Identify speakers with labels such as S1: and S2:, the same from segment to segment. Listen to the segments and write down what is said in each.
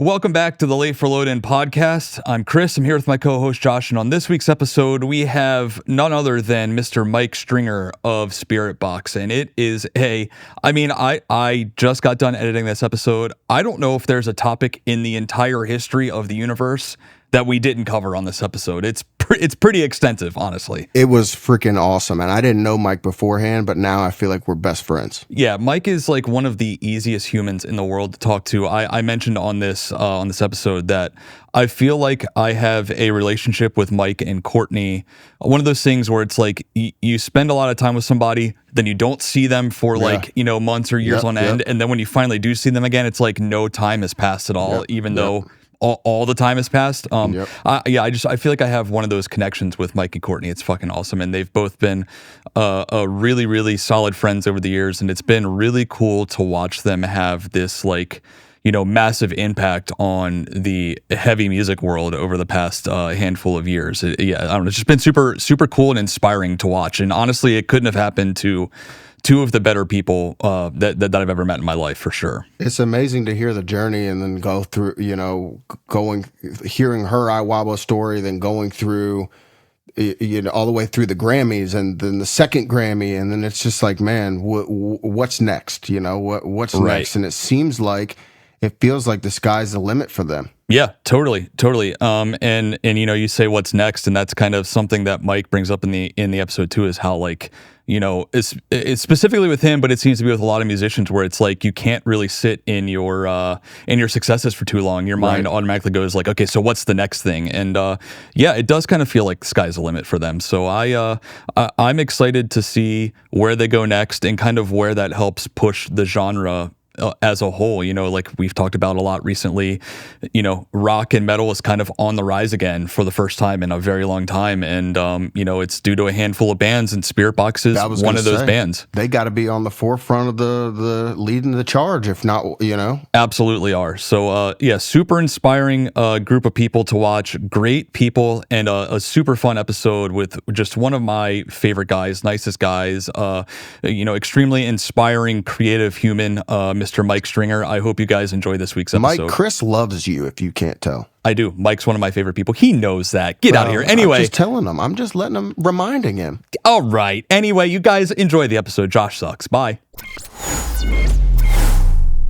S1: Welcome back to the Late for Load In podcast. I'm Chris. I'm here with my co-host Josh, and on this week's episode, we have none other than Mr. Mike Stringer of Spiritbox, and it is I just got done editing this episode. I don't know if there's a topic in the entire history of the universe that we didn't cover on this episode. It's pretty extensive, honestly.
S2: It was freaking awesome, and I didn't know Mike beforehand, but now I feel like we're best friends.
S1: Yeah, Mike is like one of the easiest humans in the world to talk to. I mentioned on this episode that I feel like I have a relationship with Mike and Courtney. One of those things where it's like you spend a lot of time with somebody, then you don't see them for months or years on end, and then when you finally do see them again, it's like no time has passed at all, even though all the time has passed. I feel like I have one of those connections with Mike and Courtney. It's fucking awesome, and they've both been a really, really solid friends over the years, and it's been really cool to watch them have this massive impact on the heavy music world over the past handful of years. I don't know. It's just been super, super cool and inspiring to watch, and honestly, it couldn't have happened to two of the better people that I've ever met in my life, for sure.
S2: It's amazing to hear the journey and then go through, hearing her Iwabo story, then going through, all the way through the Grammys and then the second Grammy. And then it's just like, man, what's next? What's next? And it feels like the sky's the limit for them.
S1: Yeah, totally. And you say what's next, and that's kind of something that Mike brings up in the episode too, is how it's specifically with him, but it seems to be with a lot of musicians where it's like you can't really sit in your successes for too long. Your mind automatically goes like, okay, so what's the next thing? And it does kind of feel like the sky's the limit for them. So I'm excited to see where they go next and kind of where that helps push the genre as a whole. Like we've talked about a lot recently, rock and metal is kind of on the rise again for the first time in a very long time. And, it's due to a handful of bands, and Spiritbox is one of those bands.
S2: They got to be on the forefront of the leading the charge, if not,
S1: Absolutely are. So, super inspiring group of people to watch, great people, and a super fun episode with just one of my favorite guys, nicest guys, extremely inspiring, creative human, Mr. Mike Stringer. I hope you guys enjoy this week's episode.
S2: Mike, Chris loves you, if you can't tell.
S1: I do. Mike's one of my favorite people. He knows that. Get out of here. Anyway.
S2: I'm just telling him. I'm just letting him, reminding him.
S1: All right. Anyway, you guys enjoy the episode. Josh sucks. Bye.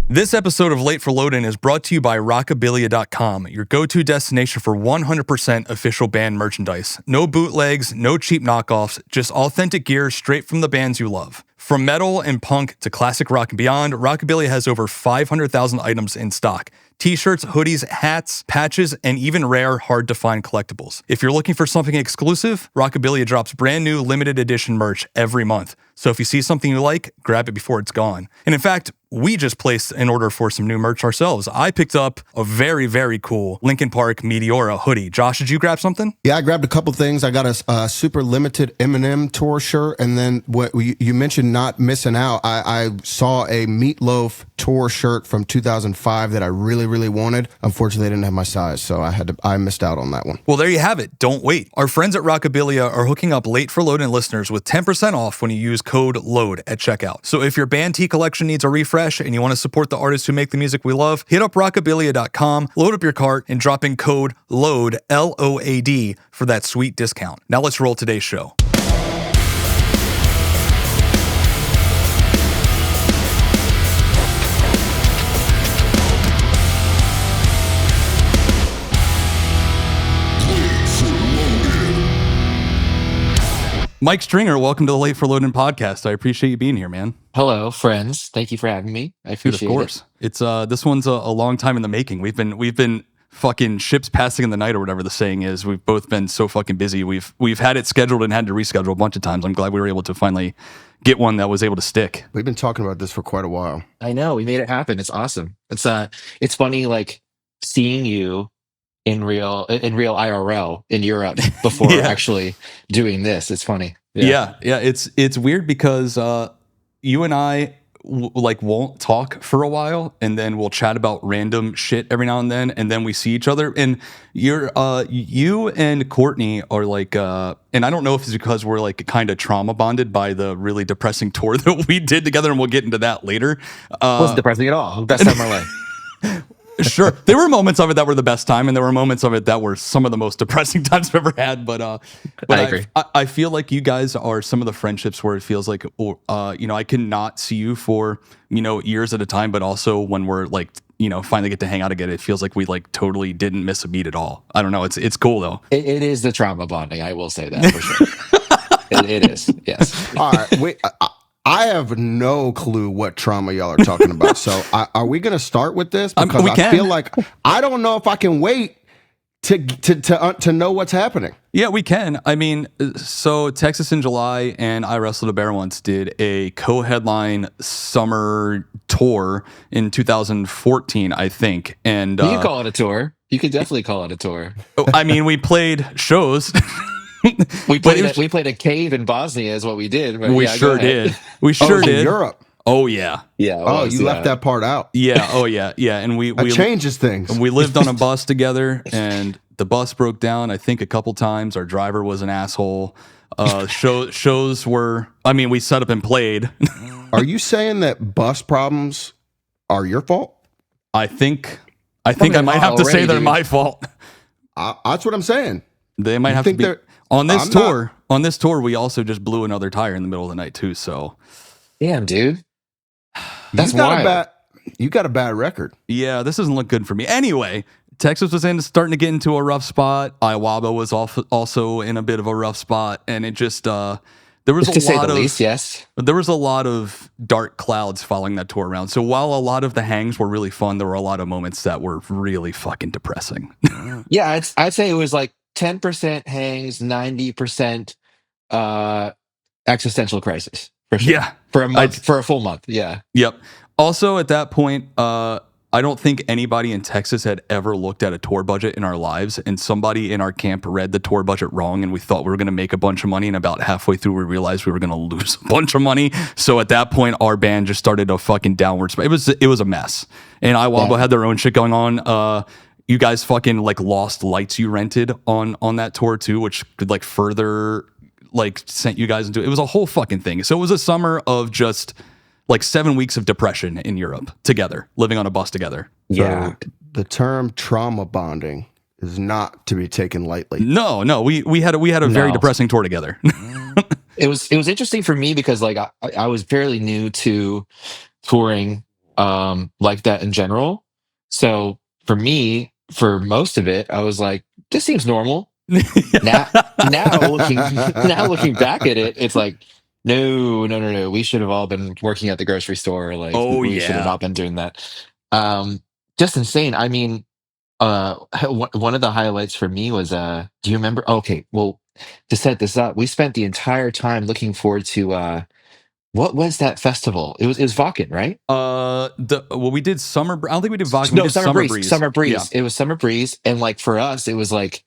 S1: This episode of Late for Load-In is brought to you by Rockabilia.com, your go-to destination for 100% official band merchandise. No bootlegs, no cheap knockoffs, just authentic gear straight from the bands you love. From metal and punk to classic rock and beyond, Rockabilia has over 500,000 items in stock. T-shirts, hoodies, hats, patches, and even rare, hard-to-find collectibles. If you're looking for something exclusive, Rockabilia drops brand new limited edition merch every month. So if you see something you like, grab it before it's gone. And in fact, we just placed an order for some new merch ourselves. I picked up a very, very cool Linkin Park Meteora hoodie. Josh, did you grab something?
S2: Yeah, I grabbed a couple things. I got a super limited Eminem tour shirt, and then what you mentioned not missing out. I saw a Meatloaf tour shirt from 2005 that I really, really wanted. Unfortunately, I didn't have my size, so I missed out on that one.
S1: Well, there you have it. Don't wait. Our friends at Rockabilia are hooking up Late for Load-In listeners with 10% off when you use code LOAD at checkout. So if your band tee collection needs a refresh and you want to support the artists who make the music we love, hit up rockabilia.com, load up your cart, and drop in code LOAD, LOAD, for that sweet discount. Now let's roll today's show. Mike Stringer, welcome to the Late for Load-In podcast. I appreciate you being here, man.
S3: Hello, friends. Thank you for having me. I appreciate it.
S1: Of course. It's this one's a long time in the making. We've been fucking ships passing in the night, or whatever the saying is. We've both been so fucking busy. We've had it scheduled and had to reschedule a bunch of times. I'm glad we were able to finally get one that was able to stick.
S2: We've been talking about this for quite a while.
S3: I know. We made it happen. It's awesome. It's funny, like seeing you in real IRL in Europe before actually doing this. It's funny.
S1: Yeah. It's weird because you and I won't talk for a while, and then we'll chat about random shit every now and then we see each other. And you and Courtney are like, and I don't know if it's because we're like kind of trauma bonded by the really depressing tour that we did together, and we'll get into that later.
S3: It wasn't depressing at all. Best time of my life.
S1: Sure. There were moments of it that were the best time, and there were moments of it that were some of the most depressing times I've ever had. But
S3: I agree.
S1: I feel like you guys are some of the friendships where it feels like, I cannot see you for, years at a time, but also when we're like, finally get to hang out again, it feels like we like totally didn't miss a beat at all. I don't know. It's cool though.
S3: It is the trauma bonding. I will say that for sure. It is. Yes.
S2: All right, I have no clue what trauma y'all are talking about. So are we going to start with this? Because
S1: we can.
S2: I feel like I don't know if I can wait to know what's happening.
S1: Yeah, we can. I mean, so Texas in July and I Wrestled a Bear Once did a co-headline summer tour in 2014, I think. And
S3: you can call it a tour. You could definitely call it a tour.
S1: I mean, we played shows.
S3: We played a cave in Bosnia is what we did. But
S1: we sure did. We sure did.
S2: Europe.
S1: Oh yeah.
S3: Yeah.
S2: Oh, you left that part out.
S1: Yeah. Oh yeah. Yeah. And we
S2: changes things.
S1: We lived on a bus together, and the bus broke down, I think, a couple times. Our driver was an asshole. Shows were. I mean, we set up and played.
S2: Are you saying that bus problems are your fault?
S1: I think I might have to say they're my fault.
S2: That's what I'm saying.
S1: They might have to be. On this tour, we also just blew another tire in the middle of the night too. So,
S3: damn, dude, that's wild.
S2: You got a bad record.
S1: Yeah, this doesn't look good for me. Anyway, Texas was starting to get into a rough spot. Iwabo was also in a bit of a rough spot, and it just there was there was a lot of dark clouds following that tour around. So while a lot of the hangs were really fun, there were a lot of moments that were really fucking depressing.
S3: Yeah, I'd say it was like 10% hangs, 90% existential crisis. For sure.
S1: Yeah.
S3: For a month, for a full month. Yeah.
S1: Yep. Also, at that point, I don't think anybody in Texas had ever looked at a tour budget in our lives, and somebody in our camp read the tour budget wrong, and we thought we were going to make a bunch of money, and about halfway through, we realized we were going to lose a bunch of money. So at that point, our band just started a fucking downward spiral. It was a mess, and Iwabo had their own shit going on. You guys fucking like lost lights you rented on that tour too, which could like further like sent you guys into it. It was a whole fucking thing. So it was a summer of just like 7 weeks of depression in Europe together, living on a bus together.
S3: Yeah.
S2: So the term trauma bonding is not to be taken lightly.
S1: No, we had a very depressing tour together.
S3: It was interesting for me because like I was fairly new to touring like that in general. So for me, for most of it, I was like, this seems normal. now looking back at it, it's like, no. We should have all been working at the grocery store. Like, we should have not been doing that. Just insane. I mean, one of the highlights for me was, do you remember? Okay, well, to set this up, we spent the entire time looking forward to, what was that festival? It was Vakken, right?
S1: We did Summer. I don't think we did Vakken.
S3: No,
S1: we did
S3: Summer Breeze. Summer Breeze.
S1: Yeah.
S3: It was Summer Breeze, and like for us, it was like,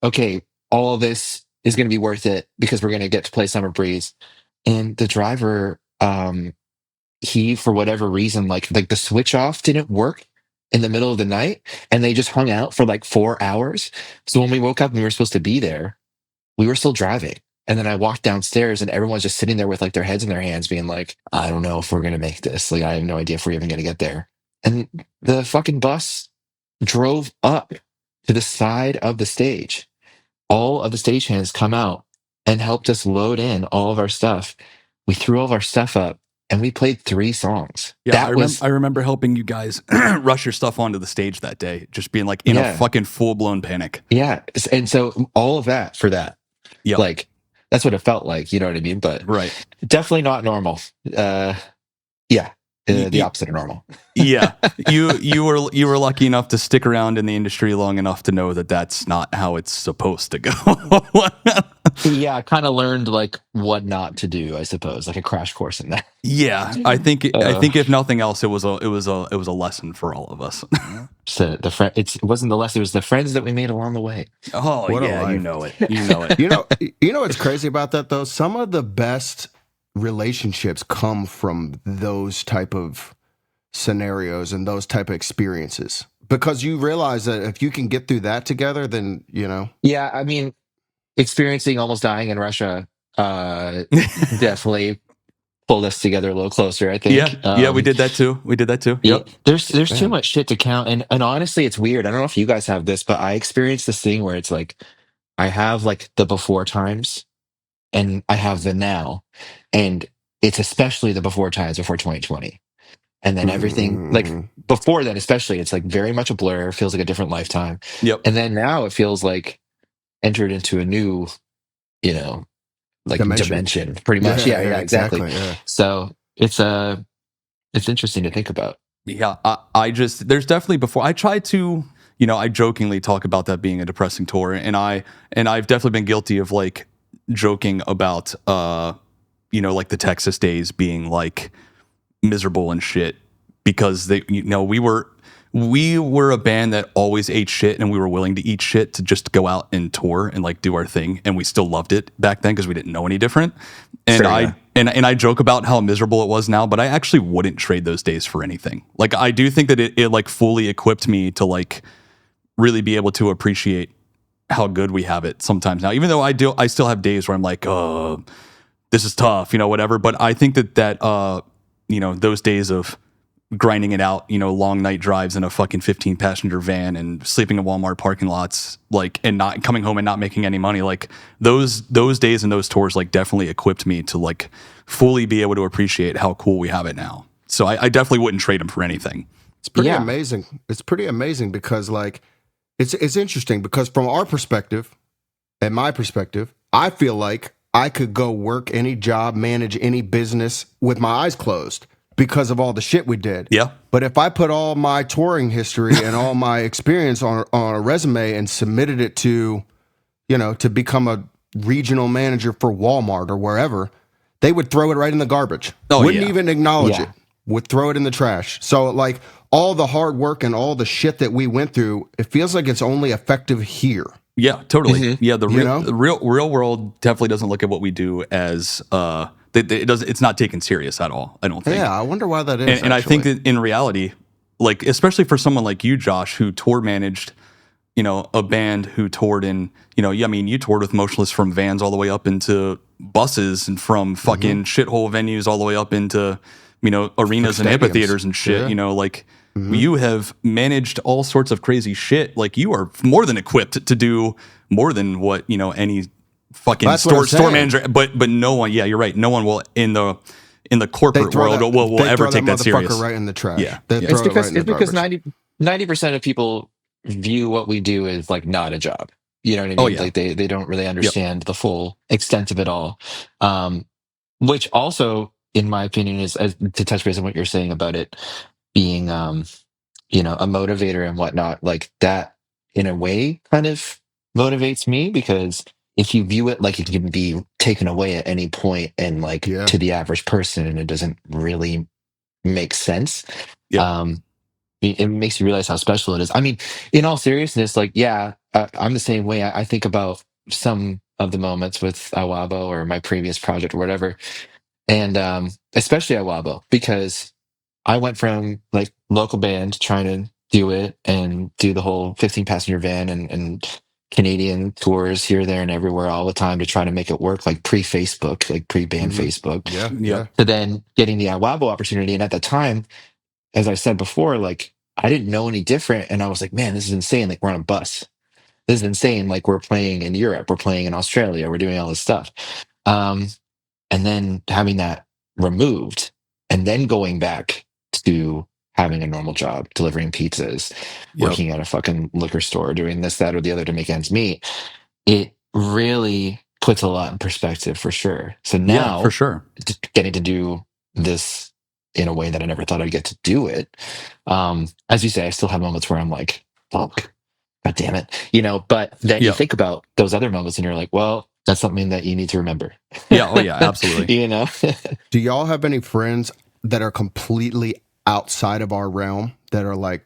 S3: okay, all of this is going to be worth it because we're going to get to play Summer Breeze. And the driver, he for whatever reason, like the switch off didn't work in the middle of the night, and they just hung out for like 4 hours. So when we woke up and we were supposed to be there, we were still driving. And then I walked downstairs and everyone's just sitting there with like their heads in their hands being like, I don't know if we're going to make this. Like, I have no idea if we're even going to get there. And the fucking bus drove up to the side of the stage. All of the stagehands come out and helped us load in all of our stuff. We threw all of our stuff up and we played 3 songs.
S1: Yeah, I remember helping you guys rush your stuff onto the stage that day, just being like in a fucking full-blown panic.
S3: Yeah. And so all of that for that.
S1: Yeah.
S3: Like, that's what it felt like, you know what I mean? But definitely not normal. The opposite of normal.
S1: Yeah, you were lucky enough to stick around in the industry long enough to know that that's not how it's supposed to go.
S3: Yeah, I kind of learned like what not to do, I suppose, like a crash course in that.
S1: Yeah, I think if nothing else, it was a lesson for all of us.
S3: So it wasn't the lesson; it was the friends that we made along the way.
S1: Oh,
S2: what
S1: yeah, you know it. You know it.
S2: You know what's crazy about that though? Some of the best relationships come from those type of scenarios and those type of experiences, because you realize that if you can get through that together, then
S3: Yeah, I mean, experiencing almost dying in Russia definitely pulled us together a little closer, I
S1: Yeah,
S3: think.
S1: yeah, we did that too. We did that too.
S3: Yeah,
S1: Yep.
S3: there's too
S2: Man.
S3: much shit to count, and honestly, it's weird. I don't know if you guys have this, but I experienced this thing where it's like I have like the before times and I have the now, and it's especially the before times before 2020, and then everything like
S2: Mm-hmm.
S3: before then, especially, it's like very much a blur. Feels like a different lifetime,
S1: Yep.
S3: and then now it feels like entered into a new, you know, like
S2: Dimension.
S3: dimension, pretty much.
S2: Yeah,
S3: Yeah,
S2: yeah,
S3: yeah, exactly.
S2: exactly. Yeah.
S3: So it's interesting to think about.
S1: Yeah, I just there's definitely before I try to, I jokingly talk about that being a depressing tour, and I've definitely been guilty of like joking about like the Texas days being like miserable and shit because we were a band that always ate shit and we were willing to eat shit to just go out and tour and like do our thing, and we still loved it back then because we didn't know any different. And
S3: Sure, yeah.
S1: I joke about how miserable it was now, but I actually wouldn't trade those days for anything. Like I do think that it like fully equipped me to like really be able to appreciate how good we have it sometimes now, even though I still have days where I'm like, oh, this is tough, whatever. But I think that those days of grinding it out, long night drives in a fucking 15 passenger van and sleeping in Walmart parking lots, like, and not coming home and not making any money, like those days and those tours like definitely equipped me to like fully be able to appreciate how cool we have it now. So I definitely wouldn't trade them for anything.
S2: It's pretty
S3: Yeah.
S2: amazing. It's pretty amazing because like it's interesting because from our perspective and my perspective, I feel like I could go work any job, manage any business with my eyes closed because of all the shit we did.
S1: Yeah.
S2: But if I put all my touring history and all my experience on a resume and submitted it to, to become a regional manager for Walmart or wherever, they would throw it right in the garbage.
S1: Oh,
S2: Wouldn't
S1: yeah.
S2: even acknowledge
S3: Yeah.
S2: it. Would throw it in the trash. So like all the hard work and all the shit that we went through, it feels like it's only effective here.
S1: Yeah, totally.
S3: Mm-hmm.
S1: Yeah, the
S2: You
S1: real,
S2: know?
S1: the real world definitely doesn't look at what we do as it does. It's not taken serious at all, I don't think.
S2: Yeah, I wonder why that is.
S1: And I think that in reality, like especially for someone like you, Josh, who tour managed, a band who toured in, I mean, you toured with Motionless from vans all the way up into buses and from fucking shithole venues all the way up into, arenas and
S2: stadiums.
S1: amphitheaters and shit.
S2: Yeah.
S1: Like you have managed all sorts of crazy shit. Like you are more than equipped to do more than what any fucking
S2: That's what I'm
S1: store
S2: saying.
S1: manager. But no one, yeah, you're right. No one will in the corporate world will
S2: they
S1: ever
S2: throw
S1: take that
S2: motherfucker
S1: serious.
S2: right in the trash.
S1: Yeah.
S2: They
S1: Yeah.
S2: throw
S3: It's
S2: it
S3: because
S2: right in the
S3: it's because
S2: garbage.
S3: 90% of people view what we do as like not a job. You know what I mean?
S1: Oh, yeah.
S3: Like they don't really understand the full extent of it all. Which also, in my opinion, is as, to touch base on what you're saying about it being a motivator and whatnot, like that in a way kind of motivates me because if you view it like it can be taken away at any point and like
S2: Yeah.
S3: to the average person and it doesn't really make sense.
S1: Yep.
S3: It makes you realize how special it is. I mean, in all seriousness, like, yeah, I'm the same way. I think about some of the moments with Iwabo or my previous project or whatever, and especially Iwabo, because I went from like local band trying to do it and do the whole 15 passenger van and Canadian tours here, there, and everywhere all the time to try to make it work, like pre Facebook, like pre band
S2: Mhm.
S3: Facebook,
S2: Yeah,
S1: Yep.
S2: yeah.
S3: to then getting the Iwabo opportunity. And at the time, as I said before, like I didn't know any different. And I was like, man, this is insane. Like we're on a bus. This is insane. Like we're playing in Europe, we're playing in Australia, we're doing all this stuff. Um, and then having that removed and then going back to having a normal job, delivering pizzas,
S1: Yep.
S3: working at a fucking liquor store, doing this, that, or the other to make ends meet, it really puts a lot in perspective for sure. So
S1: Yeah,
S3: now
S1: for sure.
S3: getting to do this in a way that I never thought I'd get to do it. As you say, I still have moments where I'm like, fuck, God damn it. But then you
S1: Yeah.
S3: think about those other moments and you're like, well, that's something that you need to remember.
S1: Yeah. Oh, yeah. Absolutely.
S2: Do y'all have any friends that are completely outside of our realm that are like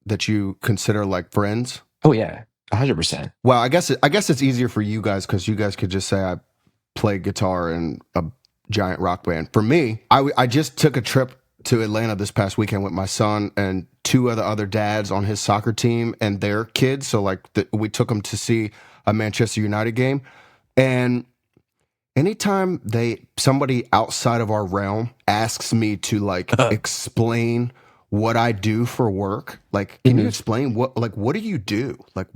S2: that you consider like friends?
S3: Oh yeah, 100%.
S2: Well, I guess it's easier for you guys because you guys could just say I play guitar in a giant rock band. For me, I just took a trip to Atlanta this past weekend with my son and two other dads on his soccer team and their kids. So like we took them to see a Manchester United game, and anytime somebody outside of our realm asks me to like explain what I do for work, like, can you explain what do you do? Like,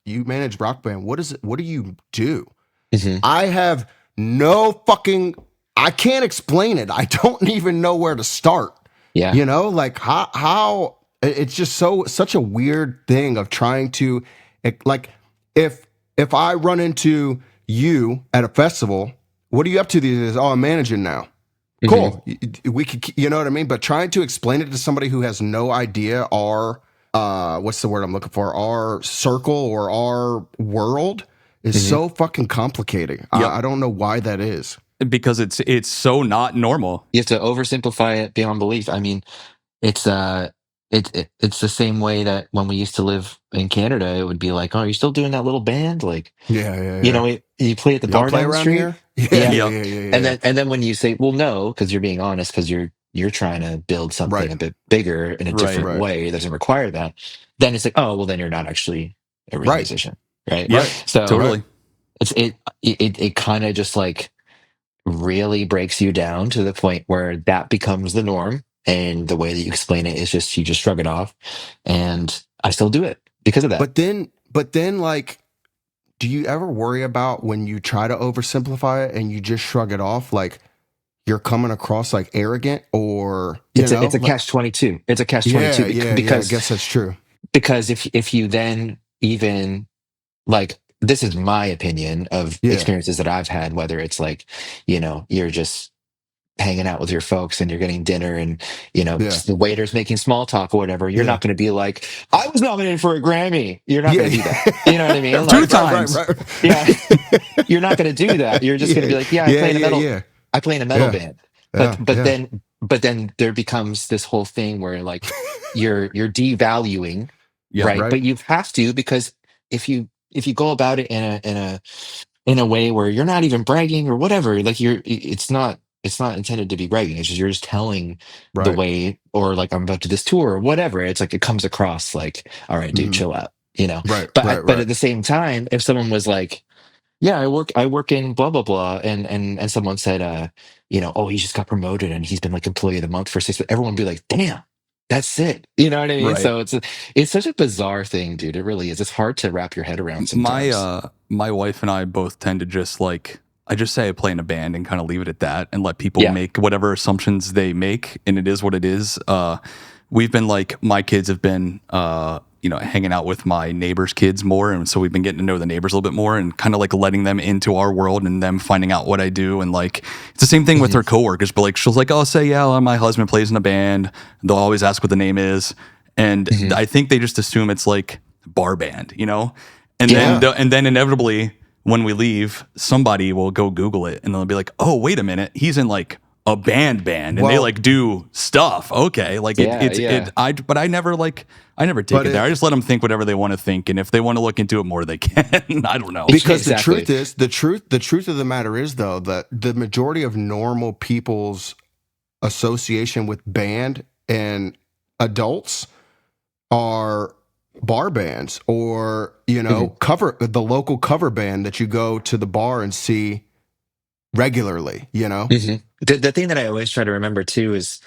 S2: you manage rock band? What do you do? I have no fucking, I can't explain it. I don't even know where to start.
S3: Yeah.
S2: You know, like how it's just such a weird thing of trying to, like, if I run into you at a festival, what are you up to these days? Oh, I'm managing now. Cool. We could, you know what I mean? But trying to explain it to somebody who has no idea our, what's the word I'm looking for? Our circle or our world is so fucking complicating.
S1: Yep.
S2: I don't know why that is.
S1: Because it's so not normal.
S3: You have to oversimplify it beyond belief. I mean, it's it's the same way that when we used to live in Canada, it would be like, oh, are you still doing that little band? Like,
S2: Yeah.
S3: you know, you play at the
S2: Y'all
S3: bar
S2: play
S3: down the
S2: around
S3: street.
S2: here?
S3: Yeah.
S2: Yeah.
S3: And then when you say, well, no, because you're being honest, because you're trying to build something
S2: Right.
S3: a bit bigger in a different
S2: Right.
S3: way that doesn't require that, then it's like, oh, well, then you're not actually a real
S2: Right.
S3: musician, right?
S1: Yep.
S3: So
S1: Totally.
S3: it kind of just like really breaks you down to the point where that becomes the norm, and the way that you explain it is just you just shrug it off, and I still do it because of that.
S2: But then, like, do you ever worry about when you try to oversimplify it and you just shrug it off, like you're coming across like arrogant, or
S3: It's a
S2: like,
S3: catch-22. It's a
S2: yeah,
S3: catch-22
S2: yeah. I
S3: because
S2: guess that's true.
S3: if you then even, like, this is my opinion of
S2: Yeah,
S3: experiences that I've had, whether it's like, you know, you're just hanging out with your folks and you're getting dinner, and, you know,
S2: yeah,
S3: the waiter's making small talk or whatever, you're
S2: yeah,
S3: not going to be like, I was nominated for a Grammy. You're not
S2: yeah.
S3: going to do that. You know what I mean?
S1: Two
S3: Like,
S1: times.
S3: yeah, you're not going to do that. You're just going to be like, yeah,
S2: Yeah, yeah,
S3: I play in a metal
S2: yeah,
S3: band.
S2: yeah, yeah.
S3: But then there becomes this whole thing where, like, you're devaluing,
S1: Yep.
S3: right?
S2: Right.
S3: But you have to, because if you go about it in a way where you're not even bragging or whatever, like, it's not intended to be bragging. It's just you're just telling the
S2: Right.
S3: way, or like, I'm about to this tour or whatever. It's like it comes across like, all right, dude,
S2: Hmm.
S3: chill out, you know.
S2: Right.
S3: But
S2: Right.
S3: at the same time, if someone was like, yeah, I work in blah blah blah, and someone said, you know, oh, he just got promoted and he's been like employee of the month for 6 months, everyone would be like, damn, that's it. You know what I mean?
S1: Right.
S3: So it's such a bizarre thing, dude. It really is. It's hard to wrap your head around
S1: My
S3: sometimes.
S1: my wife and I both tend to just like I just say I play in a band and kind of leave it at that and let people
S3: Yeah.
S1: make whatever assumptions they make, and it is what it is. We've been like my kids have been you know, hanging out with my neighbors' kids more, and so we've been getting to know the neighbors a little bit more and kind of like letting them into our world and them finding out what I do. And like it's the same thing with her coworkers, but like she'll like, oh, say yeah, my husband plays in a band. They'll always ask what the name is, and I think they just assume it's like bar band, you know. And
S3: Yeah.
S1: then inevitably when we leave, somebody will go Google it and they'll be like, "Oh, wait a minute, he's in like a band," and they
S2: Well-
S1: like do stuff. Okay, like
S3: Yeah.
S1: but I never take
S2: But
S1: it there. I just let them think whatever they want to think, and if they want to look into it more, they can. I don't know.
S2: Because
S3: Exactly.
S2: the truth of the matter is, though, that the majority of normal people's association with band and adults are bar bands, or, you know, the local cover band that you go to the bar and see regularly, you know.
S3: The thing that I always try to remember too is,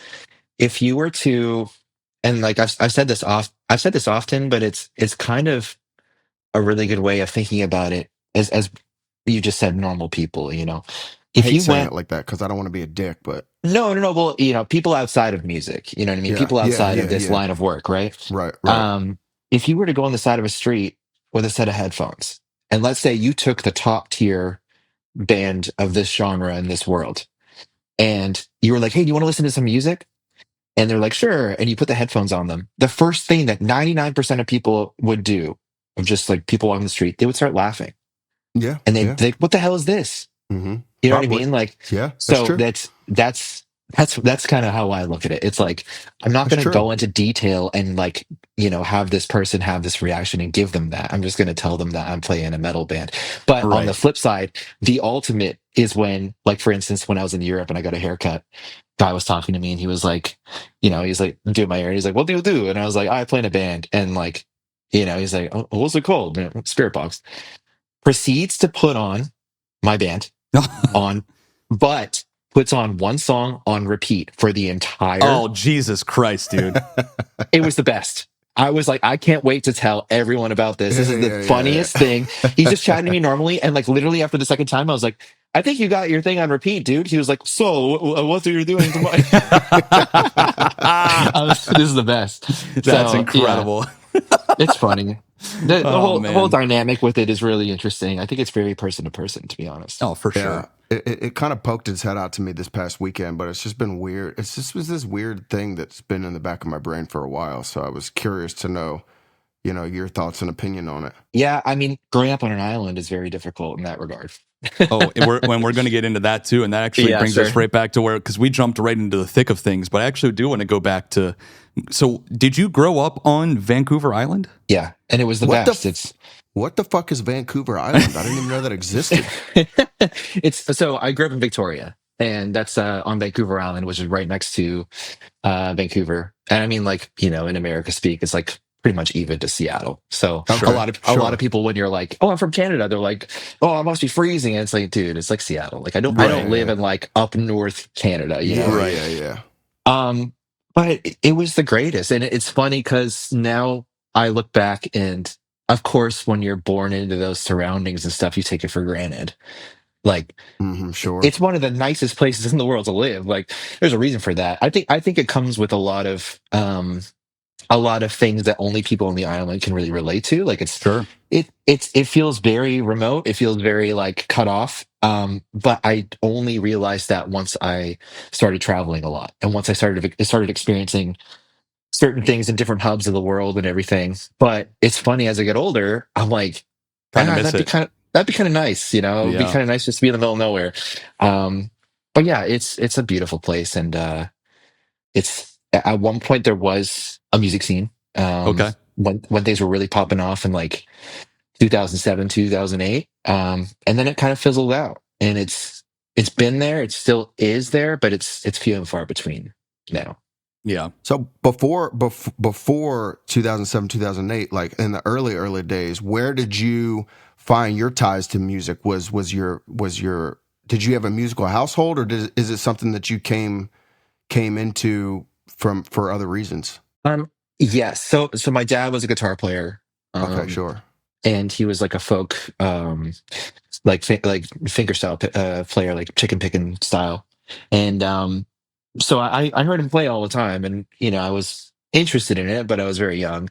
S3: if you were to, and like I've said this I've said this often, but it's kind of a really good way of thinking about it, as you just said, normal people, you know.
S2: I
S3: If
S2: hate
S3: you
S2: saying
S3: went,
S2: it like that because I don't want to be a dick, but
S3: no, well, you know, people outside of music, you know what I mean? People outside of this
S2: yeah.
S3: line of work, right?
S2: Right.
S3: If you were to go on the side of a street with a set of headphones, and let's say you took the top tier band of this genre in this world, and you were like, hey, do you want to listen to some music? And they're like, sure. And you put the headphones on them. The first thing that 99% of people would do, of just like people on the street, they would start laughing.
S2: Yeah.
S3: And they'd think, what the hell is this?
S2: Mm-hmm.
S3: You know
S2: Probably.
S3: what I mean? Like,
S2: Yeah.
S3: so
S2: true.
S3: that's kind of how I look at it. It's like, I'm not
S2: That's
S3: going to
S2: true.
S3: go into detail and, like, you know, have this person have this reaction and give them that. I'm just going to tell them that I'm playing a metal band. But on the
S1: Right.
S3: flip side, the ultimate is when, like, for instance, when I was in Europe and I got a haircut, guy was talking to me and he was like, you know, he's like, do my hair. He's like, what do you do? And I was like, I play in a band. And, like, you know, he's like, oh, what's it called? You know, Spiritbox. Proceeds to put on my band on, but puts on one song on repeat for the entire.
S1: Oh, Jesus Christ, dude.
S3: It was the best. I was like, I can't wait to tell everyone about this. This is the funniest thing. He's just chatting to me normally, and like literally after the second time, I was like, I think you got your thing on repeat, dude. He was like, so what are you doing tomorrow? This is the best.
S1: That's
S3: So,
S1: incredible.
S3: yeah, it's funny. The
S1: Oh,
S3: whole
S1: man.
S3: dynamic with it is really interesting. I think it's very person to person, to be honest.
S1: Oh, for
S2: Yeah,
S1: sure.
S2: it kind of poked its head out to me this past weekend, but it's just been weird. It's just was this weird thing that's been in the back of my brain for a while. So I was curious to know, your thoughts and opinion on it.
S3: Yeah, I mean, growing up on an island is very difficult in that regard.
S1: Oh, and we're going to get into that too, and that actually
S3: Yeah,
S1: brings us
S3: sure.
S1: right back to where, because we jumped right into the thick of things, but I actually do want to go back to. So, did you grow up on Vancouver Island?
S3: Yeah, and it was the
S2: What the
S3: best.
S2: What the fuck is Vancouver Island? I didn't even know that existed.
S3: It's so I grew up in Victoria, and that's on Vancouver Island, which is right next to Vancouver. And I mean, like, in America speak, it's like pretty much even to Seattle. So
S2: Okay,
S3: a lot of
S2: sure.
S3: people, when you're like, oh, I'm from Canada, they're like, oh, it must be freezing. And it's like, dude, it's like Seattle. Like I don't live in like up north Canada,
S2: Yeah,
S1: Right.
S2: yeah.
S3: But it was the greatest. And it's funny because now I look back, and of course, when you're born into those surroundings and stuff, you take it for granted. Like
S2: Sure.
S3: it's one of the nicest places in the world to live. Like there's a reason for that. I think it comes with a lot of things that only people on the island can really relate to. Like
S1: Sure.
S3: it feels very remote. It feels very like cut off. But I only realized that once I started traveling a lot, and once I started experiencing certain things in different hubs of the world and everything. But it's funny, as I get older, I'm like,
S1: Kind of miss it.
S3: that'd be kind of nice, It'd be
S1: Yeah.
S3: kind of nice just to be in the middle of nowhere. But yeah, it's a beautiful place, and it's at one point there was a music scene.
S1: Okay.
S3: When things were really popping off in like 2007, 2008, and then it kind of fizzled out, and it's been there, it still is there, but it's few and far between now.
S1: Yeah.
S2: So before 2007, 2008, like in the early days, where did you find your ties to music? Was your did you have a musical household, or is it something that you came into for other reasons?
S3: Yes. So my dad was a guitar player.
S2: Okay, sure.
S3: And he was like a folk, like fingerstyle player, like chicken picking style. And so I heard him play all the time, and I was interested in it, but I was very young.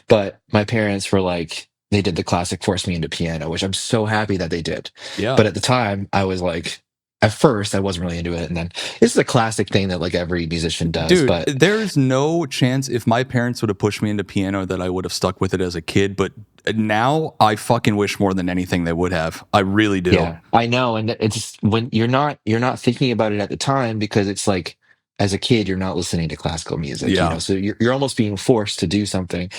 S3: But my parents were like, they did the classic force me into piano, which I'm so happy that they did.
S1: Yeah.
S3: But at the time, I was like, at first, I wasn't really into it, and then this is a classic thing that like every musician does.
S1: Dude,
S3: But
S1: there's no chance if my parents would have pushed me into piano that I would have stuck with it as a kid. But now I fucking wish more than anything they would have. I really do.
S3: yeah, I know, and it's just when you're not thinking about it at the time, because it's like as a kid you're not listening to classical music,
S1: Yeah.
S3: so you're almost being forced to do something,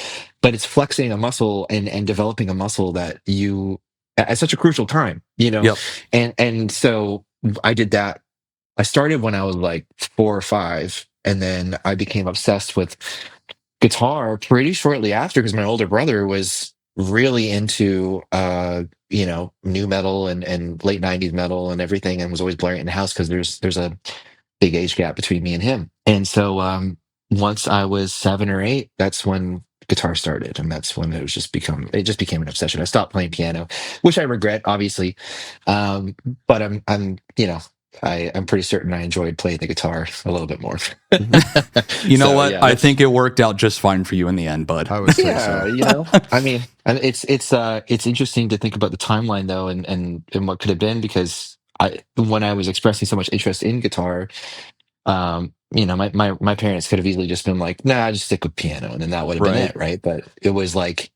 S3: but it's flexing a muscle and developing a muscle that you at such a crucial time,
S1: Yep.
S3: and so I did that. I started when I was like 4 or 5, and then I became obsessed with guitar pretty shortly after, because my older brother was really into new metal and late 90s metal and everything, and was always blaring it in the house, because there's a big age gap between me and him. And so once I was 7 or 8, that's when guitar started, and that's when it just became an obsession. I stopped playing piano, which I regret, obviously. But I'm pretty certain I enjoyed playing the guitar a little bit more.
S1: You know
S3: So,
S1: what?
S3: yeah,
S1: I think it worked out just fine for you in the end, bud.
S2: I would say
S3: yeah,
S2: so.
S3: I mean, and it's interesting to think about the timeline though, and what could have been, because when I was expressing so much interest in guitar, my parents could have easily just been like, nah, just stick with piano, and then that would have been
S1: Right.
S3: it, right? But it was like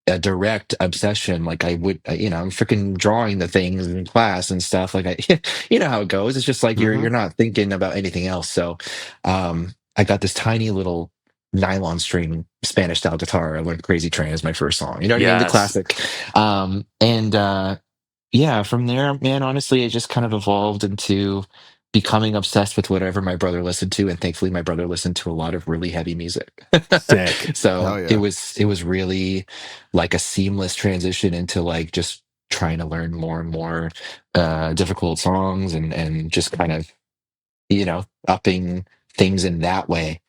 S3: a direct obsession. Like I'm freaking drawing the things in class and stuff. Like you know how it goes. It's just like you're not thinking about anything else. So, I got this tiny little nylon string Spanish style guitar. I learned Crazy Train as my first song. You know what I mean? The
S1: Yes.
S3: classic. And yeah, from there, man, honestly, it just kind of evolved into becoming obsessed with whatever my brother listened to, and thankfully my brother listened to a lot of really heavy music.
S1: Sick.
S3: So
S2: Hell yeah.
S3: it was really like a seamless transition into like just trying to learn more and more difficult songs and just kind of, upping things in that way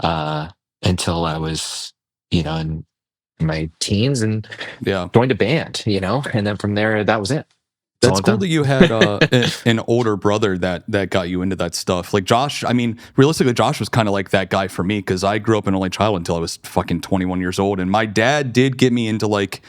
S3: until I was, in my teens and
S1: Yeah.
S3: joined a band, and then from there, that was it.
S1: That's cool that you had an older brother that got you into that stuff. Like Josh, I mean, realistically, Josh was kind of like that guy for me because I grew up an only child until I was fucking 21 years old. And my dad did get me into like,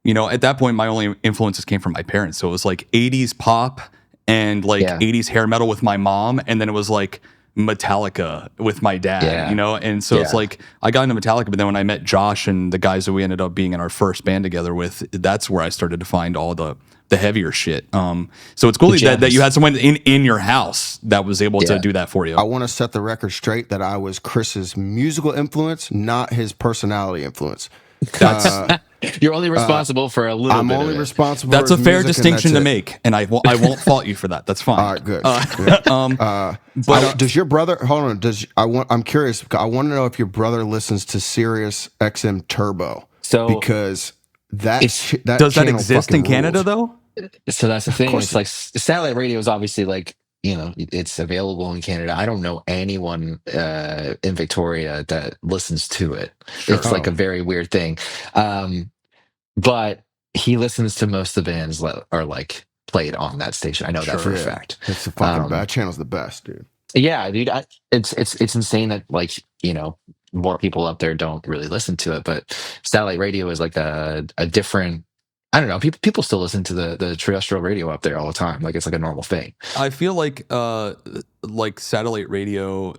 S1: at that point, my only influences came from my parents. So it was like 80s pop and like 80s hair metal with my mom. And then it was like Metallica with my dad, And so it's like I got into Metallica, but then when I met Josh and the guys that we ended up being in our first band together with, that's where I started to find all the heavier shit. So it's cool that you had someone in your house that was able to do that for you.
S2: I want to set the record straight that I was Chris's musical influence, not his personality influence.
S1: That's
S3: you're only responsible for a little.
S2: I'm only responsible.
S1: That's
S2: for
S1: a fair distinction to make, and I won't fault you for that. That's fine.
S2: All right, good. But does your brother? Hold on. I'm curious. I want to know if your brother listens to Sirius XM Turbo.
S3: So
S2: because that
S1: does that exist in Canada though?
S3: So that's the thing. It's like satellite radio is obviously like, it's available in Canada. I don't know anyone in Victoria that listens to it. Sure. It's like a very weird thing. But he listens to most of the bands that are like played on that station. I know that for a fact.
S2: It's the fucking that channel's the best, dude.
S3: Yeah, dude. It's insane that like, more people up there don't really listen to it, but satellite radio is like a different. I don't know. People still listen to the terrestrial radio up there all the time. Like it's like a normal thing.
S1: I feel like satellite radio,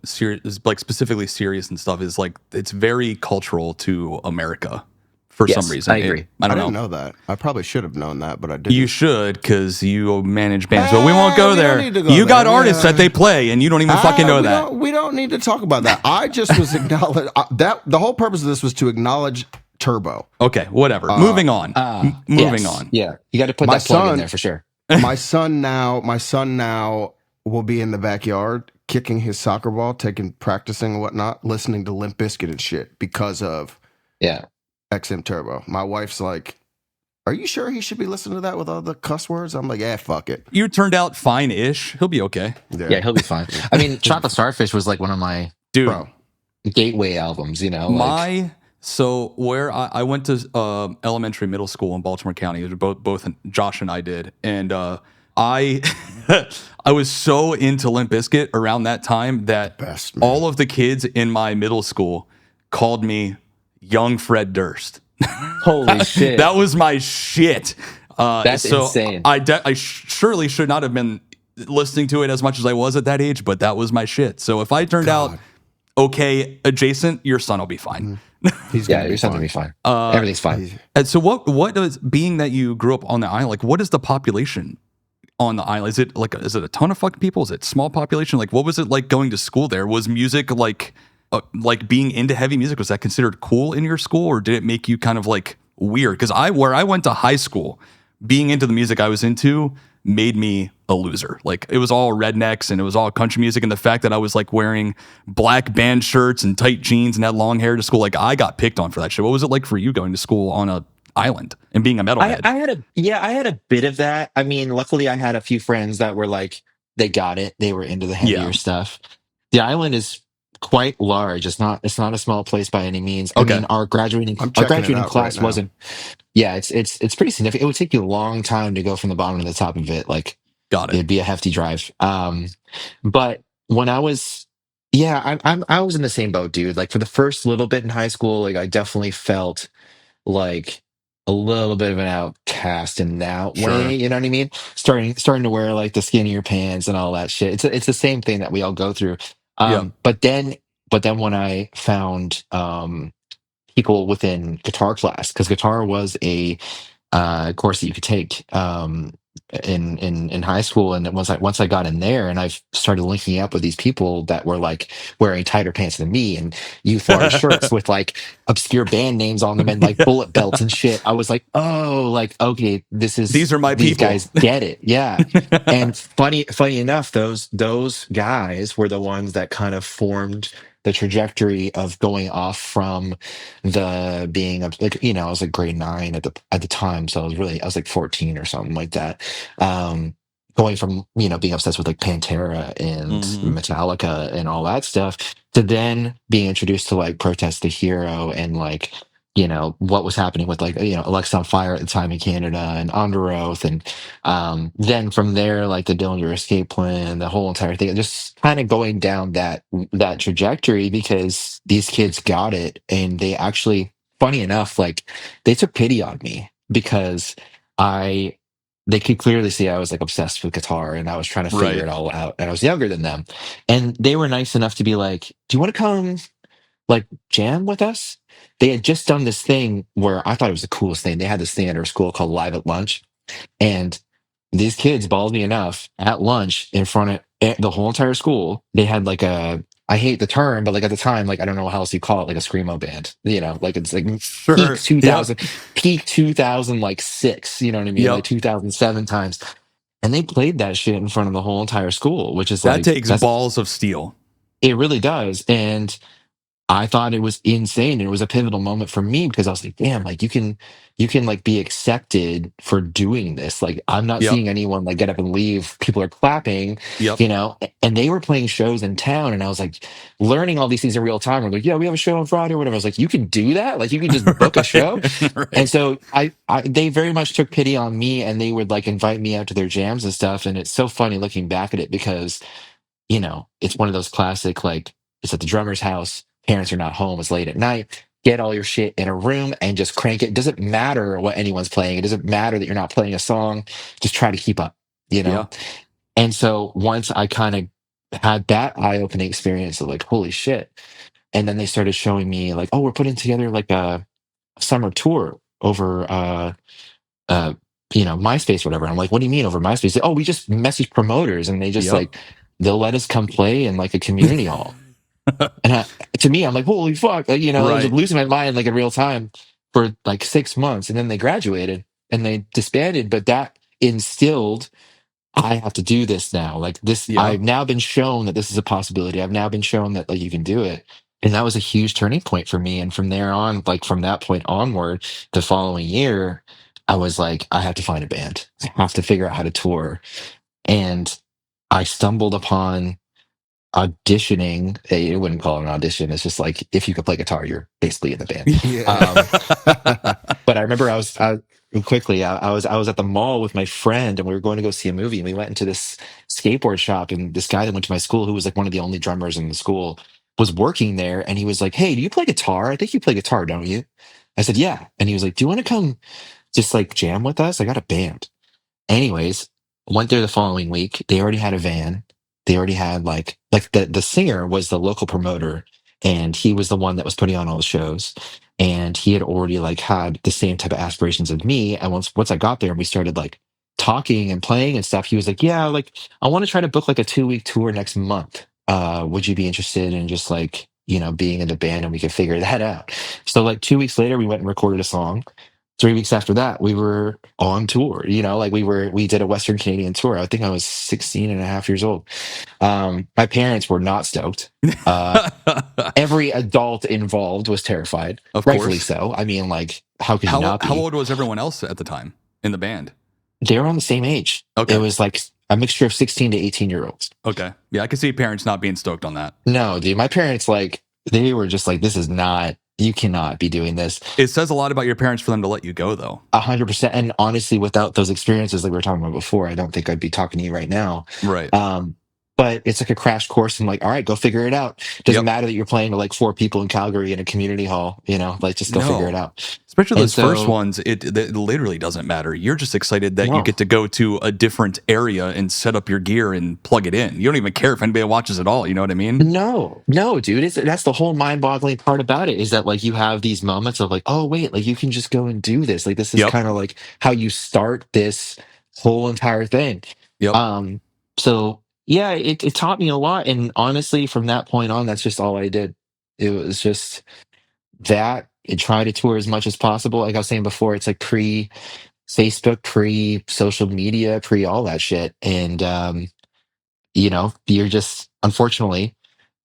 S1: like specifically Sirius and stuff, is like it's very cultural to America for some reason.
S3: I agree.
S2: I didn't know that. I probably should have known that, but I didn't.
S1: You should, because you manage bands, but we won't go there. You got artists that they play, and you don't even fucking know that.
S2: We don't need to talk about that. I just was acknowledge that the whole purpose of this was to acknowledge Turbo.
S1: Okay, whatever. Moving on. Moving on.
S3: Yeah, you got to put that plug in there for sure.
S2: my son now will be in the backyard kicking his soccer ball, practicing and whatnot, listening to Limp Bizkit and shit because of XM Turbo. My wife's like, "Are you sure he should be listening to that with all the cuss words?" I'm like, "Yeah, fuck it."
S1: You turned out fine-ish. He'll be okay.
S3: Yeah, he'll be fine. I mean, Chocolate Starfish was like one of my gateway albums.
S1: So where I went to elementary, middle school in Baltimore County, both Josh and I did, and I I was so into Limp Bizkit around that time that all of the kids in my middle school called me Young Fred Durst.
S3: Holy shit!
S1: That was my shit.
S3: That's insane.
S1: I surely should not have been listening to it as much as I was at that age, but that was my shit. So if I turned out okay adjacent, your son will be fine.
S3: Your son will be fine. Everything's fine.
S1: And so what is, being that you grew up on the island, like what is the population on the island? Is it a ton of fucking people? Is it small population? Like what was it like going to school there? Was music like being into heavy music, was that considered cool in your school, or did it make you kind of like weird? Because where I went to high school, being into the music I was into made me a loser. Like it was all rednecks and it was all country music, and the fact that I was like wearing black band shirts and tight jeans and had long hair to school, like I got picked on for that shit. What was it like for you going to school on a island and being a metalhead?
S3: I had a bit of that. I mean, luckily I had a few friends that were like, they got it. They were into the heavier stuff. The island is quite large. It's not a small place by any means. I mean, our graduating class wasn't. Yeah, it's pretty significant. It would take you a long time to go from the bottom to the top of it. Like,
S1: got it.
S3: It'd be a hefty drive. But when I was, I was in the same boat, dude. Like for the first little bit in high school, like I definitely felt like a little bit of an outcast in that way. You know what I mean? Starting to wear like the skinnier pants and all that shit. It's the same thing that we all go through. But then when I found people within guitar class, because guitar was a course that you could take in high school, and once I got in there and I started linking up with these people that were like wearing tighter pants than me and youth water shirts with like obscure band names on them and like bullet belts and shit, I was like, oh, like okay, these
S1: are my
S3: these
S1: people.
S3: guys get it, yeah. And funny enough, those guys were the ones that kind of formed the trajectory of going off from the being like, I was like grade 9 at the time, so I was like 14 or something like that. Going from being obsessed with like Pantera and
S1: Hmm.
S3: Metallica and all that stuff to then being introduced to like Protest the Hero and like what was happening with like Alexa on Fire at the time in Canada and Under Oath, and then from there like the Dillinger Escape Plan, the whole entire thing, just kind of going down that trajectory because these kids got it, and they actually, funny enough, like they took pity on me because I they could clearly see I was like obsessed with guitar and I was trying to figure
S1: Right.
S3: it all out, and I was younger than them, and they were nice enough to be like, "Do you want to come like jam with us?" They had just done this thing where I thought it was the coolest thing. They had this thing at our school called Live at Lunch, and these kids, ballsy enough, at lunch in front of the whole entire school, they had like a, I hate the term, but like at the time, like I don't know how else you call it, like a screamo band. Like it's like peak
S1: Sure. Yep.
S3: 2000, peak 2000, like six. You know what I mean? Like
S1: Yep.
S3: 2007 times, and they played that shit in front of the whole entire school, which is
S1: That
S3: like
S1: takes balls of steel.
S3: it really does, and I thought it was insane. And it was a pivotal moment for me because I was like, damn, like you can like be accepted for doing this. Like I'm not
S1: Yep.
S3: seeing anyone like get up and leave. People are clapping,
S1: Yep.
S3: and they were playing shows in town. And I was like learning all these things in real time. We're like, yeah, we have a show on Friday or whatever. I was like, you can do that? Like you can just book a show?
S1: Right.
S3: And
S1: Right.
S3: so they very much took pity on me, and they would like invite me out to their jams and stuff. And it's so funny looking back at it because it's one of those classic, like, it's at the drummer's house, parents are not home, it's late at night. Get all your shit in a room and just crank it. It doesn't matter what anyone's playing. It doesn't matter that you're not playing a song. Just try to keep up, you know?
S1: Yeah.
S3: And so once I kind of had that eye opening experience of like, holy shit. And then they started showing me, like, oh, we're putting together like a summer tour over uh MySpace or whatever. I'm like, what do you mean over MySpace? Oh, we just message promoters and they just
S1: Yep.
S3: like they'll let us come play in like a community hall. And to me, I'm like, holy fuck, like, I was
S1: Right.
S3: losing my mind like in real time for like 6 months, and then they graduated and they disbanded. But that instilled, I have to do this now. Like this,
S1: Yeah.
S3: I've now been shown that this is a possibility. I've now been shown that like you can do it. And that was a huge turning point for me. And from there on, like from that point onward, the following year, I was like, I have to find a band. I have to figure out how to tour. And I stumbled upon auditioning. You wouldn't call it an audition. It's just like if you could play guitar, you're basically in the band.
S2: Yeah.
S3: Um, but I remember I was at the mall with my friend, and we were going to go see a movie, and we went into this skateboard shop, and this guy that went to my school, who was like one of the only drummers in the school, was working there, and he was like, "Hey, do you play guitar? I think you play guitar, don't you?" I said, "Yeah." And he was like, "Do you want to come just like jam with us? I got a band." Anyways, went there the following week. They already had a van. They already had like the singer was the local promoter, and he was the one that was putting on all the shows. And he had already like had the same type of aspirations as me. And once I got there and we started like talking and playing and stuff, he was like, "Yeah, like I want to try to book like a 2-week tour next month. Would you be interested in just like being in the band, and we could figure that out?" So like 2 weeks later, we went and recorded a song. 3 weeks after that, we were on tour. Like we did a Western Canadian tour. I think I was 16 and a half years old. My parents were not stoked. Every adult involved was terrified,
S1: Of
S3: rightfully
S1: course.
S3: so. I mean, like, how could you
S1: How
S3: not
S1: how
S3: be?
S1: old was everyone else at the time in the band?
S3: They were on the same age. It
S1: Okay.
S3: was like a mixture of 16 to 18-year-olds.
S1: Okay. Yeah, I can see parents not being stoked on that.
S3: No, dude, my parents, like, they were just like, this is not, you cannot be doing this.
S1: It says a lot about your parents for them to let you go, though.
S3: 100%. And honestly, without those experiences like we were talking about before, I don't think I'd be talking to you right now.
S1: Right.
S3: But it's like a crash course and like, all right, go figure it out. Doesn't
S1: Yep.
S3: matter that you're playing to like 4 people in Calgary in a community hall, like just go figure it
S1: No.
S3: out.
S1: Especially
S3: And
S1: those first
S3: so,
S1: ones, it literally doesn't matter. You're just excited that you
S3: no,
S1: get to go to a different area and set up your gear and plug it in. You don't even care if anybody watches at all. You know what I mean?
S3: no, dude. That's the whole mind boggling part about it, is that like you have these moments of like, oh, wait, like you can just go and do this. Like, this is
S1: Yep.
S3: kind of like how you start this whole entire thing.
S1: Yep.
S3: So yeah, it taught me a lot. And honestly, from that point on, that's just all I did. It was just that and try to tour as much as possible. Like I was saying before, it's like pre Facebook, pre social media, pre all that shit. And you're just, unfortunately,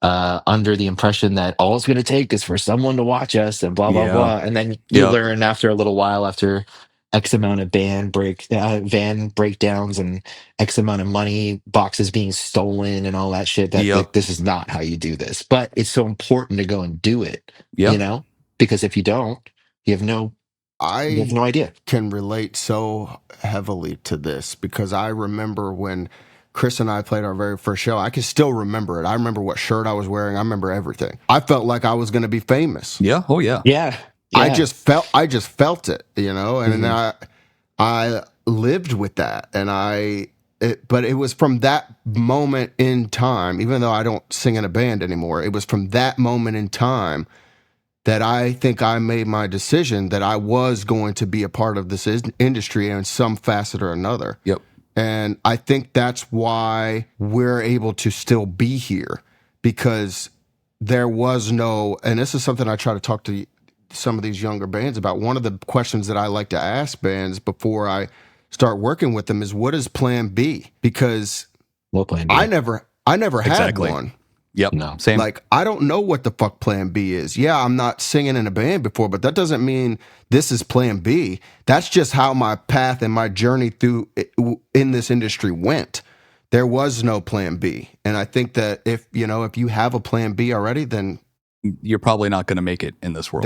S3: under the impression that all it's going to take is for someone to watch us and blah blah
S1: Yeah.
S3: blah, and then you
S1: Yep.
S3: learn after a little while, after X amount of van breakdowns and X amount of money, boxes being stolen and all that shit, that
S1: Yep.
S3: like this is not how you do this. But it's so important to go and do it,
S1: Yep.
S3: because if you don't, you have no
S2: I
S3: idea.
S2: can relate so heavily to this because I remember when Chris and I played our very first show. I can still remember it. I remember what shirt I was wearing. I remember everything. I felt like I was going to be famous.
S1: Yeah. Oh yeah.
S3: Yeah,
S2: I
S3: yeah.
S2: just felt it, and
S3: Mhm.
S2: I lived with that, but it was from that moment in time, even though I don't sing in a band anymore, it was from that moment in time that I think I made my decision that I was going to be a part of this industry in some facet or another.
S1: Yep.
S2: And I think that's why we're able to still be here, because there was no, and this is something I try to talk to some of these younger bands about. One of the questions that I like to ask bands before I start working with them is, what is plan B? Because
S3: What plan
S2: I
S3: B?
S2: never had
S1: Exactly.
S2: one.
S1: Yep.
S3: No.
S1: Same.
S2: Like, I don't know what the fuck plan B is. Yeah, I'm not singing in a band before, but that doesn't mean this is plan B. That's just how my path and my journey through in this industry went. There was no plan B. And I think that if you have a plan B already, then
S1: You're probably not going to make it in this world.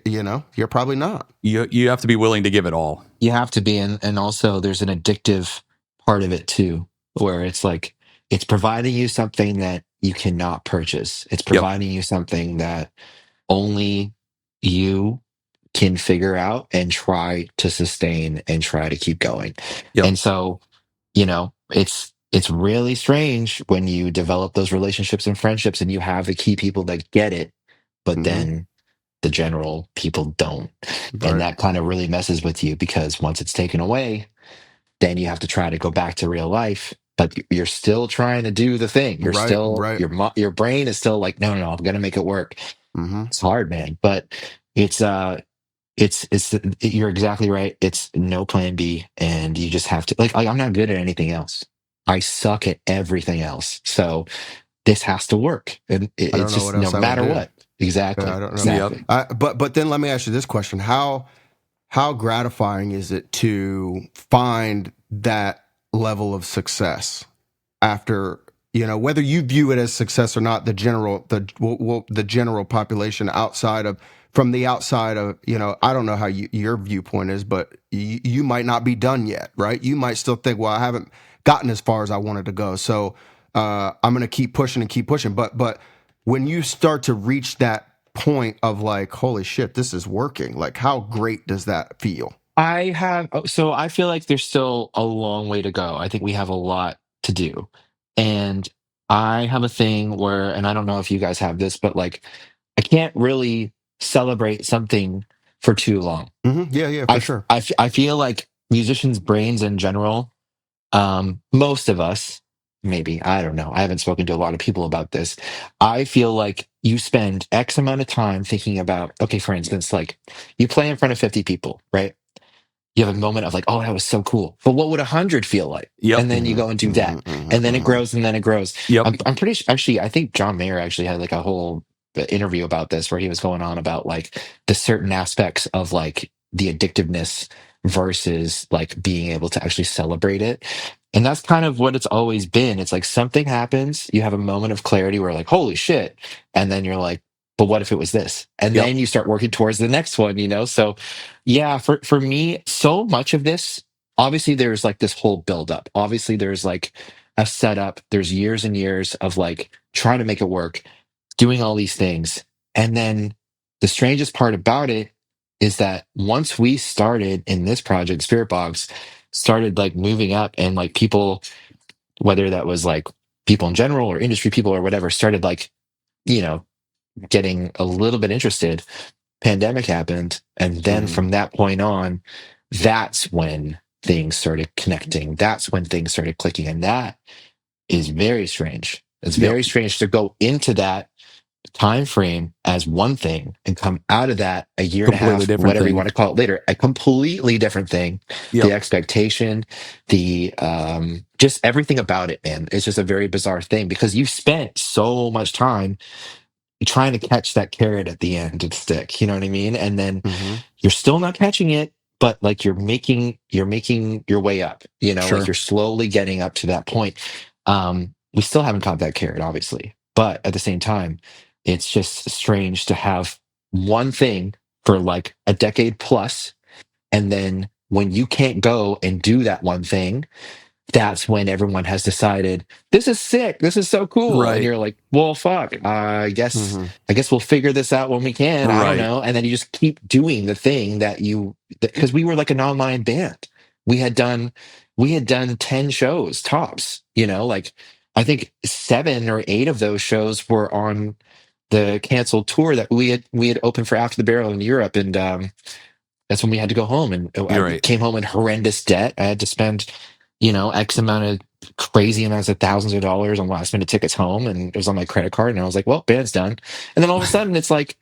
S2: you're probably not.
S1: You have to be willing to give it all.
S3: You have to be, and also there's an addictive part of it too, where it's like it's providing you something that you cannot purchase. It's
S1: Yep.
S3: providing you something that only you can figure out and try to sustain and try to keep going.
S1: Yep.
S3: And so, it's really strange when you develop those relationships and friendships and you have the key people that get it, but then the general people don't.
S2: Right.
S3: And that kind of really messes with you, because once it's taken away, then you have to try to go back to real life, but you're still trying to do the thing. You're
S2: Right,
S3: still
S2: right.
S3: your brain is still like, no, I'm gonna make it work. It's hard, man, but it's you're exactly right. It's no plan B, and you just have to, like I'm not good at anything else. I suck at everything else. So this has to work, and
S2: I don't
S3: it's
S2: know
S3: just
S2: what
S3: no
S2: else I would
S3: matter
S2: do.
S3: what. Exactly.
S2: I don't know.
S3: Exactly.
S2: But then let me ask you this question: how gratifying is it to find that level of success after, whether you view it as success or not, the general population from the outside of, I don't know how your viewpoint is, but you might not be done yet, right? You might still think, well, I haven't gotten as far as I wanted to go, so I'm going to keep pushing and keep pushing. But when you start to reach that point of like, holy shit, this is working, like, how great does that feel?
S3: So I feel like there's still a long way to go. I think we have a lot to do. And I have a thing where, and I don't know if you guys have this, but like, I can't really celebrate something for too long.
S2: Yeah, for sure.
S3: I feel like musicians' brains in general, most of us, maybe, I don't know. I haven't spoken to a lot of people about this. I feel like you spend X amount of time thinking about, okay, for instance, like you play in front of 50 people, right? You have a moment of like, oh, that was so cool. But what would 100 feel like?
S1: Yep.
S3: And then you go and do that. And then it grows and then it grows.
S1: Yep.
S3: I'm pretty sure, actually, I think John Mayer actually had like a whole interview about this where he was going on about like the certain aspects of like the addictiveness versus like being able to actually celebrate it. And that's kind of what it's always been. It's like something happens, you have a moment of clarity where like, holy shit. And then you're like, but what if it was this? And
S1: Yep.
S3: then you start working towards the next one, So yeah, for me, so much of this, obviously there's like this whole buildup. Obviously there's like a setup. There's years and years of like trying to make it work, doing all these things. And then the strangest part about it is that once we started in this project, Spiritbox started like moving up, and like people, whether that was like people in general or industry people or whatever, started like, you know, getting a little bit interested. Pandemic happened, and then from that point on, that's when things started connecting. That's when things started clicking, and that is very strange. It's
S1: Yep.
S3: very strange to go into that time frame as one thing and come out of that a year and a
S1: Completely
S3: half,
S1: different
S3: whatever you
S1: thing.
S3: want to call it later, a completely different thing.
S1: Yep.
S3: The expectation, the just everything about it, man. It's just a very bizarre thing because you spent so much time trying to catch that carrot at the end and stick, you know what I mean? And then
S2: Mm-hmm.
S3: you're still not catching it, but like you're making your way up, you know, like
S1: Sure.
S3: you're slowly getting up to that point. We still haven't caught that carrot, obviously, but at the same time, it's just strange to have one thing for like a decade plus, and then when you can't go and do that one thing, that's when everyone has decided this is sick, this is so cool, and
S1: Right.
S3: you're like, well, fuck, I guess
S2: Mm-hmm.
S3: we'll figure this out when we can. I don't
S1: Right.
S3: know. And then you just keep doing the thing that you, because we were like an online band. we had done we had done 10 shows tops, you know, like I think 7 or 8 of those shows were on the canceled tour that we had opened for After the Barrel in Europe. And that's when we had to go home, and I
S1: You're right.
S3: came home in horrendous debt. I had to spend, you know, X amount of crazy amounts of thousands of dollars on last minute tickets home, and it was on my credit card. And I was like, well, band's done. And then all of a sudden it's like,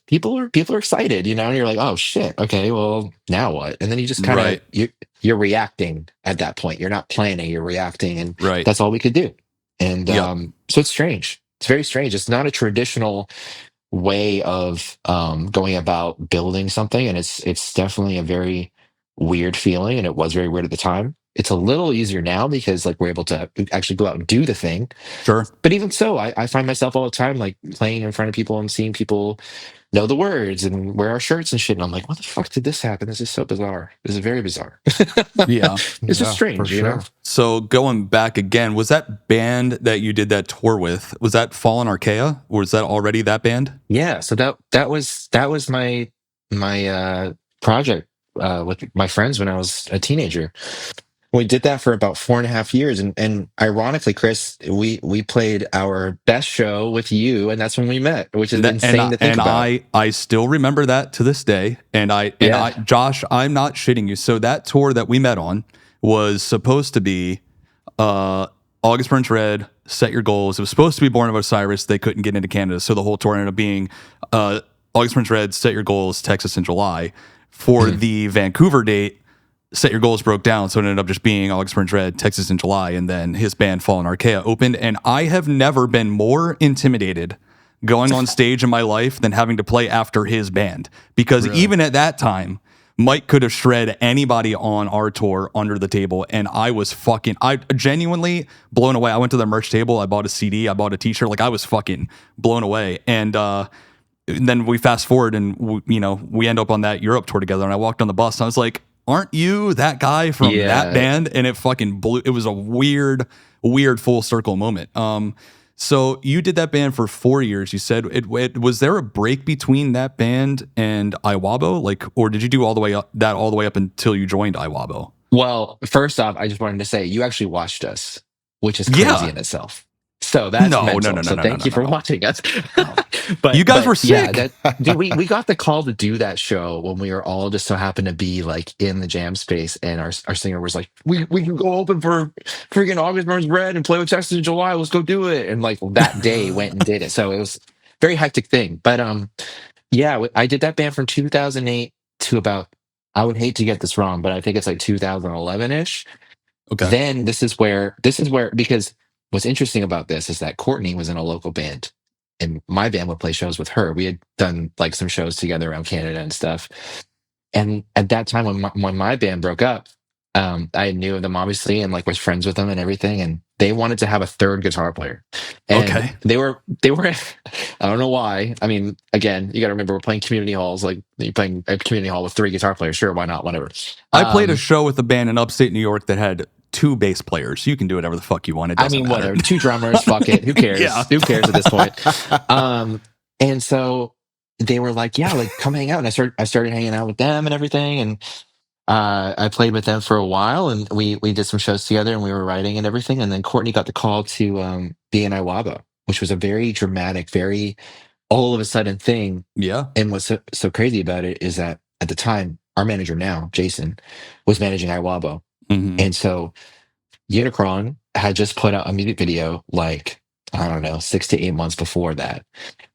S3: people are excited, you know, and you're like, oh shit, okay, well, now what? And then you just kind of
S1: Right.
S3: you're reacting at that point. You're not planning, you're reacting, and
S1: Right.
S3: that's all we could do. And
S1: Yep.
S3: so it's strange. It's very strange. It's not a traditional way of going about building something, and it's definitely a very weird feeling, and it was very weird at the time. It's a little easier now because like we're able to actually go out and do the thing,
S1: Sure.
S3: but even so, I find myself all the time like playing in front of people and seeing people know the words and wear our shirts and shit, and I'm like, what the fuck did this happen? This is so bizarre. This is very bizarre.
S1: Yeah.
S3: It's just
S2: Yeah, for
S3: strange, you know.
S2: sure.
S1: So going back again, was that band that you did that tour with, was that Fallen Archaea? Or was that already that band?
S3: Yeah, so that was my project with my friends when I was a teenager. We did that for about 4.5 years, and ironically, Chris, we played our best show with you, and that's when we met, which is
S1: And that, and
S3: insane
S1: I,
S3: to think
S1: and
S3: about.
S1: I still remember that to this day. And I
S3: Yeah.
S1: Josh, I'm not shitting you. So that tour that we met on was supposed to be uh August Burns Red, Set Your Goals. It was supposed to be Born of Osiris. They couldn't get into Canada, so the whole tour ended up being August Burns Red, Set Your Goals, Texas in July. For
S3: Mhm.
S1: the Vancouver date, Set Your Goals broke down, so it ended up just being August Burns Red, Texas in July, and then his band Fallen Archaea opened. And I have never been more intimidated going on stage in my life than having to play after his band, because
S2: Really?
S1: even at that time, Mike could have shred anybody on our tour under the table, and I genuinely blown away. I went to the merch table, I bought a CD, I bought a T-shirt, like I was fucking blown away. And then we fast forward, and we end up on that Europe tour together. And I walked on the bus, and I was like, "Aren't you that guy from that
S3: Yeah.
S1: band?" And it fucking blew. It was a weird, weird full circle moment. So you did that band for 4 years. You said was there a break between that band and Iwabo, like, or did you do all the way up until you joined Iwabo?
S3: Well, first off, I just wanted to say you actually watched us, which is crazy
S1: Yeah.
S3: in itself. So that's
S1: No, no,
S3: mental.
S1: no, no,
S3: So
S1: no, no,
S3: thank
S1: no,
S3: you for
S1: no.
S3: watching us.
S1: You guys were
S3: Yeah,
S1: sick.
S3: that dude, we got the call to do that show when we were all just so happened to be like in the jam space, and our singer was like, we can go open for freaking August Burns Red and play with Texas in July. Let's go do it. And like that day went and did it. So it was a very hectic thing. But yeah, I did that band from 2008 to about, I would hate to get this wrong, but I think it's like 2011-ish.
S1: Okay.
S3: Then this is where because what's interesting about this is that Courtney was in a local band, and my band would play shows with her. We had done like some shows together around Canada and stuff. And at that time when my band broke up, I knew of them obviously and like was friends with them and everything, and they wanted to have a third guitar player. And
S1: Okay.
S3: they were I don't know why. I mean, again, you got to remember we're playing community halls. Like you're playing a community hall with 3 guitar players. Sure, why not? Whatever.
S1: I played a
S3: Um,
S1: show with a band in upstate New York that had 2 bass players. You can do whatever the fuck you want. It
S3: I
S1: doesn't
S3: mean,
S1: matter.
S3: whatever. 2 drummers, fuck it. Who cares?
S1: Yeah.
S3: Who cares at this point? And so they were like, "Yeah, like come hang out." And I started hanging out with them and everything. And I played with them for a while, and we did some shows together, and we were writing and everything. And then Courtney got the call to be in Iwabo, which was a very dramatic, very all of a sudden thing.
S1: Yeah.
S3: And what's so crazy about it is that at the time, our manager now, Jason, was managing Iwabo,
S1: Hmm.
S3: and so Unicron had just put out a music video like, I don't know, 6 to 8 months before that.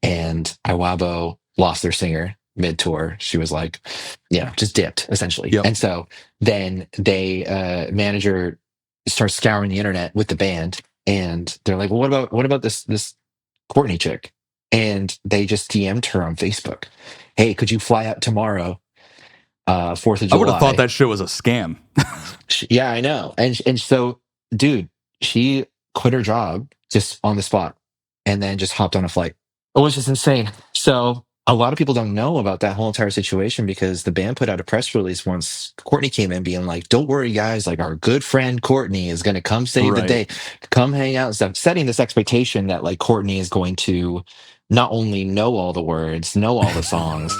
S3: And Iwabo lost their singer mid tour. She was like, just dipped essentially.
S1: Yep.
S3: And so then they, manager start scouring the internet with the band, and they're like, well, what about this Courtney chick? And they just DM'd her on Facebook. Hey, could you fly out tomorrow, 4th of
S1: I would have thought
S3: July?
S1: that shit was a scam.
S3: Yeah, I know. And so, dude, she quit her job just on the spot and then just hopped on a flight. It was just insane. So a lot of people don't know about that whole entire situation because the band put out a press release once Courtney came in being like, don't worry, guys, like our good friend Courtney is going to come save the
S1: Right.
S3: day, come hang out and stuff, setting this expectation that like Courtney is going to not only know all the words, know all the songs,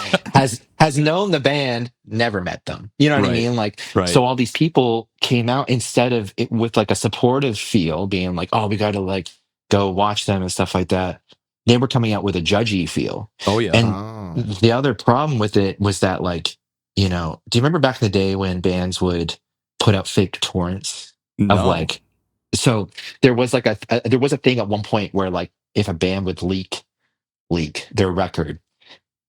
S3: has known the band, never met them. You know what I
S1: Right.
S3: mean? Like,
S1: Right.
S3: so all these people came out instead of it with like a supportive feel, being like, oh, we got to like go watch them and stuff like that. They were coming out with a judgy feel.
S1: Oh yeah.
S3: And
S2: Oh.
S3: the other problem with it was that, like, you know, do you remember back in the day when bands would put out fake torrents of
S1: No.
S3: like, so there was like there was a thing at one point where like if a band would leak their record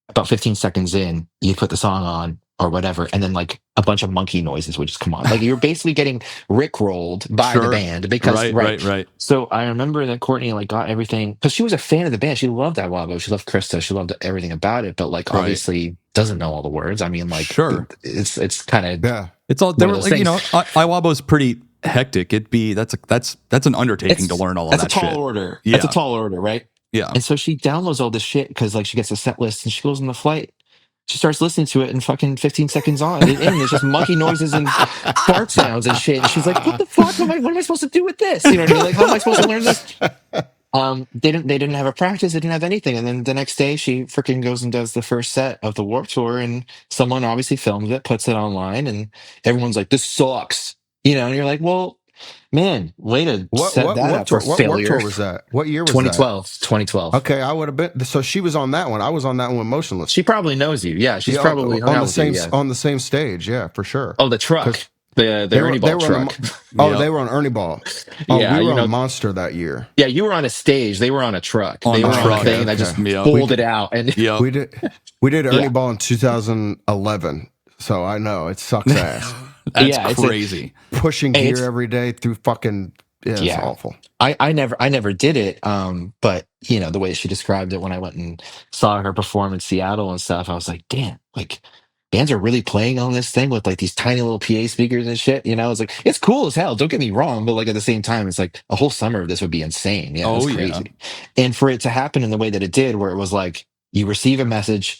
S3: about 15 seconds in, you put the song on or whatever, and then like a bunch of monkey noises would just come on. Like you're basically getting rickrolled by the
S1: Sure.
S3: band because
S1: Right.
S3: So I remember that Courtney like got everything because she was a fan of the band. She loved Iwabo. She loved Krista. She loved everything about it. But like
S1: Right.
S3: obviously doesn't know all the words. I mean, like
S1: Sure.
S3: it's kind of
S2: Yeah.
S1: It's all they
S3: one
S1: were
S3: of those
S1: like, you
S3: things.
S1: know, Iwabo's pretty hectic. That's an undertaking to learn all of
S3: That's
S1: that
S3: a tall
S1: shit.
S3: order.
S1: Yeah.
S3: That's a tall order, right?
S1: Yeah.
S3: And so she downloads all this shit because like she gets a set list and she goes on the flight. She starts listening to it and fucking 15 seconds on in, there's just monkey noises and fart sounds and shit. And she's like, what the fuck? What am I supposed to do with this? You know what I mean? Like, how am I supposed to learn this? They didn't have a practice, they didn't have anything. And then the next day she freaking goes and does the first set of the Warped Tour and someone obviously films it, puts it online, and everyone's like, this sucks. You know, and you're like, well, man, way to set that up for
S2: What Warped
S3: failure.
S2: Tour was that? What year was that?
S3: 2012.
S2: Okay, I would have been. So she was on that one. I was on that one with Motionless.
S3: She probably knows you. Yeah, she's
S2: Yeah,
S3: probably hung
S2: on
S3: out
S2: the
S3: with
S2: same
S3: you. Yeah.
S2: on the same stage. Yeah, for sure.
S3: Oh, the truck.
S2: 'Cause
S3: The Ernie Ball truck.
S2: They were on Ernie Ball. Oh,
S3: Yeah,
S2: we
S3: you
S2: were
S3: know-
S2: on Monster that year.
S3: Yeah, you were on a stage. They were on a truck.
S1: On
S3: They
S1: a
S3: were on
S1: truck,
S3: a thing that
S2: okay.
S3: just
S1: Yeah.
S3: pulled it out. And
S1: Yeah.
S2: We did Ernie
S3: Yeah.
S2: Ball in 2011. So I know it sucks ass.
S1: That's
S3: Yeah, it's
S1: crazy.
S2: Pushing
S3: Hey,
S2: gear
S3: it's-
S2: every day through fucking it's
S3: Yeah.
S2: awful.
S3: I never did it. But you know, the way she described it when I went and saw her perform in Seattle and stuff, I was like, damn, like bands are really playing on this thing with like these tiny little PA speakers and shit. You know, it's like it's cool as hell. Don't get me wrong, but like at the same time, it's like a whole summer of this would be insane. Yeah, it's
S1: Oh,
S3: crazy.
S1: yeah.
S3: And for it to happen in the way that it did, where it was like you receive a message,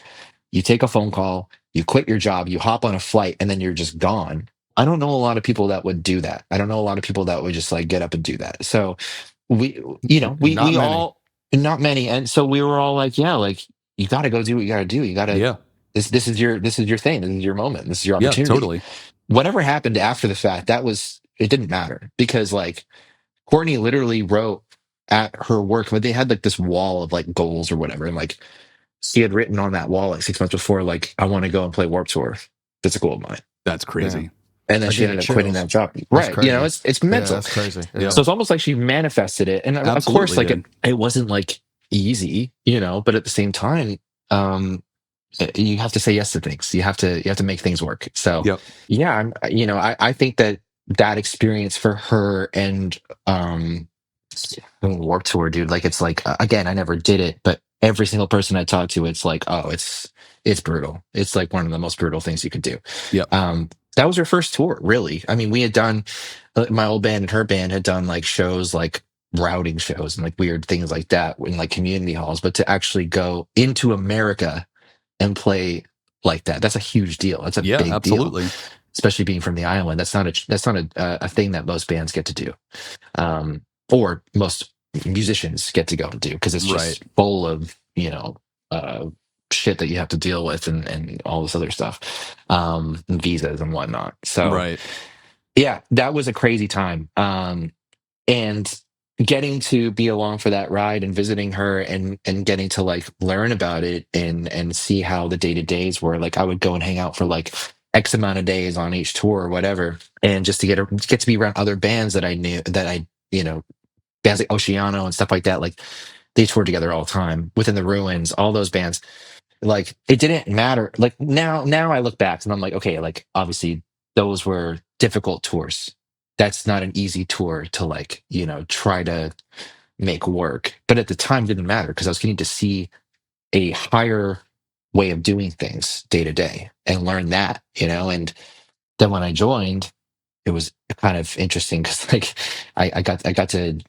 S3: you take a phone call, you quit your job, you hop on a flight, and then you're just gone. I don't know a lot of people that would do that. I don't know a lot of people that would just like get up and do that. So we, you know, we
S2: Not many.
S3: all, not many. And so we were all like, yeah, like you got to go do what you got to do. You got to,
S1: Yeah.
S3: this is your thing. This is your moment. This is your
S1: Yeah,
S3: opportunity.
S1: totally.
S3: Whatever happened after the fact, it didn't matter because like Courtney literally wrote at her work, but they had like this wall of like goals or whatever. And like she had written on that wall like 6 months before, like, I want to go and play Warped Tour. That's a goal of mine.
S1: That's crazy.
S3: And then
S2: I
S3: she
S2: get
S3: ended up quitting
S2: chills.
S3: that job.
S2: That's
S3: Right.
S2: crazy.
S3: You know, it's mental.
S2: Yeah, that's crazy.
S1: Yeah.
S3: So it's almost like she manifested it. And of course,
S1: Absolutely
S3: like it wasn't like easy, you know, but at the same time, you have to say yes to things. You have to make things work. So
S1: Yep.
S3: yeah, I think that experience for her and Warped Tour, dude, like it's like again, I never did it, but every single person I talked to, it's like, oh, it's brutal. It's like one of the most brutal things you could do.
S1: Yep.
S3: That was her first tour, really. I mean, we had done my old band and her band had done like shows like routing shows and like weird things like that in like community halls, but to actually go into America and play like that's a huge deal. That's a big deal,
S1: absolutely.
S3: especially being from the island. That's not a thing that most bands get to do, or most musicians get to go and do, because it's just full of shit that you have to deal with and all this other stuff, and visas and whatnot. So yeah, that was a crazy time. And getting to be along for that ride and visiting her and getting to like learn about it and see how the day-to-days were. Like I would go and hang out for like X amount of days on each tour or whatever, and just to get to be around other bands that I knew, bands like Oceano and stuff like that. Like they toured together all the time. Within the Ruins, all those bands. Like it didn't matter. Like now I look back and I'm like, okay, like obviously those were difficult tours. that's not an easy tour to like, try to make work. But at the time, it didn't matter because I was getting to see a higher way of doing things day to day and learn that, and then when I joined, it was kind of interesting because like I got to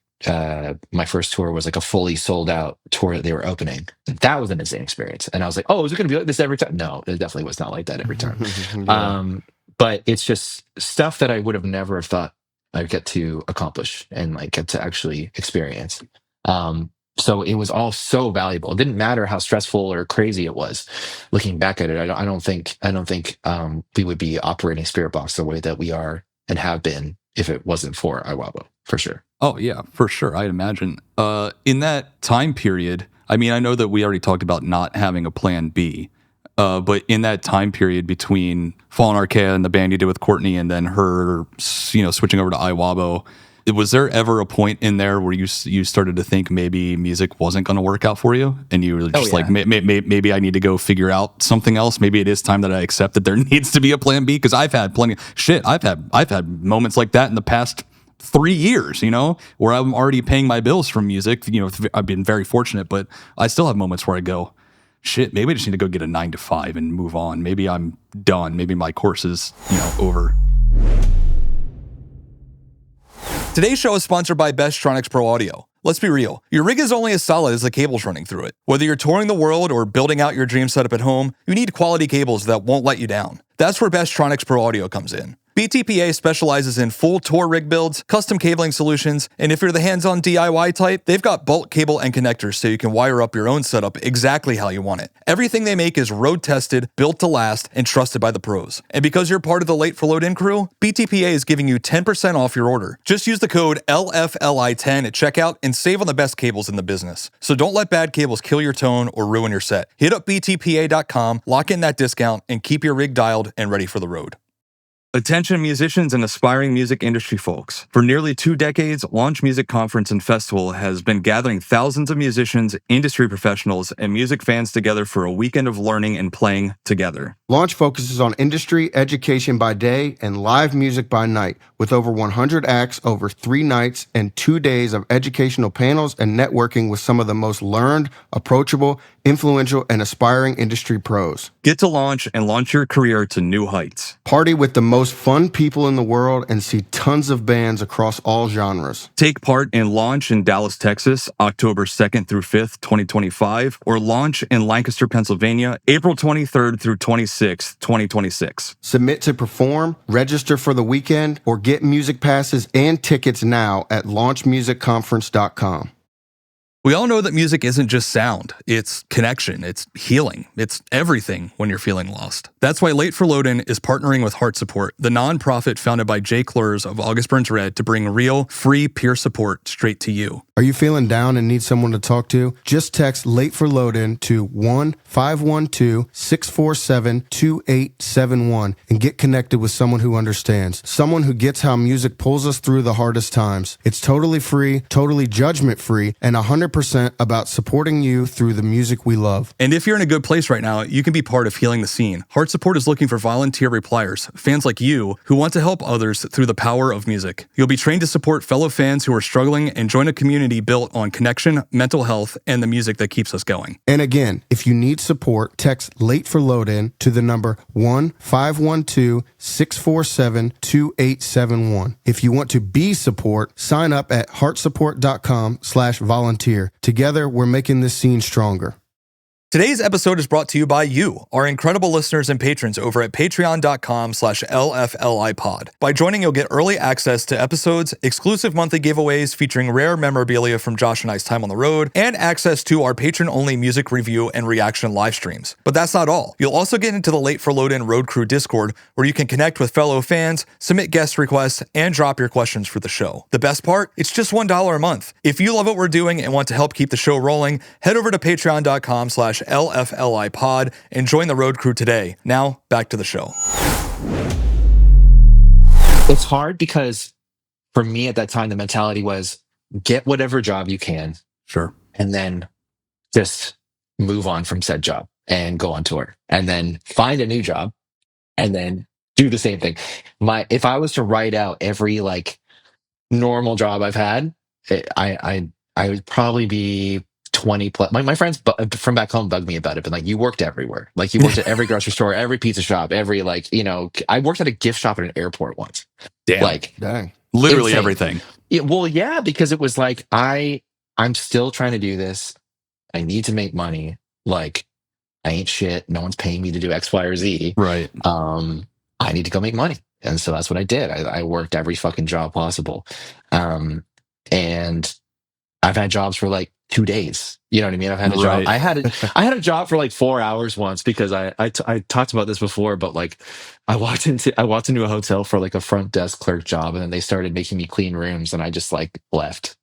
S3: my first tour was like a fully sold out tour that they were opening. That was an insane experience. And I was like, oh, is it gonna be like this every time? No, it definitely was not like that every time.
S2: Yeah.
S3: But it's just stuff that I would have never have thought I'd get to accomplish and like get to actually experience. So it was all so valuable. It didn't matter how stressful or crazy it was. Looking back at it, I don't think we would be operating Spiritbox the way that we are and have been if it wasn't for Iwabo, for sure.
S1: Oh yeah, for sure. I'd imagine. In that time period, I mean, I know that we already talked about not having a plan B, but in that time period between Fallen Archaea and the band you did with Courtney, and then her, switching over to Iwabo, was there ever a point in there where you started to think maybe music wasn't going to work out for you, and you were just like, maybe I need to go figure out something else. Maybe it is time that I accept that there needs to be a plan B, because I've had plenty of shit. I've had moments like that in the past 3 years, where I'm already paying my bills from music. I've been very fortunate, but I still have moments where I go, shit, maybe I just need to go get a 9 to 5 and move on. Maybe I'm done. Maybe my course is, over. Today's show is sponsored by Bestronix Pro Audio. Let's be real. Your rig is only as solid as the cables running through it. Whether you're touring the world or building out your dream setup at home, you need quality cables that won't let you down. That's where Bestronix Pro Audio comes in. BTPA specializes in full tour rig builds, custom cabling solutions, and if you're the hands-on DIY type, they've got bulk cable and connectors so you can wire up your own setup exactly how you want it. Everything they make is road-tested, built to last, and trusted by the pros. And because you're part of the Late for Load-In crew, BTPA is giving you 10% off your order. Just use the code LFLI10 at checkout and save on the best cables in the business. So don't let bad cables kill your tone or ruin your set. Hit up btpa.com, lock in that discount, and keep your rig dialed and ready for the road. Attention musicians and aspiring music industry folks. For nearly 2 decades, Launch Music Conference and Festival has been gathering thousands of musicians, industry professionals, and music fans together for a weekend of learning and playing together.
S2: Launch focuses on industry education by day and live music by night, with over 100 acts over 3 nights and 2 days of educational panels and networking with some of the most learned, approachable, influential, and aspiring industry pros.
S1: Get to Launch and launch your career to new heights.
S2: Party with the most fun people in the world and see tons of bands across all genres.
S1: Take part in Launch in Dallas, Texas, October 2nd through 5th, 2025, or Launch in Lancaster, Pennsylvania, April 23rd through 26th, 2026.
S2: Submit to perform, register for the weekend, or get music passes and tickets now at launchmusicconference.com.
S1: We all know that music isn't just sound. It's connection. It's healing. It's everything when you're feeling lost. That's why Late for Load-In is partnering with Heart Support, the nonprofit founded by Jay Klurs of August Burns Red, to bring real, free peer support straight to you.
S2: Are you feeling down and need someone to talk to? Just text Late for Load-In to 1-512-647-2871 and get connected with someone who understands. Someone who gets how music pulls us through the hardest times. It's totally free, totally judgment-free, and 100% about supporting you through the music we love.
S1: And if you're in a good place right now, you can be part of healing the scene. Heart Support is looking for volunteer repliers, fans like you who want to help others through the power of music. You'll be trained to support fellow fans who are struggling and join a community built on connection, mental health, and the music that keeps us going.
S2: And again, if you need support, text Late for Load-In to the number 1-512-647-2871. If you want to be support, sign up at heartsupport.com/volunteer. Together, we're making this scene stronger.
S1: Today's episode is brought to you by you, our incredible listeners and patrons over at patreon.com/LFLIpod. By joining, you'll get early access to episodes, exclusive monthly giveaways featuring rare memorabilia from Josh and I's time on the road, and access to our patron-only music review and reaction live streams. But that's not all. You'll also get into the Late for Load-In Road Crew Discord, where you can connect with fellow fans, submit guest requests, and drop your questions for the show. The best part? It's just $1 a month. If you love what we're doing and want to help keep the show rolling, head over to patreon.com/LFLIpod and join the road crew today. Now, back to the show.
S3: It's hard because for me at that time, the mentality was get whatever job you can.
S1: Sure.
S3: And then just move on from said job and go on tour and then find a new job and then do the same thing. If I was to write out every like normal job I've had, I would probably be 20 plus. My friends from back home bug me about it, but like, you worked everywhere. Like, you worked at every grocery store, every pizza shop, every, like, I worked at a gift shop at an airport once.
S1: Damn.
S3: Like,
S2: Dang.
S1: Literally
S3: insane.
S1: everything.
S3: Well, yeah, because it was like, I'm still trying to do this. I need to make money. Like, I ain't shit. No one's paying me to do X, Y, or Z.
S1: Right.
S3: I need to go make money. And so that's what I did. I worked every fucking job possible. And I've had jobs for like 2 days. You know what I mean? I've had a job.
S1: Right.
S3: I had a job for like 4 hours once, because I talked about this before, but like, I walked into a hotel for like a front desk clerk job, and then they started making me clean rooms, and I just like left.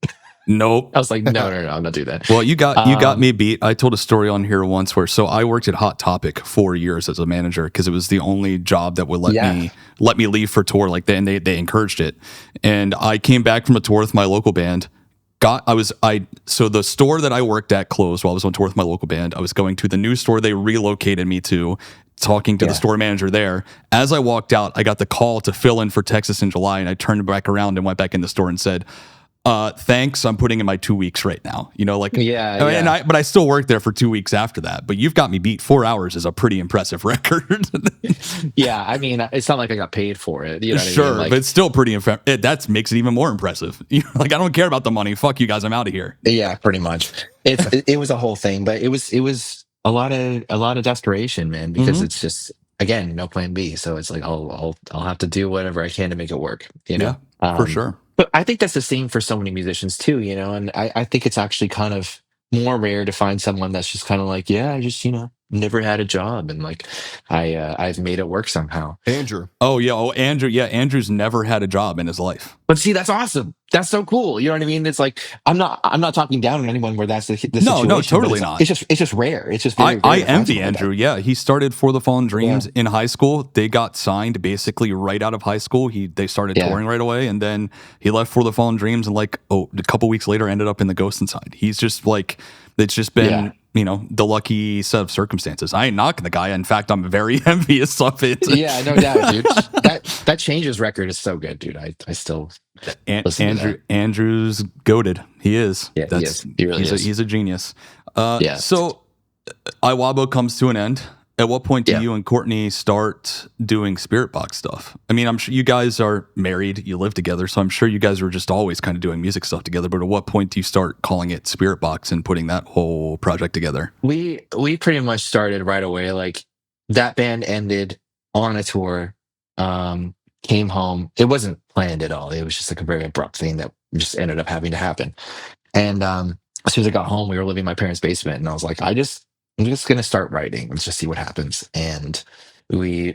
S1: Nope.
S3: I was like, no, I'm not doing that.
S1: Well, you got me beat. I told a story on here once where, so I worked at Hot Topic 4 years as a manager, because it was the only job that would let me leave for tour. Like, they encouraged it. And I came back from a tour with my local band. So the store that I worked at closed while I was on tour with my local band. I was going to the new store they relocated me to, talking to the store manager there. As I walked out, I got the call to fill in for Texas in July, and I turned back around and went back in the store and said, thanks, I'm putting in my 2 weeks right now. But I still worked there for 2 weeks after that. But you've got me beat. 4 hours is a pretty impressive record.
S3: Yeah, I mean, it's not like I got paid for it. You know what
S1: Sure,
S3: I mean? Like,
S1: but it's still pretty impressive. That makes it even more impressive. Like, I don't care about the money. Fuck you guys, I'm out of here.
S3: yeah, pretty much. It was a whole thing, but it was a lot of desperation, man, because it's just, again, no plan B. So it's like, I'll have to do whatever I can to make it work.
S1: Yeah, for sure.
S3: But I think that's the same for so many musicians too, and I think it's actually kind of more rare to find someone that's just kind of like, yeah, I just, never had a job, and like, I've made it work somehow.
S2: Andrew.
S1: Oh yeah, Andrew. Yeah, Andrew's never had a job in his life.
S3: But see, that's awesome. That's so cool. You know what I mean? It's like, I'm not talking down on anyone where that's the situation.
S1: No, totally not.
S3: It's just rare. It's just very,
S1: I
S3: very
S1: envy Andrew.
S3: like
S1: yeah, he started For the Fallen Dreams in high school. They got signed basically right out of high school. They started touring right away, and then he left For the Fallen Dreams, and like a couple weeks later ended up in the Ghost Inside. He's just like, it's just been the lucky set of circumstances. I ain't knocking the guy. In fact, I'm very envious of it.
S3: Yeah, no doubt, dude. that Changes record is so good, dude. I still listen to that.
S1: Andrew's goated. He is.
S3: Yeah, he is. He really is.
S1: He's a genius. So Iwabo comes to an end. At what point do you and Courtney start doing Spiritbox stuff? I mean, I'm sure you guys are married, you live together, so I'm sure you guys were just always kind of doing music stuff together. But at what point do you start calling it Spiritbox and putting that whole project together?
S3: We pretty much started right away. Like, that band ended on a tour, came home. It wasn't planned at all. It was just like a very abrupt thing that just ended up having to happen. And as soon as I got home, we were living in my parents' basement, and I was like, I'm just gonna start writing. Let's just see what happens. And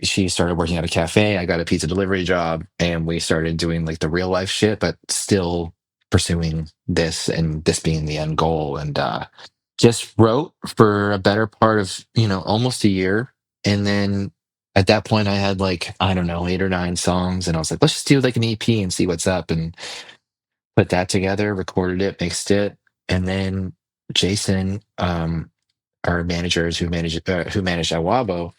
S3: she started working at a cafe. I got a pizza delivery job, and we started doing like the real life shit, but still pursuing this, and this being the end goal. And just wrote for a better part of almost a year. And then at that point, I had like, I don't know, 8 or 9 songs, and I was like, let's just do like an EP and see what's up. And put that together, recorded it, mixed it, and then Jason, our managers who managed Iwabo,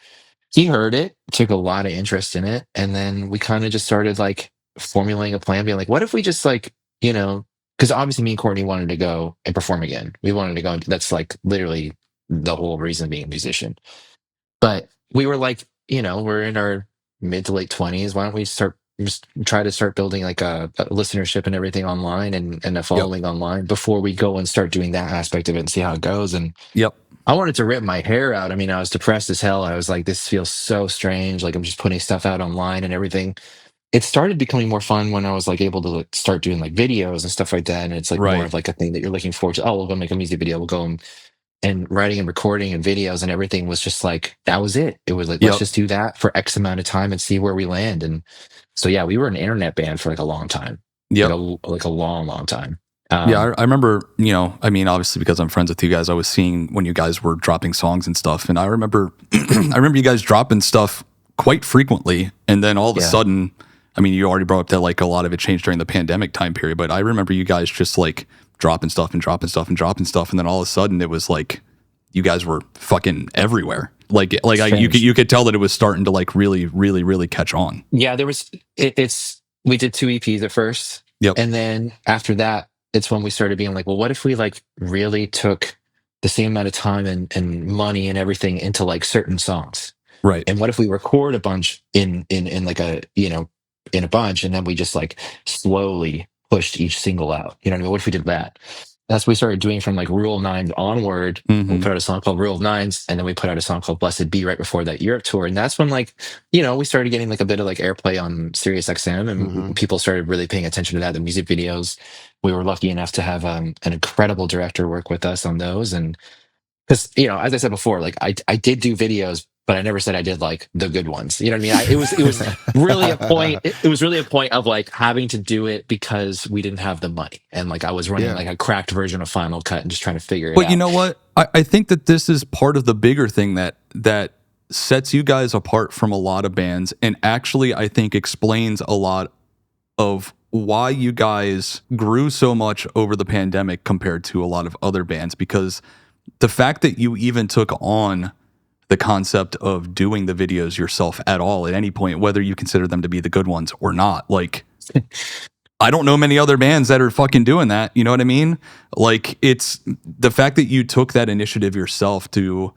S3: he heard it, took a lot of interest in it, and then we kind of just started like formulating a plan, being like, what if we just like, because obviously me and Courtney wanted to go and perform again. We wanted to go, and that's like literally the whole reason of being a musician. But we were like, we're in our mid to late 20s. Why don't we just try to start building like a listenership and everything online, and a following online, before we go and start doing that aspect of it and see how it goes. And I wanted to rip my hair out. I mean, I was depressed as hell. I was like, this feels so strange. Like, I'm just putting stuff out online and everything. It started becoming more fun when I was like able to like start doing like videos and stuff like that. And it's like more of like a thing that you're looking forward to. Oh, we'll go make a music video. We'll go and writing and recording and videos and everything was just like, that was it. It was like, let's just do that for X amount of time and see where we land. And so, yeah, we were an internet band for like a long time. Like a long, long time.
S1: I remember, I mean, obviously because I'm friends with you guys, I was seeing when you guys were dropping songs and stuff. And I remember, you guys dropping stuff quite frequently. And then all of a sudden, I mean, you already brought up that like a lot of it changed during the pandemic time period, but I remember you guys just like dropping stuff. And then all of a sudden it was like, you guys were fucking everywhere. You could tell that it was starting to like really, really, really catch on.
S3: Yeah, we did 2 EPs at first.
S1: Yep.
S3: And then after that, it's when we started being like, well, what if we like really took the same amount of time and money and everything into like certain songs?
S1: Right.
S3: And what if we record a bunch in like a, you know, in a bunch, and then we just like slowly pushed each single out? You know what I mean? What if we did that? That's what we started doing from like Rule of Nines onward. We put out a song called Rule of Nines, and then we put out a song called Blessed Be right before that Europe tour. And that's when like, you know, we started getting like a bit of like airplay on Sirius XM, and people started really paying attention to that. The music videos, we were lucky enough to have an incredible director work with us on those. And because, you know, as I said before, like I did do videos, but I never said I did like the good ones. You know what I mean? It was really a point. It was really a point of like having to do it because we didn't have the money, and like I was running like a cracked version of Final Cut and just trying to figure it
S1: But
S3: out.
S1: you know what? I think that this is part of the bigger thing that sets you guys apart from a lot of bands, and actually I think explains a lot of why you guys grew so much over the pandemic compared to a lot of other bands, because the fact that you even took on the concept of doing the videos yourself at all at any point, whether you consider them to be the good ones or not, like I don't know many other bands that are fucking doing that. You know what I mean? Like, it's the fact that you took that initiative yourself to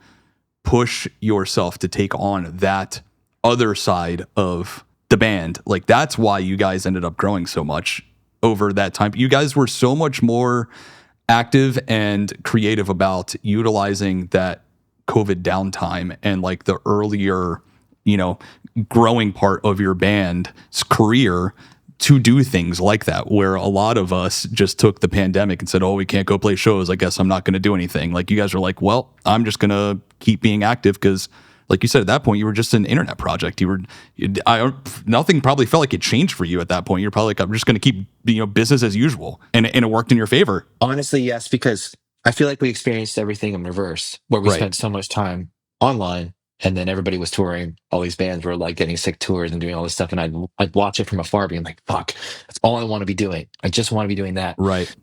S1: push yourself to take on that other side of the band. Like, that's why you guys ended up growing so much over that time. You guys were so much more active and creative about utilizing that COVID downtime and like the earlier, you know, growing part of your band's career to do things like that, where a lot of us just took the pandemic and said, oh, we can't go play shows, I guess I'm not going to do anything. Like, you guys are like, well, I'm just going to keep being active, because like you said, at that point you were just an internet project. Nothing probably felt like it changed for you at that point. You're probably like, I'm just going to keep, you know, business as usual, and it worked in your favor.
S3: Honestly, yes, because I feel like we experienced everything in reverse, where we
S1: Right.
S3: spent so much time online, and then everybody was touring. All these bands were like getting sick tours and doing all this stuff, and I'd watch it from afar, being like, "Fuck, that's all I want to be doing. I just want to be doing that."
S1: Right.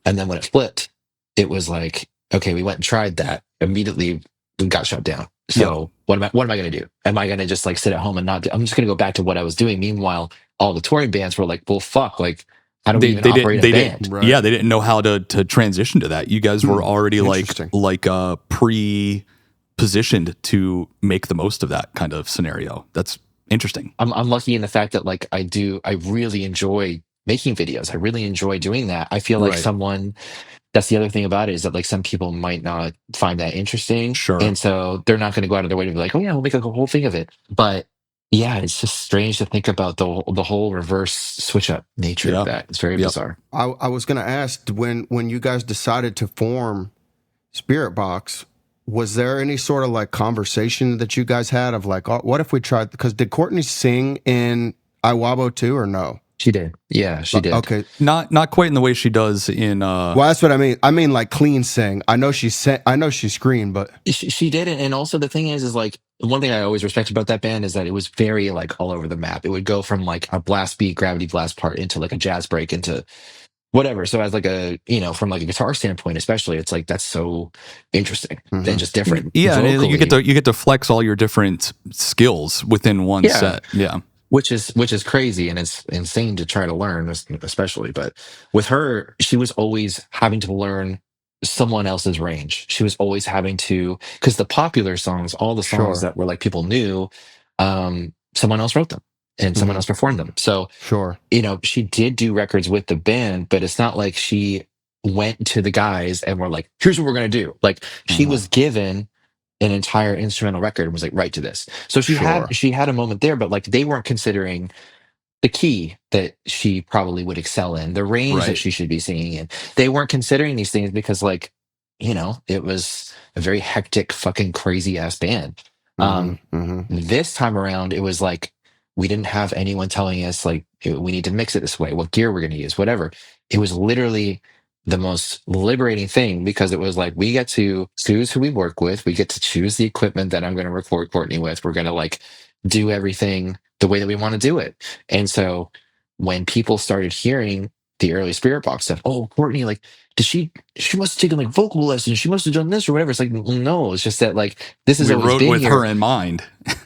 S3: And then when it flipped, it was like, okay, we went and tried that. Immediately, we got shut down. So what am I going to do? Am I going to just like sit at home and not I'm just going to go back to what I was doing. Meanwhile, all the touring bands were like, well, fuck, like, how do we even operate a band?
S2: Right.
S1: Yeah, they didn't know how to transition to that. You guys were already like pre-positioned to make the most of that kind of scenario. That's interesting.
S3: I'm lucky in the fact that like I really enjoy making videos. I really enjoy doing that. I feel like
S1: Right.
S3: that's the other thing about it, is that like some people might not find that interesting.
S1: Sure.
S3: And so they're not going to go out of their way to be like, oh yeah, we'll make like a whole thing of it. But yeah, it's just strange to think about the whole reverse switch up nature of that. It's very bizarre.
S2: I was going to ask, when you guys decided to form Spiritbox, was there any sort of like conversation that you guys had of like, oh, what if we tried? Because did Courtney sing in Iwabo too, or no?
S3: She did. Yeah, she did.
S2: Okay.
S1: Not quite in the way she does in
S2: Well, that's what I mean. I mean like clean sing. I know she screamed, but
S3: She did it. And also the thing is like one thing I always respected about that band is that it was very like all over the map. It would go from like a blast beat, gravity blast part into like a jazz break into whatever. So as like a, you know, from like a guitar standpoint, especially, it's like that's so interesting and just different.
S1: Yeah,
S3: vocally.
S1: you get to flex all your different skills within one set. Yeah.
S3: Which is crazy, and it's insane to try to learn, especially. But with her, she was always having to learn someone else's range. She was always having to, because the popular songs, all the songs that were like people knew, someone else wrote them and someone else performed them. So you know, she did do records with the band, but it's not like she went to the guys and were like, "Here's what we're gonna do." Like she was given an entire instrumental record and was like, write to this. So she had a moment there, but like they weren't considering the key that she probably would excel in, the range that she should be singing in. They weren't considering these things because like, you know, it was a very hectic, fucking crazy ass band. This time around, it was like we didn't have anyone telling us like we need to mix it this way, what gear we're going to use, whatever. It was literally the most liberating thing, because it was like we get to choose who we work with, we get to choose the equipment that I'm going to record Courtney with. We're going to like do everything the way that we want to do it. And so when people started hearing the early Spiritbox stuff, oh, Courtney, like, she must have taken like vocal lessons, she must have done this or whatever. It's like, no, it's just that like this has
S1: We
S3: always
S1: wrote
S3: been
S1: with
S3: here.
S1: her in mind.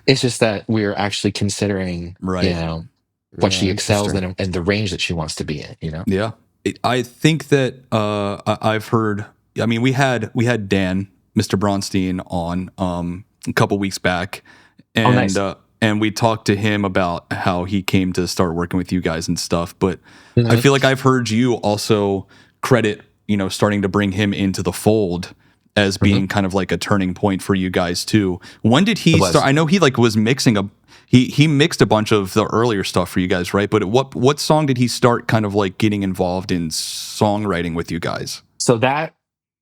S3: It's just that we're actually considering,
S1: Right.
S3: you know, what
S2: Yeah,
S3: she excels
S2: interesting.
S3: in and the range that she wants to be in, you know?
S1: Yeah. I think that I've heard. I mean, we had Dan, Mr. Bronstein, on a couple weeks back,
S3: Oh, nice.
S1: and we talked to him about how he came to start working with you guys and stuff. But I
S3: Mhm.
S1: feel like I've heard you also credit, starting to bring him into the fold as
S3: Mhm.
S1: being kind of like a turning point for you guys too. When did
S3: It
S1: he start?
S3: was.
S1: I know he like was mixing a he mixed a bunch of the earlier stuff for you guys, right? But what song did he start kind of like getting involved in songwriting with you guys?
S3: So that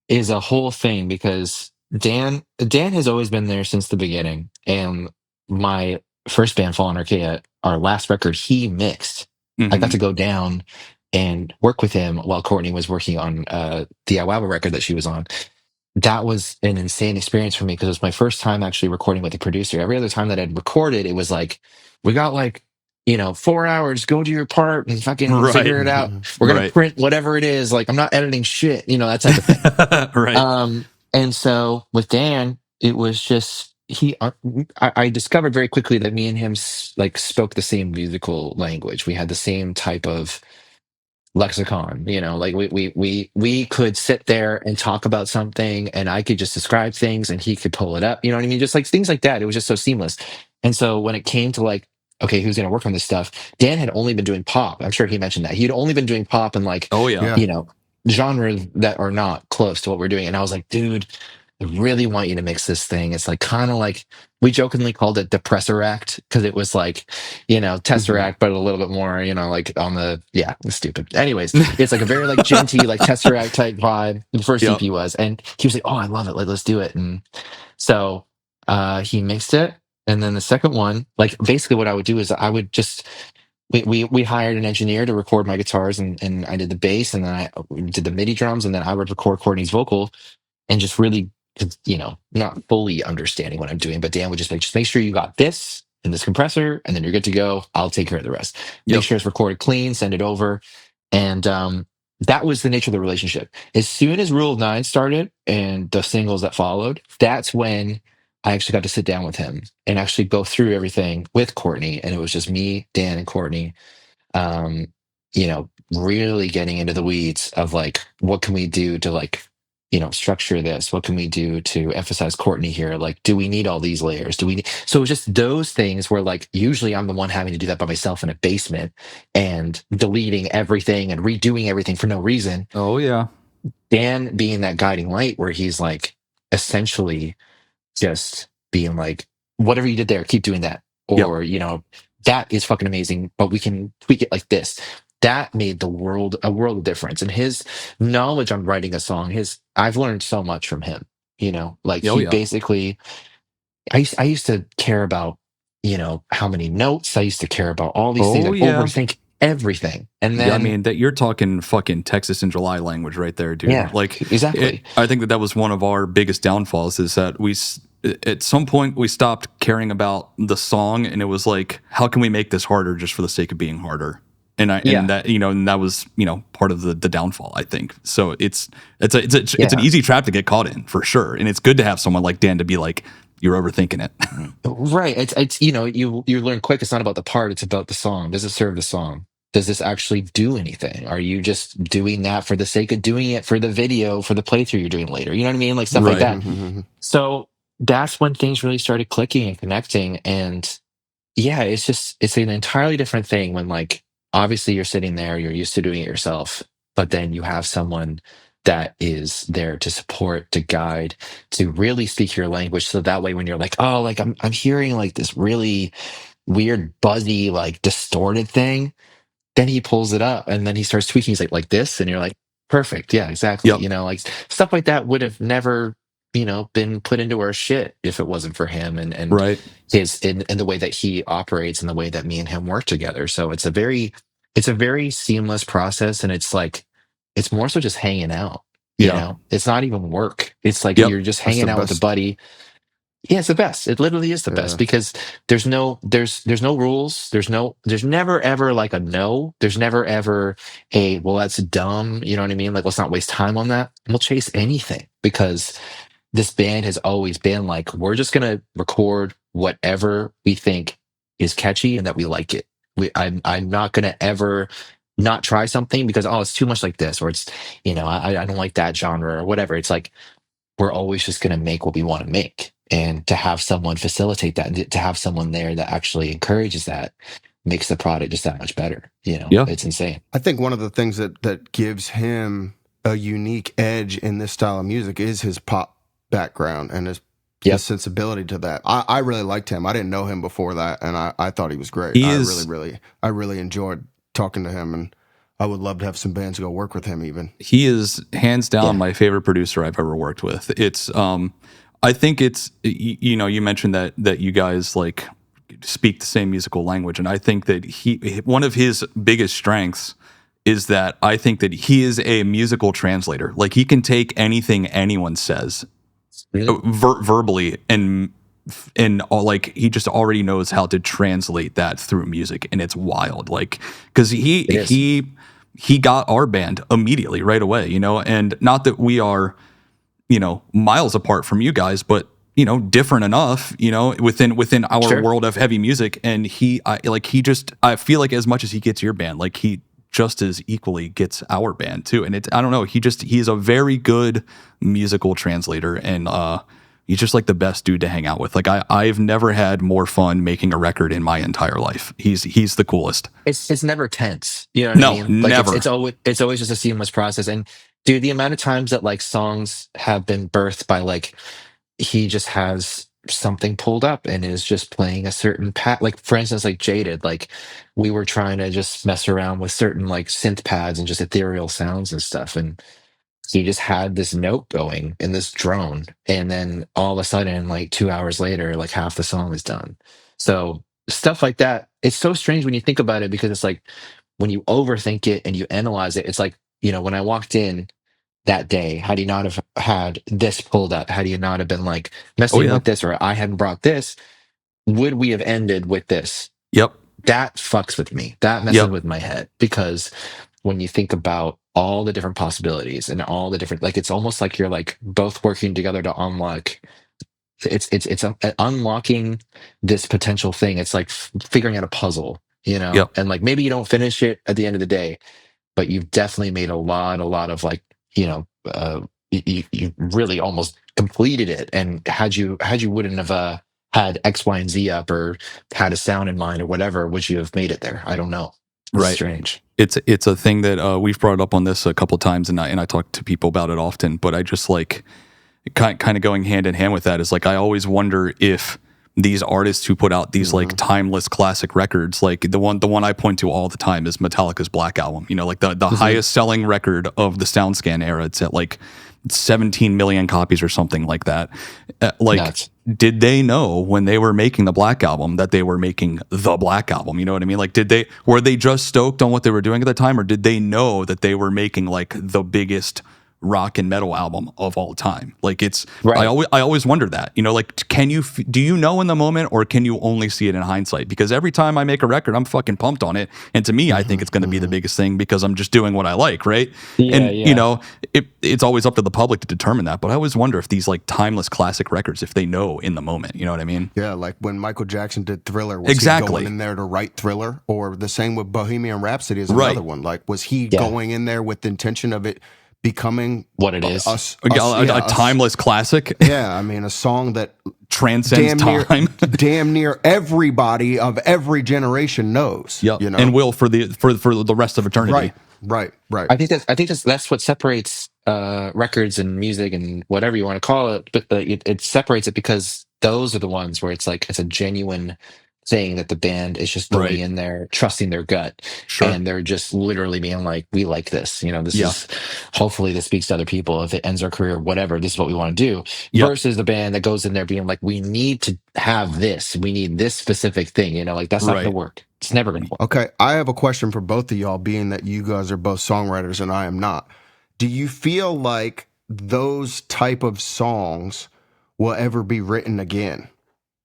S3: is a whole thing because Dan has always been there since the beginning. And my first band, Fallen Archaea, our last record, he mixed. I got
S1: Hmm.
S3: to go down and work with him while Courtney was working on the Iwabo record that she was on. That was an insane experience for me because it was my first time actually recording with a producer. Every other time that I'd recorded, it was like, we got like, 4 hours, go do your part and fucking
S1: Right,
S3: figure it out. We're gonna
S1: right,
S3: print whatever it is. Like, I'm not editing shit, that type of thing.
S1: right.
S3: And so with Dan, it was just I discovered very quickly that me and him like spoke the same musical language. We had the same type of lexicon, like we could sit there and talk about something and I could just describe things and he could pull it up, you know what I mean? Just like things like that. It was just so seamless. And so when it came to like, okay, who's going to work on this stuff? Dan had only been doing pop. I'm sure he mentioned that. He'd only been doing pop and like,
S1: Oh yeah.
S2: Yeah.
S3: you know, genres that are not close to what we're doing. And I was like, dude, I really want you to mix this thing. It's like kind of like we jokingly called it Depressor Act because it was like, Tesseract, but a little bit more, like on yeah, it's stupid. Anyways, it's like a very like genty, like Tesseract type vibe. The first
S1: Yep.
S3: EP was, and he was like, "Oh, I love it. Like, let's do it." And so he mixed it, and then the second one, like basically what I would do is I would just we hired an engineer to record my guitars, and I did the bass, and then I did the MIDI drums, and then I would record Courtney's vocal, and just really, not fully understanding what I'm doing, but Dan would just make sure you got this in this compressor, and then you're good to go. I'll take care of the rest. Make
S1: Yep.
S3: sure it's recorded clean, send it over. And that was the nature of the relationship. As soon as Rule of Nine started and the singles that followed, that's when I actually got to sit down with him and actually go through everything with Courtney. And it was just me, Dan, and Courtney, um, really getting into the weeds of like, what can we do to like, structure this? What can we do to emphasize Courtney here? Like, do we need all these layers? Do we need? So it was just those things where like, usually I'm the one having to do that by myself in a basement and deleting everything and redoing everything for no reason.
S1: Oh yeah.
S3: Dan being that guiding light where he's like, essentially just being like, whatever you did there, keep doing that.
S1: Yep.
S3: Or, that is fucking amazing, but we can tweak it like this. That made a world of difference. And his knowledge on writing a song, I've learned so much from him. Like
S1: Oh
S3: he
S1: yeah.
S3: basically, I used to care about, how many notes. I used to care about all these things.
S1: Oh
S3: I'd
S1: yeah.
S3: overthink everything. And
S1: Yeah, I
S3: then,
S1: mean that you're talking fucking Texas in July language right there, dude.
S3: yeah,
S1: Like
S3: exactly.
S1: I think that was one of our biggest downfalls is that at some point we stopped caring about the song and it was like, how can we make this harder just for the sake of being harder? And
S3: Yeah.
S1: that and that was part of the downfall, I think. So it's an
S3: Yeah.
S1: easy trap to get caught in for sure, and it's good to have someone like Dan to be like, you're overthinking it.
S3: Right. It's you learn quick. It's not about the part. It's about the song. Does it serve the song? Does this actually do anything? Are you just doing that for the sake of doing it for the video, for the playthrough you're doing later? You know what I mean? Like stuff like
S1: Right.
S3: that. So that's when things really started clicking and connecting. And yeah, it's an entirely different thing when like obviously you're sitting there, you're used to doing it yourself, but then you have someone that is there to support, to guide, to really speak your language. So that way when you're like, oh, like I'm hearing like this really weird, buzzy, like distorted thing, then he pulls it up and then he starts tweaking. He's like this, and you're like, perfect, yeah, exactly.
S1: Yep.
S3: Like stuff like that would have never, been put into our shit if it wasn't for him and
S1: Right.
S3: his in the way that he operates and the way that me and him work together. So it's a very seamless process, and it's like it's more so just hanging out.
S1: Yeah.
S3: It's not even work. It's like
S1: Yep.
S3: you're just
S2: That's the
S3: hanging out with a
S2: best.
S3: buddy. Yeah, it's the best. It literally is the best
S2: Yeah.
S3: because there's no rules. There's never ever like a no. There's never ever a well that's dumb. You know what I mean? Like let's not waste time on that. We'll chase anything because this band has always been like we're just gonna record whatever we think is catchy and that we like it. I'm not gonna ever not try something because it's too much like this, or it's I don't like that genre or whatever. It's like we're always just gonna make what we want to make, and to have someone facilitate that, and to have someone there that actually encourages that, makes the product just that much better.
S1: Yeah.
S3: It's insane.
S2: I think one of the things that gives him a unique edge in this style of music is his pop background and his
S3: Yep.
S2: sensibility to that. I really liked him. I didn't know him before that, and I thought he was great.
S1: He
S2: I
S1: is
S2: really enjoyed talking to him, and I would love to have some bands go work with him even.
S1: he is hands down my favorite producer I've ever worked with. It's I think it's you mentioned that you guys like speak the same musical language, and I think that one of his biggest strengths is that I think that he is a musical translator. Like he can take anything anyone says verbally and all, like he just already knows how to translate that through music, and it's wild. Like because he got our band immediately right away, and not that we are miles apart from you guys, but different enough, within our world of heavy music. And I feel like as much as he gets your band, like he just as equally gets our band too. And I don't know, he's a very good musical translator, and he's just like the best dude to hang out with. Like I've never had more fun making a record in my entire life. He's the coolest.
S3: It's never tense. You know what I mean? Like
S1: Never.
S3: It's always just a seamless process. And dude, the amount of times that like songs have been birthed by like he just has something pulled up and is just playing a certain pad. Like for instance, like Jaded, like we were trying to just mess around with certain like synth pads and just ethereal sounds and stuff. And he just had this note going in this drone, and then all of a sudden like 2 hours later, like half the song is done. So stuff like that, it's so strange when you think about it, because it's like when you overthink it and you analyze it, it's like when I walked in that day, had he not have had this pulled up, had he not have been like
S1: Oh
S3: messing
S1: yeah.
S3: with this, or I hadn't brought this, would we have ended with this?
S1: Yep.
S3: That fucks with me. That messes with my head, because when you think about all the different possibilities and all the different, like it's almost like you're like both working together to unlock. It's unlocking this potential thing. It's like figuring out a puzzle,
S1: Yep.
S3: and like maybe you don't finish it at the end of the day, but you've definitely made a lot of like you really almost completed it. And had you wouldn't have had X, Y, and Z up, or had a sound in mind or whatever, would you have made it there? I don't know. It's
S1: Right.
S3: strange.
S1: It's a thing that we've brought up on this a couple times, and I talk to people about it often. But I just like kind of going hand in hand with that is like I always wonder if these artists who put out these like timeless classic records, like the one I point to all the time is Metallica's Black Album. Like the highest selling record of the SoundScan era. It's at like 17 million copies or something like that.
S3: Nuts.
S1: Did they know when they were making the Black Album that they were making the Black Album? You know what I mean? Like, were they just stoked on what they were doing at the time, or did they know that they were making like the biggest rock and metal album of all time? Like it's
S3: Right.
S1: I always wonder that, like, do you know in the moment, or can you only see it in hindsight? Because every time I make a record, I'm fucking pumped on it, and to me I think it's going to be the biggest thing because I'm just doing what I like, right? It's always up to the public to determine that, but I always wonder if these like timeless classic records, if they know in the moment, you know what I mean?
S2: Yeah, like when Michael Jackson did Thriller, was
S1: Exactly.
S2: he going in there to write Thriller? Or the same with Bohemian Rhapsody is another one. Like, was he going in there with the intention of it becoming
S3: what it is,
S1: a timeless classic?
S2: Yeah, I mean, a song that
S1: transcends time.
S2: Damn near everybody of every generation knows.
S1: Yep. And will for the rest of eternity.
S2: Right.
S3: I think that's what separates records and music and whatever you want to call it, but it separates it because those are the ones where it's like it's a genuine thing that the band is just going in there trusting their gut.
S1: Sure.
S3: And they're just literally being like, we like this, this is, hopefully this speaks to other people. If it ends our career, whatever, this is what we want to do. Versus the band that goes in there being like, we need to have this, we need this specific thing, like that's not gonna work. It's never gonna work.
S2: Okay, I have a question for both of y'all, being that you guys are both songwriters and I am not. Do you feel like those type of songs will ever be written again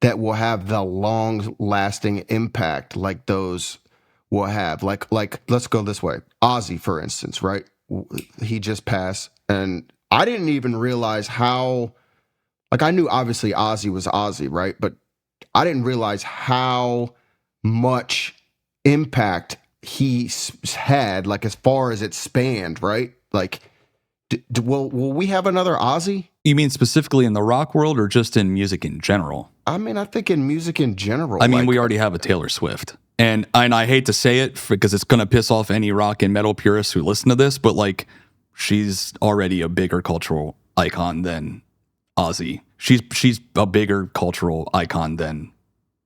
S2: that will have the long-lasting impact like those will have? Like let's go this way. Ozzy, for instance, right? He just passed, and I didn't even realize how, like, I knew obviously Ozzy was Ozzy, right? But I didn't realize how much impact he had, like as far as it spanned, right? Like, will we have another Ozzy?
S1: You mean specifically in the rock world or just in music in general?
S2: I mean, I think in music in general.
S1: I mean,
S2: like,
S1: we already have a Taylor Swift. And I hate to say it because it's going to piss off any rock and metal purists who listen to this, but like, she's already a bigger cultural icon than Ozzy. She's a bigger cultural icon than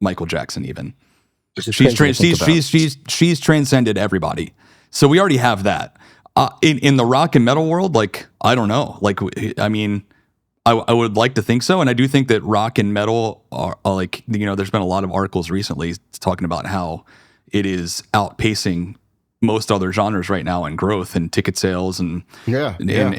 S1: Michael Jackson even. She's transcended everybody. So we already have that. In the rock and metal world, like, I don't know. Like, I mean, I would like to think so. And I do think that rock and metal are like, you know, there's been a lot of articles recently talking about how it is outpacing most other genres right now in growth and ticket sales and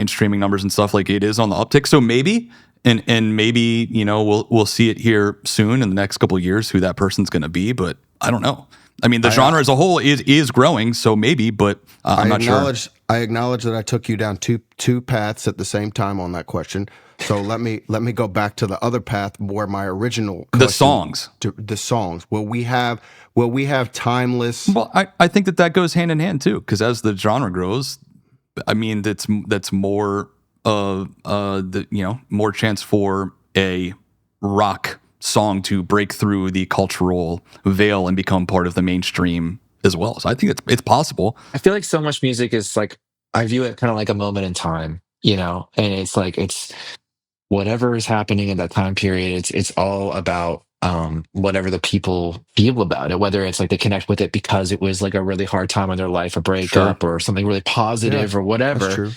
S1: streaming numbers and stuff. Like, it is on the uptick. So maybe, and maybe, you know, we'll see it here soon in the next couple of years, who that person's going to be, but I don't know. I mean, the genre as a whole is growing, so maybe, but I'm not sure.
S2: I acknowledge that I took you down two paths at the same time on that question. So let me go back to the other path where my original question, the songs. Will we have timeless?
S1: Well, I think that goes hand in hand too, because as the genre grows, I mean, that's more more chance for a rock song to break through the cultural veil and become part of the mainstream as well. So I think it's possible.
S3: I feel like so much music is like, I view it kind of like a moment in time, you know, and it's like, it's whatever is happening in that time period. It's all about whatever the people feel about it, whether it's like they connect with it because it was like a really hard time in their life, a breakup or something really positive or whatever.
S2: That's true.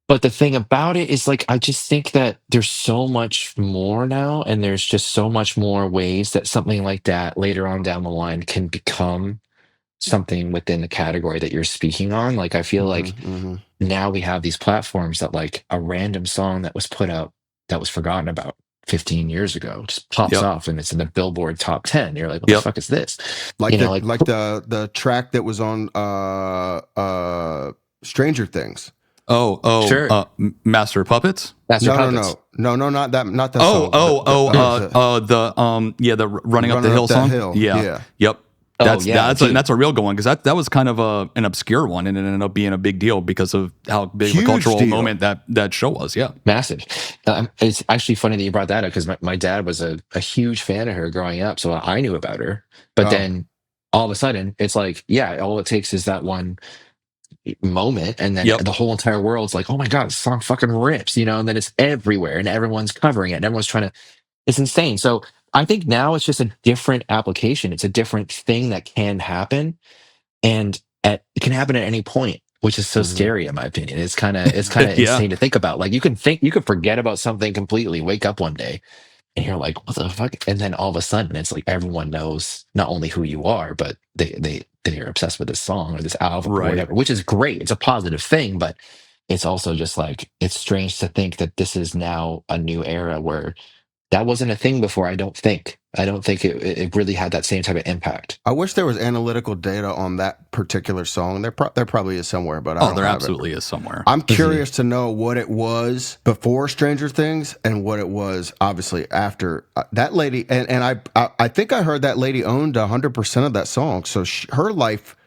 S3: But the thing about it is, like, I just think that there's so much more now, and there's just so much more ways that something like that later on down the line can become something within the category that you're speaking on. Like, I feel like now we have these platforms that, like, a random song that was put out that was forgotten about 15 years ago just pops off and it's in the Billboard top 10. You're like, what the fuck is this?
S2: Like, you know, like the track that was on Stranger Things.
S1: Sure. Master of Puppets?
S2: No, not that song.
S1: The Running Up the Hill song. Yep. That's a real good one, because that was kind of an obscure one, and it ended up being a big deal because of how big of a cultural moment that show was. Yeah,
S3: massive. It's actually funny that you brought that up, because my dad was a huge fan of her growing up, so I knew about her. But then all of a sudden, it's like, all it takes is that one moment, and then the whole entire world's like, oh my god, this song fucking rips, you know, and then it's everywhere and everyone's covering it and everyone's trying to, it's insane. So I think now it's just a different application, it's a different thing that can happen, and it can happen at any point, which is so scary in my opinion. It's kind of insane to think about. Like, you can forget about something completely, wake up one day and you're like, what the fuck? And then all of a sudden it's like everyone knows not only who you are, but they're obsessed with this song or this album or whatever, which is great. It's a positive thing, but it's also just like, it's strange to think that this is now a new era where that wasn't a thing before. I don't think it really had that same type of impact.
S2: I wish there was analytical data on that particular song. There probably is somewhere, but I don't
S1: there
S2: have
S1: absolutely is somewhere.
S2: I'm curious to know what it was before Stranger Things and what it was obviously after. That lady, and I think I heard that lady owned 100% of that song, so her life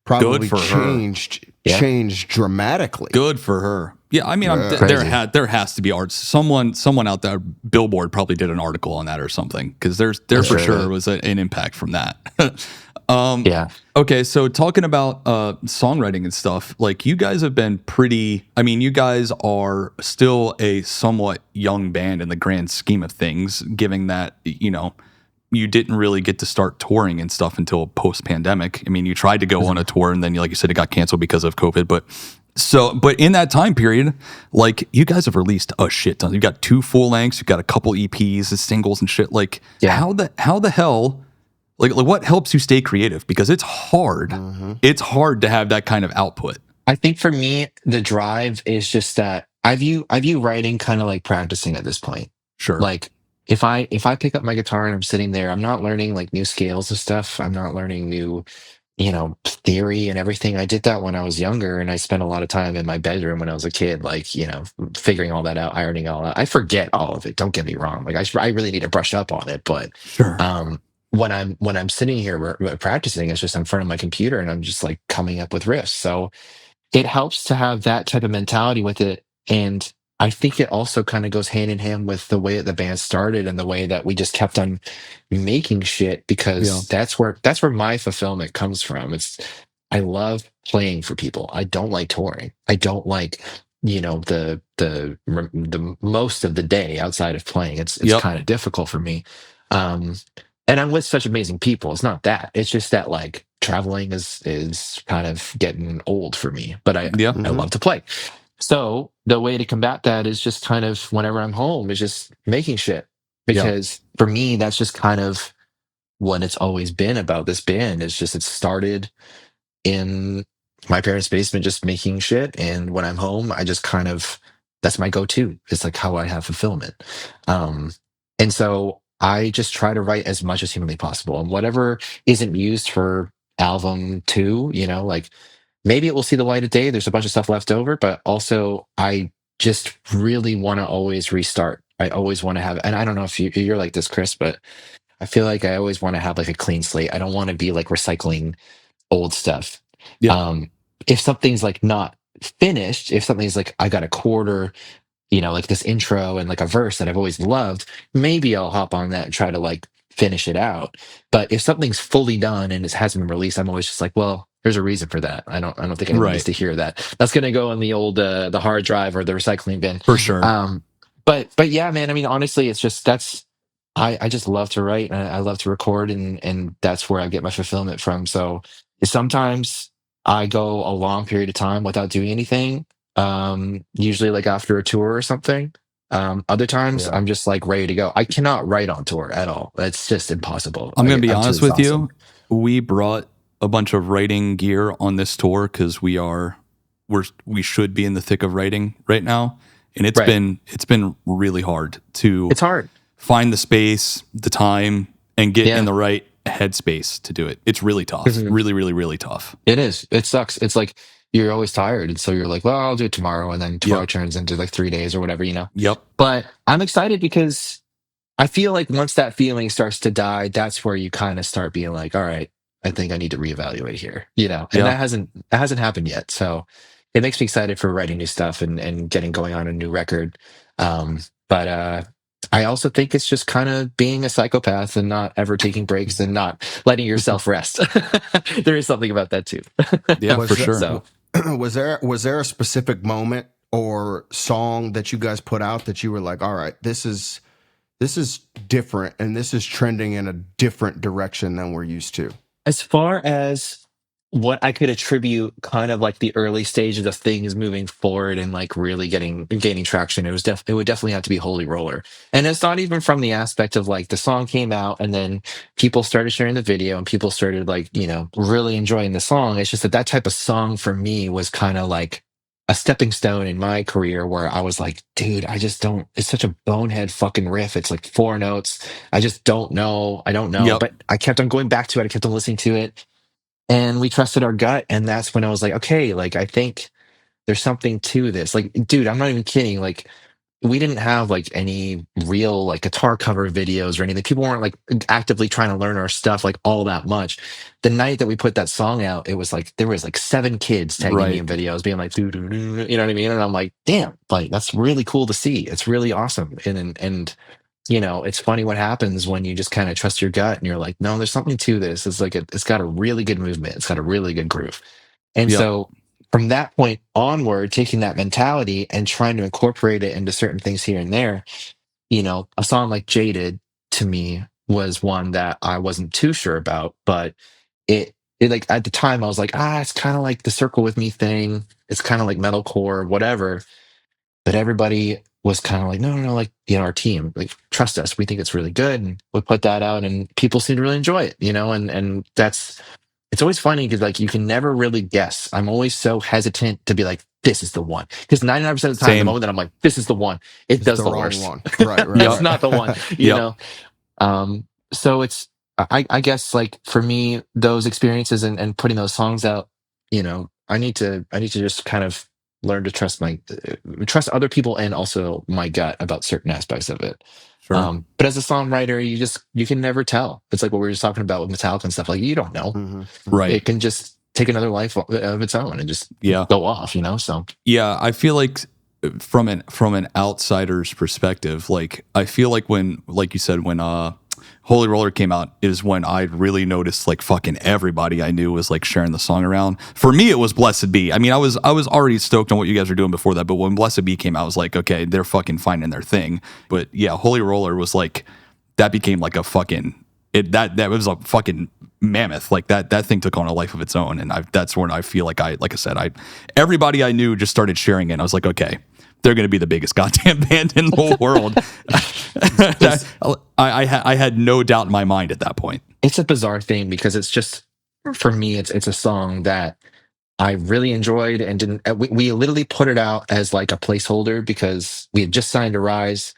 S2: probably changed dramatically.
S1: Good for her. Yeah, I mean, there has to be art. Someone out there, Billboard probably did an article on that or something, because there for sure was an impact from that. Okay, so talking about songwriting and stuff, like, you guys have been pretty. I mean, you guys are still a somewhat young band in the grand scheme of things, given that, you know, you didn't really get to start touring and stuff until post-pandemic. I mean, you tried to go on a tour, and then, like you said, it got canceled because of COVID. But in that time period, like, you guys have released a shit ton. You've got 2 full lengths, you've got a couple EPs, singles and shit. Like, how the hell, like what helps you stay creative? Because it's hard. It's hard to have that kind of output.
S3: I think for me, the drive is just that I view writing kind of like practicing at this point.
S1: Sure.
S3: Like, if I pick up my guitar and I'm sitting there, I'm not learning like new scales and stuff. I'm not learning new, you know, theory and everything. I did that when I was younger, and I spent a lot of time in my bedroom when I was a kid, like, you know, figuring all that out, ironing all out. I forget all of it. Don't get me wrong. Like, I really need to brush up on it, but when I'm sitting here practicing, it's just in front of my computer and I'm just like coming up with riffs. So it helps to have that type of mentality with it. And I think it also kind of goes hand in hand with the way that the band started and the way that we just kept on making shit,
S1: Yeah.
S3: because that's where my fulfillment comes from. I love playing for people. I don't like touring. I don't like, the most of the day outside of playing. It's
S1: Yep.
S3: kind of difficult for me. Um, and I'm with such amazing people. It's not that. It's just that like traveling is kind of getting old for me. But
S1: Yeah.
S3: I
S2: Mm-hmm.
S3: love to play. So the way to combat that is just kind of whenever I'm home is just making shit.
S1: Yeah.
S3: Because for me, that's just kind of what it's always been about this band. It's just it started in my parents' basement just making shit. And when I'm home, I just kind of that's my go-to. It's like how I have fulfillment. Um, and so I just try to write as much as humanly possible. And whatever isn't used for album two, like maybe it will see the light of day. There's a bunch of stuff left over, but also I just really want to always restart. I always want to have, and I don't know if you're like this, Chris, but I feel like I always want to have like a clean slate. I don't want to be like recycling old stuff.
S1: Yeah.
S3: Um, if something's like not finished, if something's like I got a quarter, like this intro and like a verse that I've always loved, maybe I'll hop on that and try to like finish it out. But if something's fully done and it hasn't been released, I'm always just like, well, there's a reason for that. I don't think anyone needs
S1: Right.
S3: to hear that. That's gonna go in the old the hard drive or the recycling bin.
S1: For sure.
S3: But yeah, man. I mean, honestly, it's just I just love to write and I love to record, and that's where I get my fulfillment from. So sometimes I go a long period of time without doing anything, usually like after a tour or something. Other times
S2: Yeah.
S3: I'm just like ready to go. I cannot write on tour at all. It's just impossible.
S1: I'm gonna be
S3: I'm too
S1: honest with
S3: exhausted.
S1: you. We brought a bunch of writing gear on this tour because we should be in the thick of writing right now, and
S3: Right.
S1: it's been really hard to
S3: It's hard.
S1: find the space, the time, and get in
S3: Yeah.
S1: the right headspace to do it. It's really tough.
S3: Mhm.
S1: Really, really, really tough.
S3: It is. It sucks. It's like you're always tired. And so you're like, well, I'll do it tomorrow. And then tomorrow
S1: Yep.
S3: turns into like 3 days or whatever.
S1: Yep.
S3: But I'm excited because I feel like once that feeling starts to die, that's where you kind of start being like, all right, I think I need to reevaluate here. And
S1: Yeah.
S3: that hasn't happened yet. So it makes me excited for writing new stuff and getting going on a new record. But I also think it's just kind of being a psychopath and not ever taking breaks and not letting yourself rest. There is something about that too.
S1: Yeah, for
S2: Was that,
S1: sure.
S3: So
S2: was there a specific moment or song that you guys put out that you were like, all right, this is different and this is trending in a different direction than we're used to?
S3: as far as what I could attribute kind of like the early stages of things moving forward and like really gaining traction, it would definitely have to be Holy Roller. And it's not even from the aspect of like the song came out and then people started sharing the video and people started like, really enjoying the song. It's just that type of song for me was kind of like a stepping stone in my career where I was like, dude, I just don't, it's such a bonehead fucking riff. It's like four notes. I just don't know. I don't know.
S1: Yep.
S3: But I kept on going back to it. I kept on listening to it and we trusted our gut. And that's when I was like, okay, like I think there's something to this. Like, dude, I'm not even kidding. Like, we didn't have like any real like guitar cover videos or anything. People weren't like actively trying to learn our stuff like all that much. The night that we put that song out, it was like there was like 7 kids tagging me
S1: Right.
S3: in videos, being like, "Doo, doo, doo," you know what I mean? And I'm like, damn, like that's really cool to see. It's really awesome. And it's funny what happens when you just kind of trust your gut and you're like, no, there's something to this. It's like it's got a really good movement. It's got a really good groove. And
S1: Yep.
S3: so from that point onward, taking that mentality and trying to incorporate it into certain things here and there, a song like Jaded to me was one that I wasn't too sure about, but it like at the time I was like, it's kind of like the Circle With Me thing. It's kind of like metalcore, whatever. But everybody was kind of like, no, no, no, like, our team, like, trust us. We think it's really good. And we put that out and people seem to really enjoy it. And it's always funny because, like, you can never really guess. I'm always so hesitant to be like, this is the one. Because 99% of the time, the
S1: Same.
S3: moment that I'm like, this is the one, it
S2: It's
S3: does
S2: the
S3: the
S2: wrong
S3: worst.
S2: one. Right, right,
S3: It's
S1: Yep.
S3: not the one,
S2: right.
S3: you
S1: Yep.
S3: know? So I guess, like, for me, those experiences and putting those songs out, I need to just kind of learn to trust other people and also my gut about certain aspects of it.
S1: Sure.
S3: But as a songwriter, you can never tell. It's like what we were just talking about with Metallica and stuff. Like you don't know.
S1: Right.
S3: It can just take another life of its own and just
S1: Yeah.
S3: go off. You know. So
S1: Yeah, I feel like from an outsider's perspective, like I feel like when, like you said, when Holy Roller came out is when I really noticed like fucking everybody I knew was like sharing the song around. For me, it was Blessed Be. I mean, I was already stoked on what you guys were doing before that, but when Blessed Be came out, I was like, okay, they're fucking finding their thing. But yeah, Holy Roller was like, that became like a fucking that was a fucking mammoth. Like that thing took on a life of its own, and that's when I feel like I said, everybody I knew just started sharing it. And I was like, okay, they're going to be the biggest goddamn band in the whole world. I had no doubt in my mind at that point.
S3: it's a bizarre thing because it's just for me, it's a song that I really enjoyed and didn't. We literally put it out as like a placeholder because we had just signed to Rise.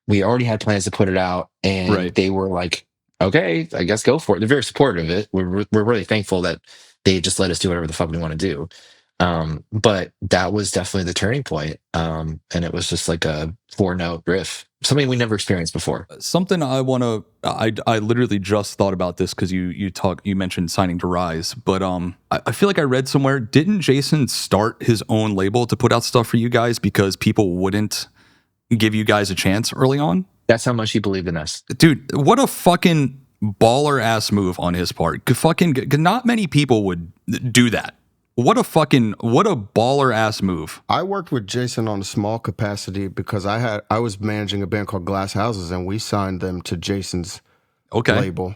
S3: We already had plans to put it out, and
S1: Right.
S3: they were like, "Okay, I guess go for it." They're very supportive of it. We're really thankful that they just let us do whatever the fuck we want to do. But that was definitely the turning point. And it was just like a 4-note riff, something we never experienced before.
S1: Something I literally just thought about this because you mentioned signing to Rise, but I feel like I read somewhere, didn't Jason start his own label to put out stuff for you guys because people wouldn't give you guys a chance early on?
S3: That's how much he believed in us.
S1: Dude, what a fucking baller ass move on his part. Not many people would do that. What a baller ass move.
S2: I worked with Jason on a small capacity because I was managing a band called Glass Houses, and we signed them to Jason's label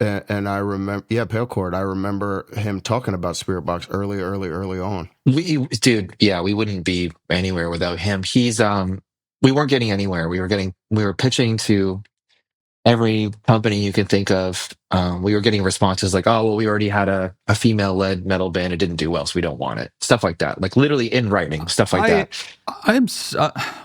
S2: and I remember, Pale Chord. I remember him talking about Spiritbox early on.
S3: We wouldn't be anywhere without him. We weren't getting anywhere. We were pitching to every company you can think of. We were getting responses like, "Oh, well, we already had a female-led metal band. It didn't do well, so we don't want it." Stuff like that, like literally in writing, stuff like that.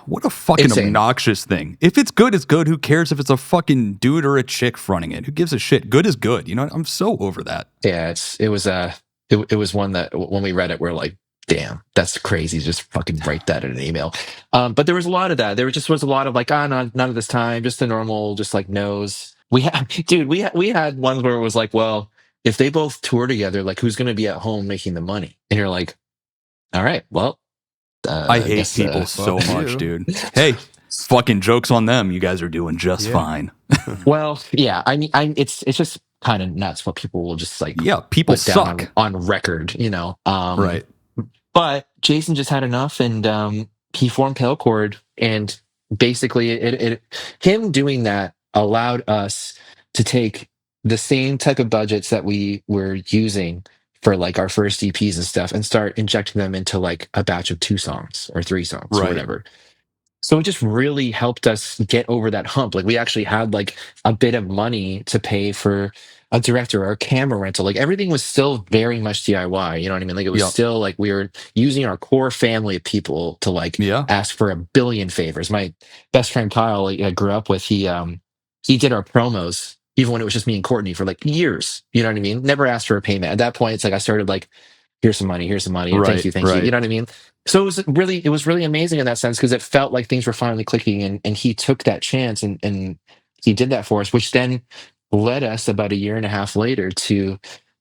S1: What a fucking
S3: Insane.
S1: obnoxious thing. If it's good, it's good. Who cares if it's a fucking dude or a chick fronting it? Who gives a shit? Good is good. You know, I'm so over that.
S3: Yeah, it was one that when we read it, we're like, damn, that's crazy. Just fucking write that in an email. But there was a lot of that. There just was a lot of like, none of this time, just the normal, just like no's. We had ones where it was like, well, if they both tour together, like who's going to be at home making the money? And you're like, all right, well,
S1: I hate people so much, dude. Hey, fucking jokes on them. You guys are doing just fine.
S3: Well, yeah, I mean, it's just kind of nuts what people will just like,
S1: people
S3: put down
S1: suck
S3: on record, you know?
S1: Right.
S3: But Jason just had enough, and he formed Pale Chord, and basically, him doing that allowed us to take the same type of budgets that we were using for like our first EPs and stuff, and start injecting them into like a batch of 2 songs or 3 songs or
S1: Right.
S3: whatever. So it just really helped us get over that hump. Like we actually had like a bit of money to pay for a director or a camera rental. Like everything was still very much DIY. You know what I mean? Like it was still like we were using our core family of people to like ask for a billion favors. My best friend Kyle, I grew up with, he did our promos even when it was just me and Courtney for like years. You know what I mean? Never asked for a payment. At that point, it's like I started like, here's some money, thank you. You know what I mean? So it was really amazing in that sense because it felt like things were finally clicking, and he took that chance and he did that for us, which then led us about a year and a half later to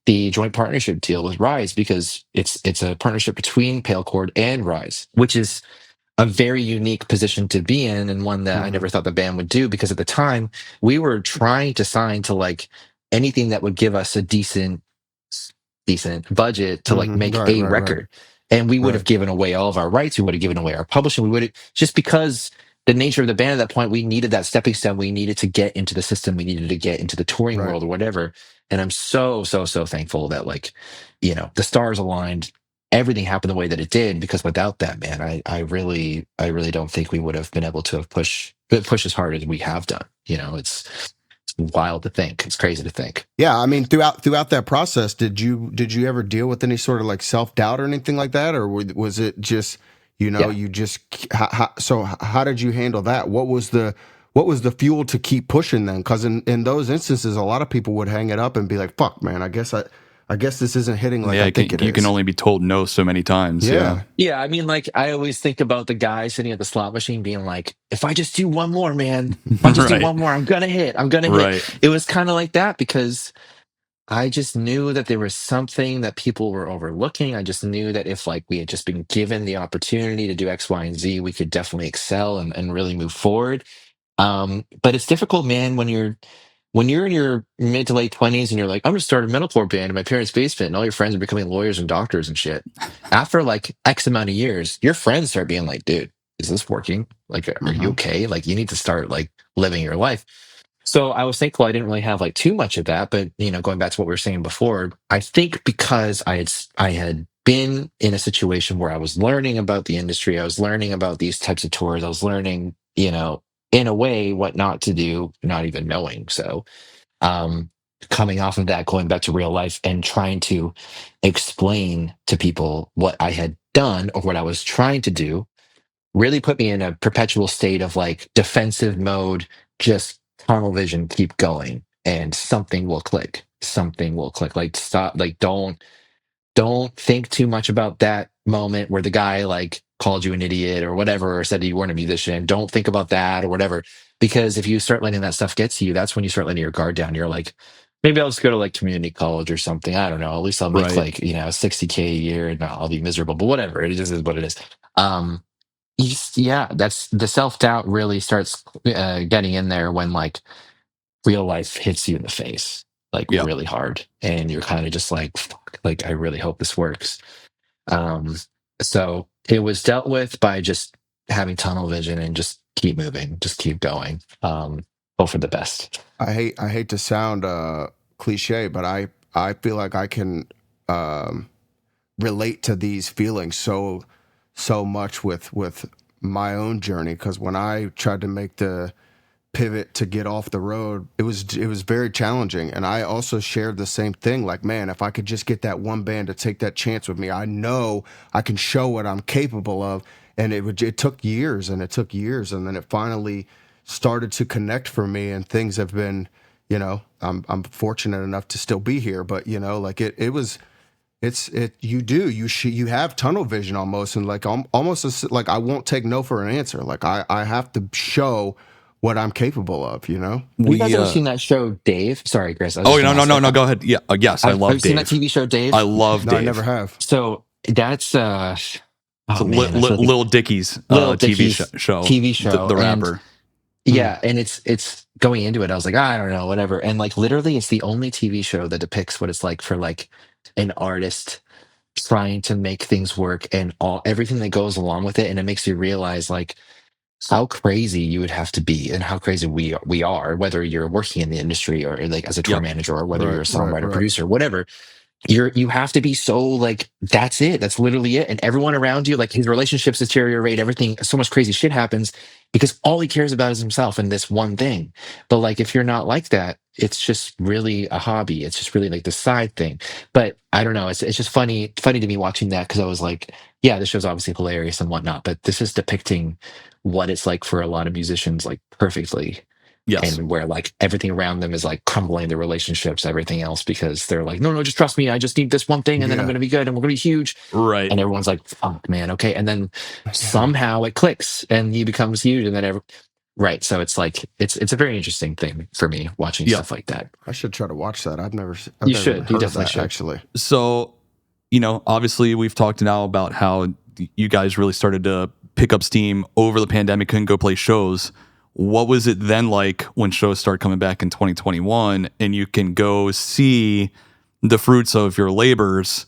S3: the joint partnership deal with Rise, because it's a partnership between Pale Chord and Rise, which is a very unique position to be in, and one that I never thought the band would do, because at the time we were trying to sign to like anything that would give us a decent budget to like make a record. And we would have given away all of our rights. We would have given away our publishing. We would have, just because the nature of the band at that point, we needed that stepping stone. We needed to get into the system. We needed to get into the touring world or whatever. And I'm so thankful that like, you know, the stars aligned. Everything happened the way that it did, because without that, man, I really don't think we would have been able to have push as hard as we have done. You know, it's wild to think. It's crazy to think.
S2: Yeah, I mean, throughout that process, did you ever deal with any sort of like self-doubt or anything like that, or was it just, you know, you just so how did you handle that? What was the fuel to keep pushing then? Because in those instances, a lot of people would hang it up and be like, "Fuck, man, I guess I guess this isn't hitting like
S1: Yeah,
S2: I think it
S1: you can
S2: is.
S1: only be told no so many times.
S2: Yeah.
S3: Yeah, I mean, like, I always think about the guy sitting at the slot machine being like, if I just do one more, man, if I just do
S1: Right.
S3: one more, I'm gonna hit. I'm gonna hit.
S1: Right.
S3: It was kind of like that because I just knew that there was something that people were overlooking. I just knew that if like we had just been given the opportunity to do X, Y, and Z, we could definitely excel and really move forward. But it's difficult, man, when you're in your mid to late 20s and you're like, I'm gonna start a metalcore band in my parents' basement, and all your friends are becoming lawyers and doctors and shit. After like X amount of years, your friends start being like, dude, is this working? Like, are you
S2: Hmm.
S3: okay? Like, you need to start like living your life. So I was thankful I didn't really have like too much of that. But going back to what we were saying before, I think because I had been in a situation where I was learning about the industry, I was learning about these types of tours, I was learning, in a way what not to do, not even knowing. So um, coming off of that, going back to real life and trying to explain to people what I had done or what I was trying to do really put me in a perpetual state of like defensive mode, just tunnel vision, keep going, and something will click. Something will click. Like stop, like don't think too much about that moment where the guy like called you an idiot or whatever, or said that you weren't a musician. Don't think about that or whatever. Because if you start letting that stuff get to you, that's when you start letting your guard down. You're like, maybe I'll just go to like community college or something. I don't know. At least I'll make
S1: Right.
S3: like, 60K a year and I'll be miserable. But whatever. It just is what it is. Um, yeah, that's the self-doubt really starts getting in there when like real life hits you in the face like
S1: Yeah.
S3: really hard, and you're kind of just like, fuck, like I really hope this works. um so it was dealt with by just having tunnel vision and just keep moving, just keep going, hope for the best.
S2: I hate to sound cliche, but I feel like I can um, relate to these feelings so much with my own journey, because when I tried to make the pivot to get off the road, it was very challenging, and I also shared the same thing. Like, man, if I could just get that one band to take that chance with me, I know I can show what I'm capable of. And it took years, and it took years, and then it finally started to connect for me, and things have been, I'm fortunate enough to still be here, but like it was. You have tunnel vision almost, and like almost like I won't take no for an answer. Like I have to show what I'm capable of.
S3: Have you guys ever seen that show Dave? Sorry, Chris, I was
S1: Oh,
S3: just gonna ask,
S1: no, go ahead. Yeah. Yes, I
S3: have
S1: love
S3: you seen that
S1: Dave.
S3: TV show Dave?
S1: I love
S2: No,
S1: Dave.
S2: I never have.
S3: So that's
S1: It's
S3: oh man, I feel like
S1: Lil Dicky's
S3: Little
S1: TV
S3: Dicky's
S1: show.
S3: TV show,
S1: The
S3: and
S1: rapper.
S3: yeah, and it's going into it. I was like, I don't know, whatever. And like literally, it's the only TV show that depicts what it's like for like an artist trying to make things work and everything that goes along with it. And it makes you realize like how crazy you would have to be and how crazy we are, whether you're working in the industry or like as a tour
S1: Yep.
S3: manager or whether you're
S2: Right,
S3: a
S2: right,
S3: songwriter,
S2: right.
S3: producer, whatever. You have to be so like that's it, that's literally it, and everyone around you, like his relationships deteriorate, everything, so much crazy shit happens because all he cares about is himself and this one thing. But like if you're not like that, it's just really a hobby, it's just really like the side thing. But I don't know, it's just funny to me watching that because I was like, yeah, this show's obviously hilarious and whatnot, but this is depicting what it's like for a lot of musicians like perfectly,
S1: Yes.
S3: and where like everything around them is like crumbling, their relationships, everything else, because they're like, no, just trust me. I just need this one thing, and then I'm
S2: Yeah,
S3: going to be good, and we're going to be huge.
S1: Right.
S3: And everyone's like, fuck, man, okay. And then
S2: yeah.
S3: somehow it clicks, and he becomes huge, and then right. So it's like it's a very interesting thing for me watching
S1: Yep.
S3: stuff like that.
S2: I should try to watch that. I've never
S3: You
S2: even
S3: should. You
S2: heard of
S3: definitely
S2: that
S3: should.
S2: actually.
S1: So, obviously we've talked now about how you guys really started to pick up steam over the pandemic, couldn't go play shows. What was it then like when shows started coming back in 2021 and you can go see the fruits of your labors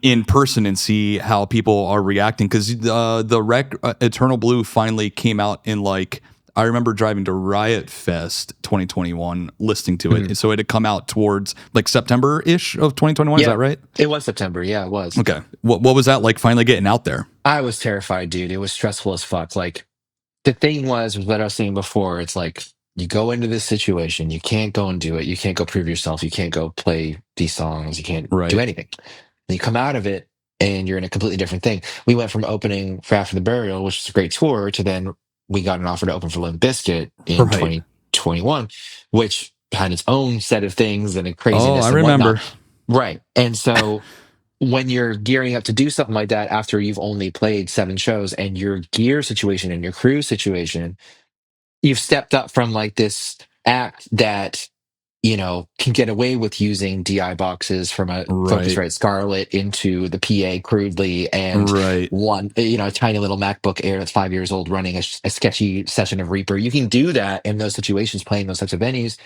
S1: in person and see how people are reacting? Because the rec Eternal Blue finally came out in like, I remember driving to Riot Fest 2021, listening to it. So it had come out towards like September-ish of 2021. Is
S3: Yeah,
S1: that right?
S3: it was September. Yeah, it was.
S1: Okay. What was that like finally getting out there?
S3: I was terrified, dude. It was stressful as fuck. Like the thing was what I was saying before. It's like you go into this situation, you can't go and do it. You can't go prove yourself. You can't go play these songs. You can't do
S1: Right.
S3: anything. And you come out of it and you're in a completely different thing. We went from opening for After the Burial, which is a great tour, to then we got an offer to open for Limp Bizkit in
S1: Right.
S3: 2021, which had its own set of things and a
S1: Oh,
S3: craziness
S1: I
S3: and whatnot.
S1: remember.
S3: Right. And so when you're gearing up to do something like that after you've only played 7 shows and your gear situation and your crew situation, you've stepped up from like this act that can get away with using DI boxes from a
S1: Right.
S3: Focusrite Scarlett into the PA crudely, and
S1: Right.
S3: a tiny little MacBook Air that's 5 years old running a sketchy session of Reaper. You can do that in those situations, playing those types of venues.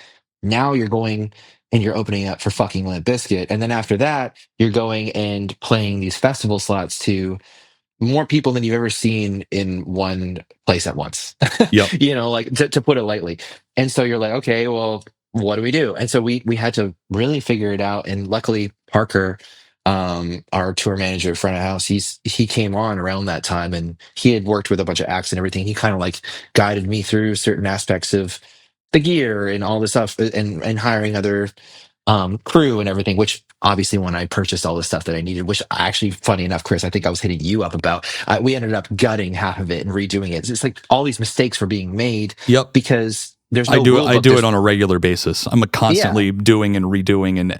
S3: Now you're going and you're opening up for fucking Limp Bizkit, and then after that, you're going and playing these festival slots to more people than you've ever seen in one place at once.
S1: Yep.
S3: Like to put it lightly. And so you're like, okay, well, what do we do? And so we had to really figure it out. And luckily, Parker, our tour manager, front of house, he came on around that time, and he had worked with a bunch of acts and everything. He kind of like guided me through certain aspects of the gear and all this stuff, and hiring other crew and everything, which obviously when I purchased all the stuff that I needed, which actually, funny enough, Chris, I think I was hitting you up about, we ended up gutting half of it and redoing it. It's just like all these mistakes were being made
S1: Yep.
S3: because there's
S1: I
S3: no
S1: do
S3: rule
S1: I
S3: book.
S1: do it on a regular basis. I'm constantly doing and redoing, and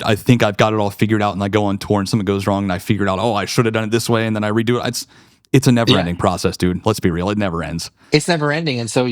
S1: I think I've got it all figured out, and I go on tour and something goes wrong and I figured out, oh, I should have done it this way, and then I redo it. It's a never ending process, dude. Let's be real. It never ends.
S3: It's never ending, and so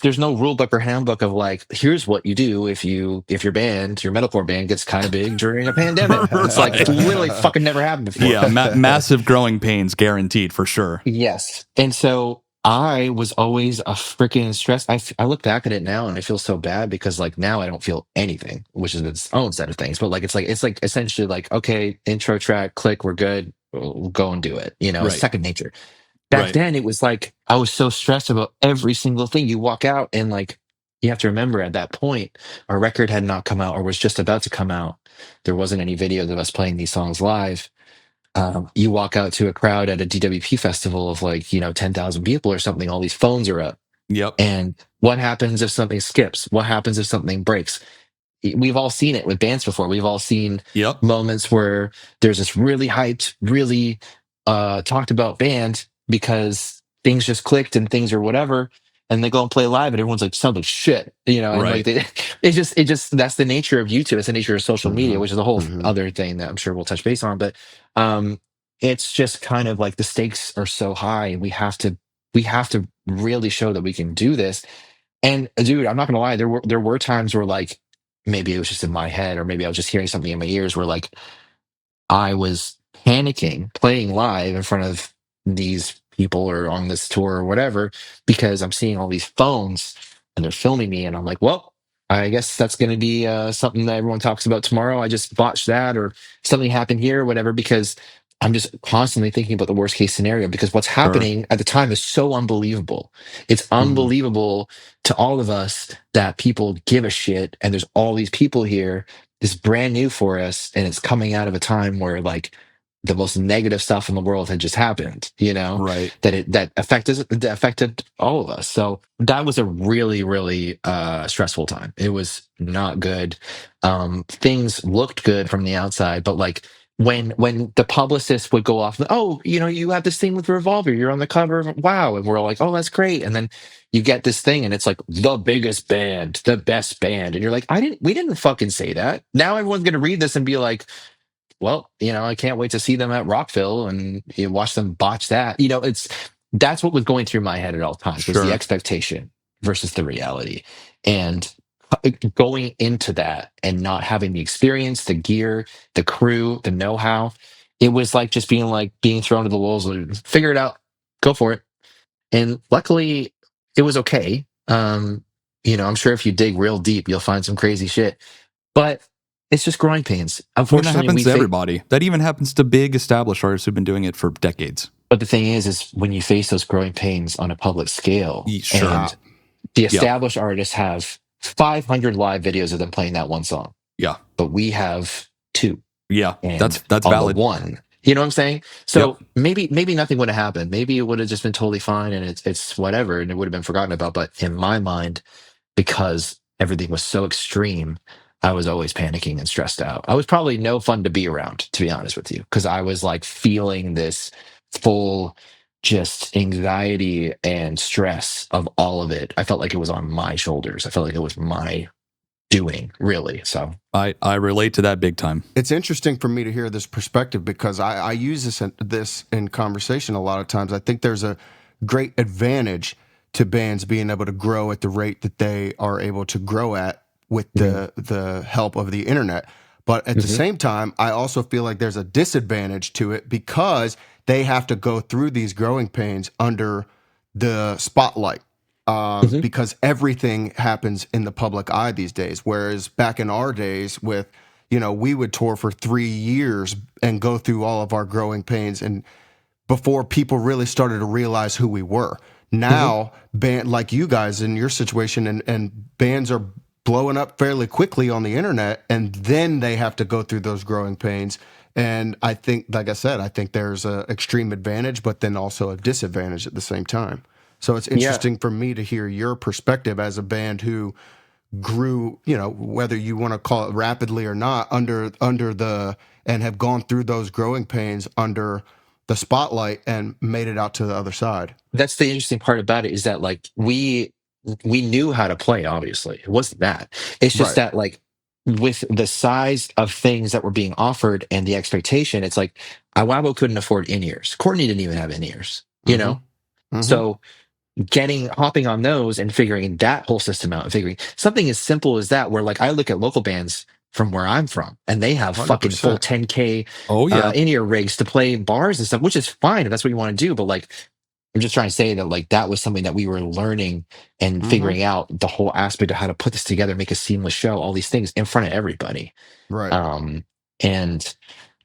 S3: there's no rule book or handbook of like, here's what you do if your metalcore band gets kind of big during a pandemic. It's like it's literally fucking never happened before.
S1: Yeah, massive growing pains guaranteed for sure.
S3: Yes. And so I was always a freaking stress. I look back at it now and I feel so bad because like now I don't feel anything, which is its own set of things. But like it's like essentially like, okay, intro track, click, we're good. We'll go and do it. It's
S1: Right.
S3: second nature. Back
S1: Right.
S3: then it was like I was so stressed about every single thing. You walk out and like you have to remember at that point our record had not come out or was just about to come out. There wasn't any videos of us playing these songs live. You walk out to a crowd at a DWP festival of like 10,000 people or something, all these phones are up,
S1: Yep.
S3: and what happens if something skips? What happens if something breaks? We've all seen it with bands before. We've all seen
S1: Yep.
S3: moments where there's this really hyped, really talked about band because things just clicked and things are whatever, and they go and play live, and everyone's like, "Sounds like shit," and like
S1: Right.
S3: it just that's the nature of YouTube. It's the nature of social media,
S2: Mhm.
S3: which is a whole
S2: Mhm.
S3: other thing that I'm sure we'll touch base on. But um, it's just kind of like the stakes are so high, and we have to really show that we can do this. And dude, I'm not gonna lie, there were times where like maybe it was just in my head, or maybe I was just hearing something in my ears where like I was panicking playing live in front of these people or on this tour or whatever because I'm seeing all these phones and they're filming me, and I'm like, well, I guess that's going to be something that everyone talks about tomorrow. I just botched that, or something happened here or whatever, because I'm just constantly thinking about the worst case scenario because what's
S1: Sure.
S3: happening at the time is so unbelievable. It's
S2: Mhm.
S3: unbelievable to all of us that people give a shit and there's all these people here. This brand new for us, and it's coming out of a time where like the most negative stuff in the world had just happened,
S1: Right.
S3: that affected all of us. So that was a really, really stressful time. It was not good. Things looked good from the outside, but like when the publicist would go off, oh, you have this thing with Revolver, you're on the cover of Wow, and we're like, oh, that's great. And then you get this thing and it's like the biggest band, the best band. And you're like, we didn't fucking say that. Now everyone's going to read this and be like, well, I can't wait to see them at Rockville and watch them botch that. That's what was going through my head at all times, was the
S1: Sure.
S3: expectation versus the reality. And going into that and not having the experience, the gear, the crew, the know-how, it was like just being thrown to the wolves. Figure it out, go for it. And luckily, it was okay. I'm sure if you dig real deep, you'll find some crazy shit. But it's just growing pains.
S1: I mean, that
S3: Unfortunately,
S1: happens to everybody. That even happens to big established artists who've been doing it for decades.
S3: but the thing is when you face those growing pains on a public scale,
S1: Sure.
S3: and the
S1: Yep.
S3: established artists have 500 live videos of them playing that one song,
S1: Yeah.
S3: but we have two.
S1: Yeah.
S3: And
S1: That's
S3: on
S1: valid.
S3: the one, you know what I'm saying?
S1: Yep.
S3: So maybe nothing would have happened. Maybe it would have just been totally fine, and it's whatever, and it would have been forgotten about. But in my mind, because everything was so extreme, I was always panicking and stressed out. I was probably no fun to be around, to be honest with you, because I was like feeling this full just anxiety and stress of all of it. I felt like it was on my shoulders. I felt like it was my doing, really. So
S1: I relate to that big time.
S2: It's interesting for me to hear this perspective because I use this in conversation a lot of times. I think there's a great advantage to bands being able to grow at the rate that they are able to grow at with the help of the internet. But at the same time, I also feel like there's a disadvantage to it because they have to go through these growing pains under the spotlight. Because everything happens in the public eye these days. Whereas back in our days with, we would tour for 3 years and go through all of our growing pains and before people really started to realize who we were. Now, band like you guys in your situation and bands are blowing up fairly quickly on the internet and then they have to go through those growing pains. And I think, like I said, I think there's an extreme advantage, but then also a disadvantage at the same time. So it's interesting for me to hear your perspective as a band who grew, whether you want to call it rapidly or not, under the and have gone through those growing pains under the spotlight and made it out to the other side.
S3: that's the interesting part about it, is that like we knew how to play, obviously. It wasn't that. It's just
S2: Right.
S3: that like with the size of things that were being offered and the expectation, it's like Iwabo couldn't afford in-ears. Courtney didn't even have in-ears, you know? So hopping on those and figuring that whole system out and figuring something as simple as that, where like I look at local bands from where I'm from and they have fucking full
S2: 100%.
S3: 10K
S1: Oh yeah.
S3: in-ear rigs to play in bars and stuff, which is fine if that's what you want to do. But like, I'm just trying to say that like that was something that we were learning and figuring out the whole aspect of how to put this together, make a seamless show, all these things in front of everybody.
S2: Right.
S3: And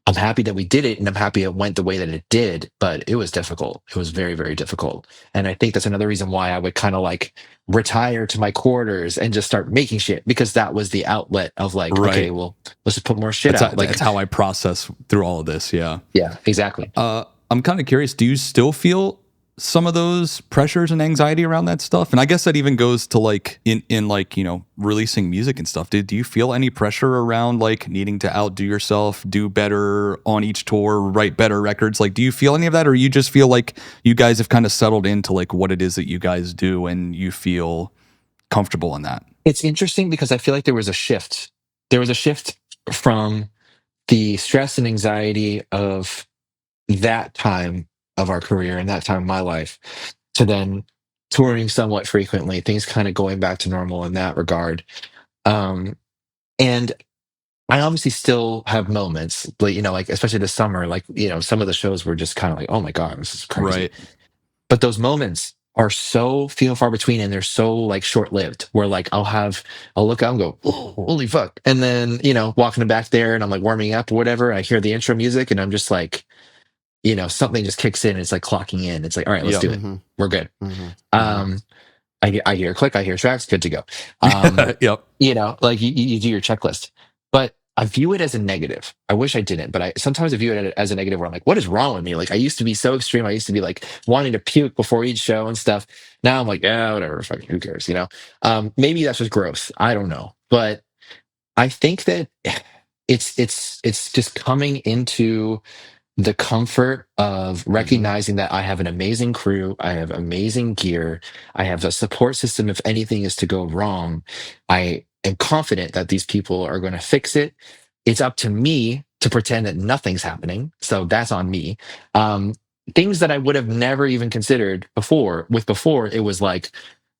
S3: I'm happy that we did it, and I'm happy it went the way that it did, but it was difficult. It was very, very difficult. And I think that's another reason why I would kind of like retire to my quarters and just start making shit, because that was the outlet of like,
S1: Right.
S3: okay, well, let's just put more shit out. Like,
S1: That's how I process through all of this. Yeah.
S3: yeah, exactly.
S1: I'm kind of curious. Do you still feel some of those pressures and anxiety around that stuff? And I guess that even goes to like in like, releasing music and stuff. Do you feel any pressure around like needing to outdo yourself, do better on each tour, write better records? Like, do you feel any of that, or you just feel like you guys have kind of settled into like what it is that you guys do and you feel comfortable in that?
S3: It's interesting because I feel like there was a shift. There was a shift from the stress and anxiety of that time of our career and that time of my life to then touring somewhat frequently, things kind of going back to normal in that regard. And I obviously still have moments, but like especially this summer, like, some of the shows were just kind of like, oh my God, this is crazy.
S1: Right.
S3: But those moments are so few and far between, and they're so like short lived, where like I'll look out and go, oh, holy fuck. And then, walking back there and I'm like warming up or whatever. I hear the intro music and I'm just like, something just kicks in. It's like clocking in. It's like, all right, let's do it. We're good. I hear a click, I hear tracks, good to go.
S1: Yep.
S3: Like you do your checklist. But I view it as a negative. I wish I didn't, but I sometimes I view it as a negative where I'm like, what is wrong with me? Like I used to be so extreme. I used to be like wanting to puke before each show and stuff. Now I'm like, yeah, whatever, fucking who cares, Maybe that's just gross. I don't know. But I think that it's just coming into the comfort of recognizing that I have an amazing crew, I have amazing gear, I have a support system if anything is to go wrong. I am confident that these people are going to fix it. It's up to me to pretend that nothing's happening. So that's on me. Things that I would have never even considered before, it was like,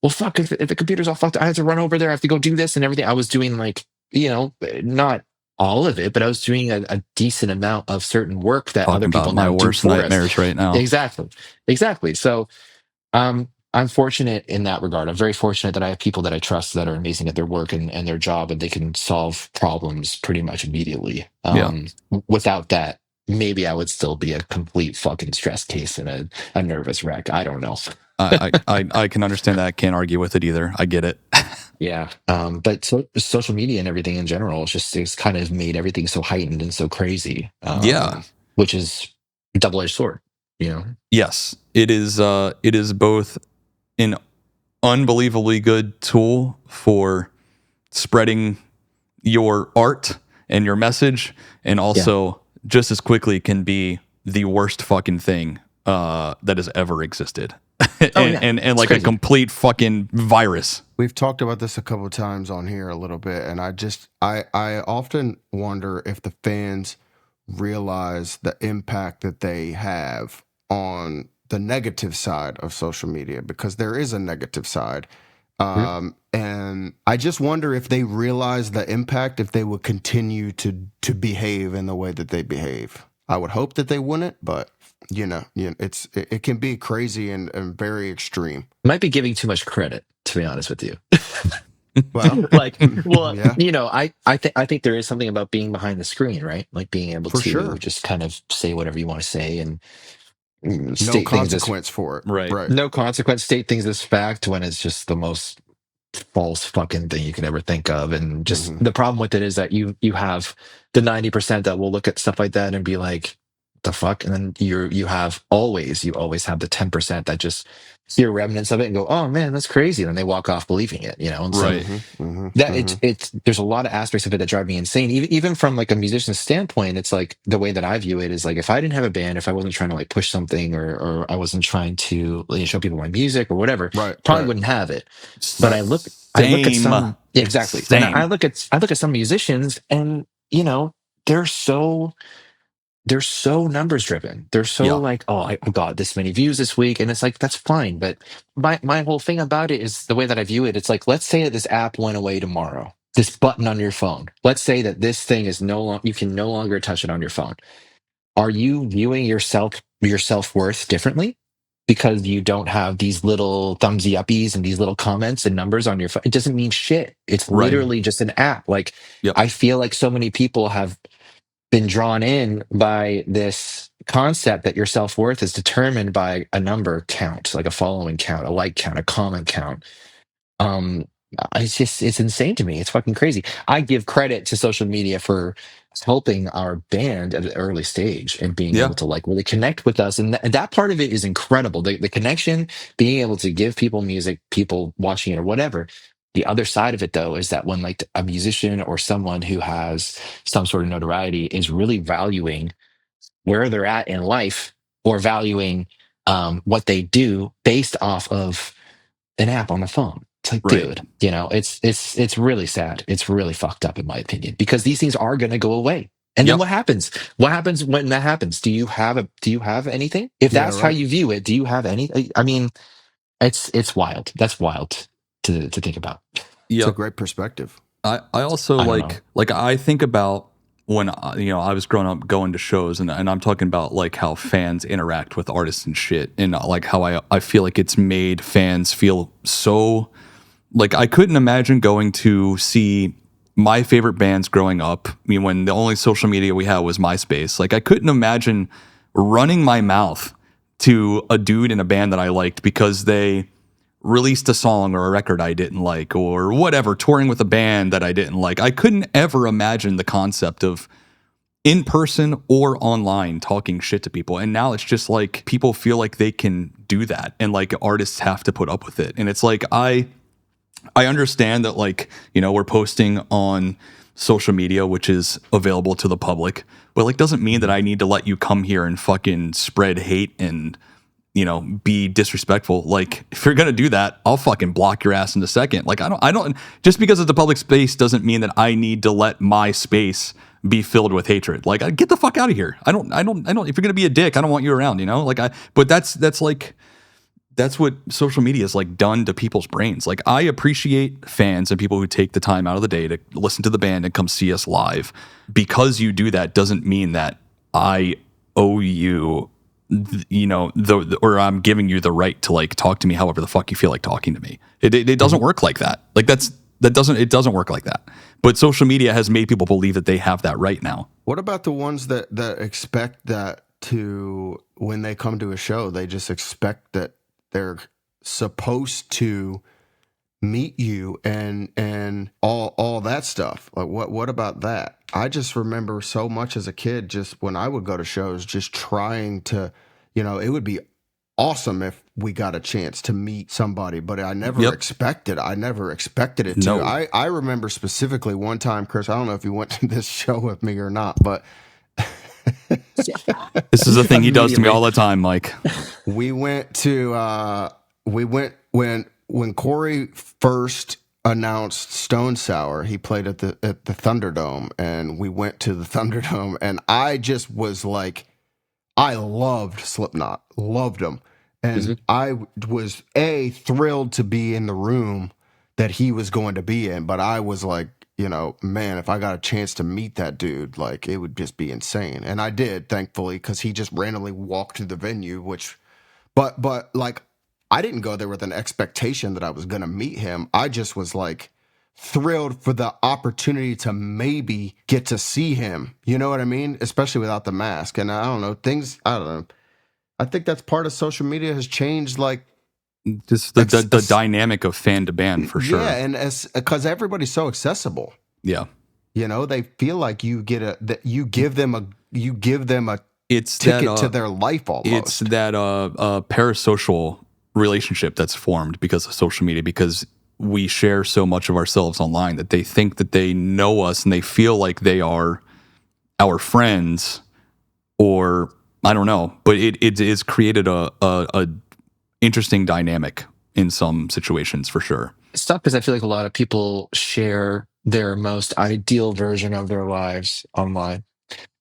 S3: well, fuck, if the computer's all fucked, I have to run over there, I have to go do this and everything. I was doing like, not all of it, but I was doing a decent amount of certain work that
S1: Talking
S3: other people
S1: about my
S3: now do
S1: worst
S3: for us.
S1: nightmares right now.
S3: Exactly. So I'm fortunate in that regard. I'm very fortunate that I have people that I trust that are amazing at their work and their job, and they can solve problems pretty much immediately. Without that, maybe I would still be a complete fucking stress case and a nervous wreck. I don't know.
S1: I can understand that. I can't argue with it either. I get it.
S3: Yeah. But social media and everything in general it's kind of made everything so heightened and so crazy.
S1: Yeah.
S3: Which is a double-edged sword,
S1: Yes, it is. It is both an unbelievably good tool for spreading your art and your message, and also just as quickly can be the worst fucking thing that has ever existed. and like
S3: crazy.
S1: a complete fucking virus.
S2: We've talked about this a couple of times on here a little bit, and I often wonder if the fans realize the impact that they have on the negative side of social media, because there is a negative side. And I just wonder if they realize the impact if they would continue to behave in the way that they behave. I would hope that they wouldn't, but it can be crazy and very extreme.
S3: Might be giving too much credit, to be honest with you.
S2: Well, yeah,
S3: I think there is something about being behind the screen, right? Like being able
S2: for
S3: to
S2: sure.
S3: just kind of say whatever you want to say and
S2: No
S3: state things as
S2: consequence for it.
S1: Right.
S2: Right.
S3: no consequence, state things as fact when it's just the most false fucking thing you can ever think of. And just
S2: Mhm.
S3: the problem with it is that you have the 90% that will look at stuff like that and be like, the fuck? And then you always have the 10% that just hear remnants of it and go, oh man, that's crazy. And then they walk off believing it, And so
S1: Right.
S3: that it's there's a lot of aspects of it that drive me insane. Even from like a musician's standpoint, it's like the way that I view it is like, if I didn't have a band, if I wasn't trying to like push something, or I wasn't trying to show people my music or whatever,
S2: Right.
S3: probably
S2: Right.
S3: wouldn't have it. But I look at
S1: Same.
S3: some, yeah, exactly. And
S1: Same.
S3: I look at some musicians, and they're so numbers driven. They're so
S1: Yeah.
S3: like, oh, I got this many views this week, and it's like, that's fine. But my whole thing about it is the way that I view it. It's like, let's say that this app went away tomorrow. This button on your phone. Let's say that this thing is you can no longer touch it on your phone. Are you viewing your self-worth differently because you don't have these little thumbsy uppies and these little comments and numbers on your phone? It doesn't mean shit. It's
S1: Right.
S3: literally just an app. Like,
S1: Yep.
S3: I feel like so many people have been drawn in by this concept that your self-worth is determined by a number count, like a following count, a like count, a comment count. um it's insane to me. It's fucking crazy. I give credit to social media for helping our band at an early stage and being
S1: Yeah.
S3: able to like really connect with us, and that part of it is incredible. The connection, being able to give people music, people watching it or whatever. The other side of it, though, is that when like a musician or someone who has some sort of notoriety is really valuing where they're at in life, or valuing what they do based off of an app on the phone. It's like,
S1: Right.
S3: dude, it's really sad. It's really fucked up, in my opinion, because these things are going to go away. And then
S1: Yep.
S3: what happens? What happens when that happens? Do you have anything? If
S2: Yeah,
S3: that's how
S2: right.
S3: you view it, do you have any? I mean, it's wild. That's wild to think about.
S2: It's
S1: Yep.
S2: a great perspective.
S1: I also
S3: I don't know.
S1: like I think about when I was growing up going to shows, and I'm talking about like how fans interact with artists and shit, and like how I feel like it's made fans feel so like I couldn't imagine going to see my favorite bands growing up. I mean, when the only social media we had was MySpace, like I couldn't imagine running my mouth to a dude in a band that I liked because they released a song or a record I didn't like, or whatever, touring with a band that I didn't like. I couldn't ever imagine the concept of in person or online talking shit to people. And now it's just like people feel like they can do that, and like artists have to put up with it. And it's like I understand that, like, we're posting on social media, which is available to the public, but like doesn't mean that I need to let you come here and fucking spread hate and be disrespectful. Like, if you're gonna do that, I'll fucking block your ass in a second. Like, I don't. Just because it's a public space doesn't mean that I need to let my space be filled with hatred. Like, get the fuck out of here. I don't. If you're gonna be a dick, I don't want you around. But that's what social media has like done to people's brains. Like, I appreciate fans and people who take the time out of the day to listen to the band and come see us live. Because you do that doesn't mean that I owe you or I'm giving you the right to like talk to me however the fuck you feel like talking to me. It doesn't work like that. Like it doesn't work like that. But social media has made people believe that they have that right now.
S2: What about the ones that expect that to, when they come to a show, they just expect that they're supposed to meet you and all that stuff? Like, what about that? I just remember so much as a kid, just when I would go to shows, just trying to, it would be awesome if we got a chance to meet somebody, but I never expected it to.
S1: No.
S2: I remember specifically one time, Chris, I don't know if you went to this show with me or not, but
S1: This is a thing he does to me all the time, Mike.
S2: we went to we went when Corey first announced Stone Sour. He played at the Thunderdome, and we went to the Thunderdome, and I just was like, I loved Slipknot, loved them, and I was thrilled to be in the room that he was going to be in, but I was like, you know, man, if I got a chance to meet that dude, like, it would just be insane. And I did, thankfully, because he just randomly walked to the venue, which, but like, I didn't go there with an expectation that I was going to meet him. I just was like thrilled for the opportunity to maybe get to see him. You know what I mean? Especially without the mask. And I don't know, I don't know. I think that's part of social media has changed, like,
S1: just the dynamic of fan to band, for sure.
S2: Yeah, and because everybody's so accessible.
S1: Yeah,
S2: you know, they feel like you give them a
S1: it's
S2: ticket
S1: that,
S2: to their life almost.
S1: It's that parasocial relationship that's formed because of social media, because we share so much of ourselves online that they think that they know us and they feel like they are our friends, or I don't know, but it has created a interesting dynamic in some situations, for sure.
S3: It's tough because I feel like a lot of people share their most ideal version of their lives online.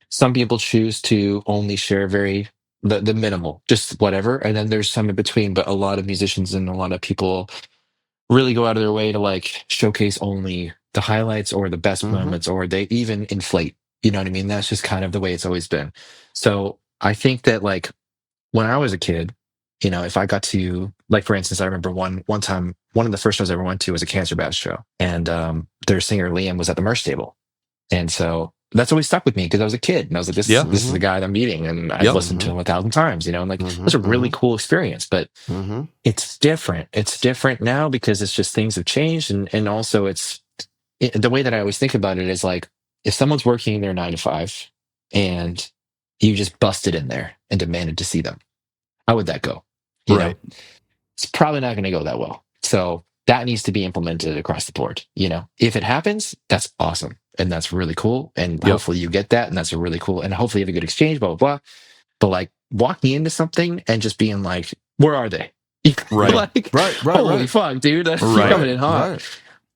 S3: Some people choose to only share the minimal, just whatever, and then there's some in between. But a lot of musicians and a lot of people really go out of their way to like showcase only the highlights or the best moments, or they even inflate. You know what I mean? That's just kind of the way it's always been. So I think that like when I was a kid, you know, if I got to, like, for instance, I remember one time, one of the first shows I ever went to was a Cancer Bash show, and their singer Liam was at the merch table, and so that's always stuck with me because I was a kid and I was like, this is the guy that I'm meeting, and I've listened to him 1,000 times, you know, and like it was a really cool experience, but it's different. It's different now because it's just things have changed, and also the way that I always think about it is like if someone's working their 9 to 5 and you just busted in there and demanded to see them, how would that go? You know, it's probably not going to go that well. So that needs to be implemented across the board. You know, if it happens, that's awesome. And that's really cool. And hopefully you get that. And that's a really cool. And hopefully you have a good exchange, blah, blah, blah. But like walking into something and just being like, where are they? Like, holy fuck, dude. That's coming in hot.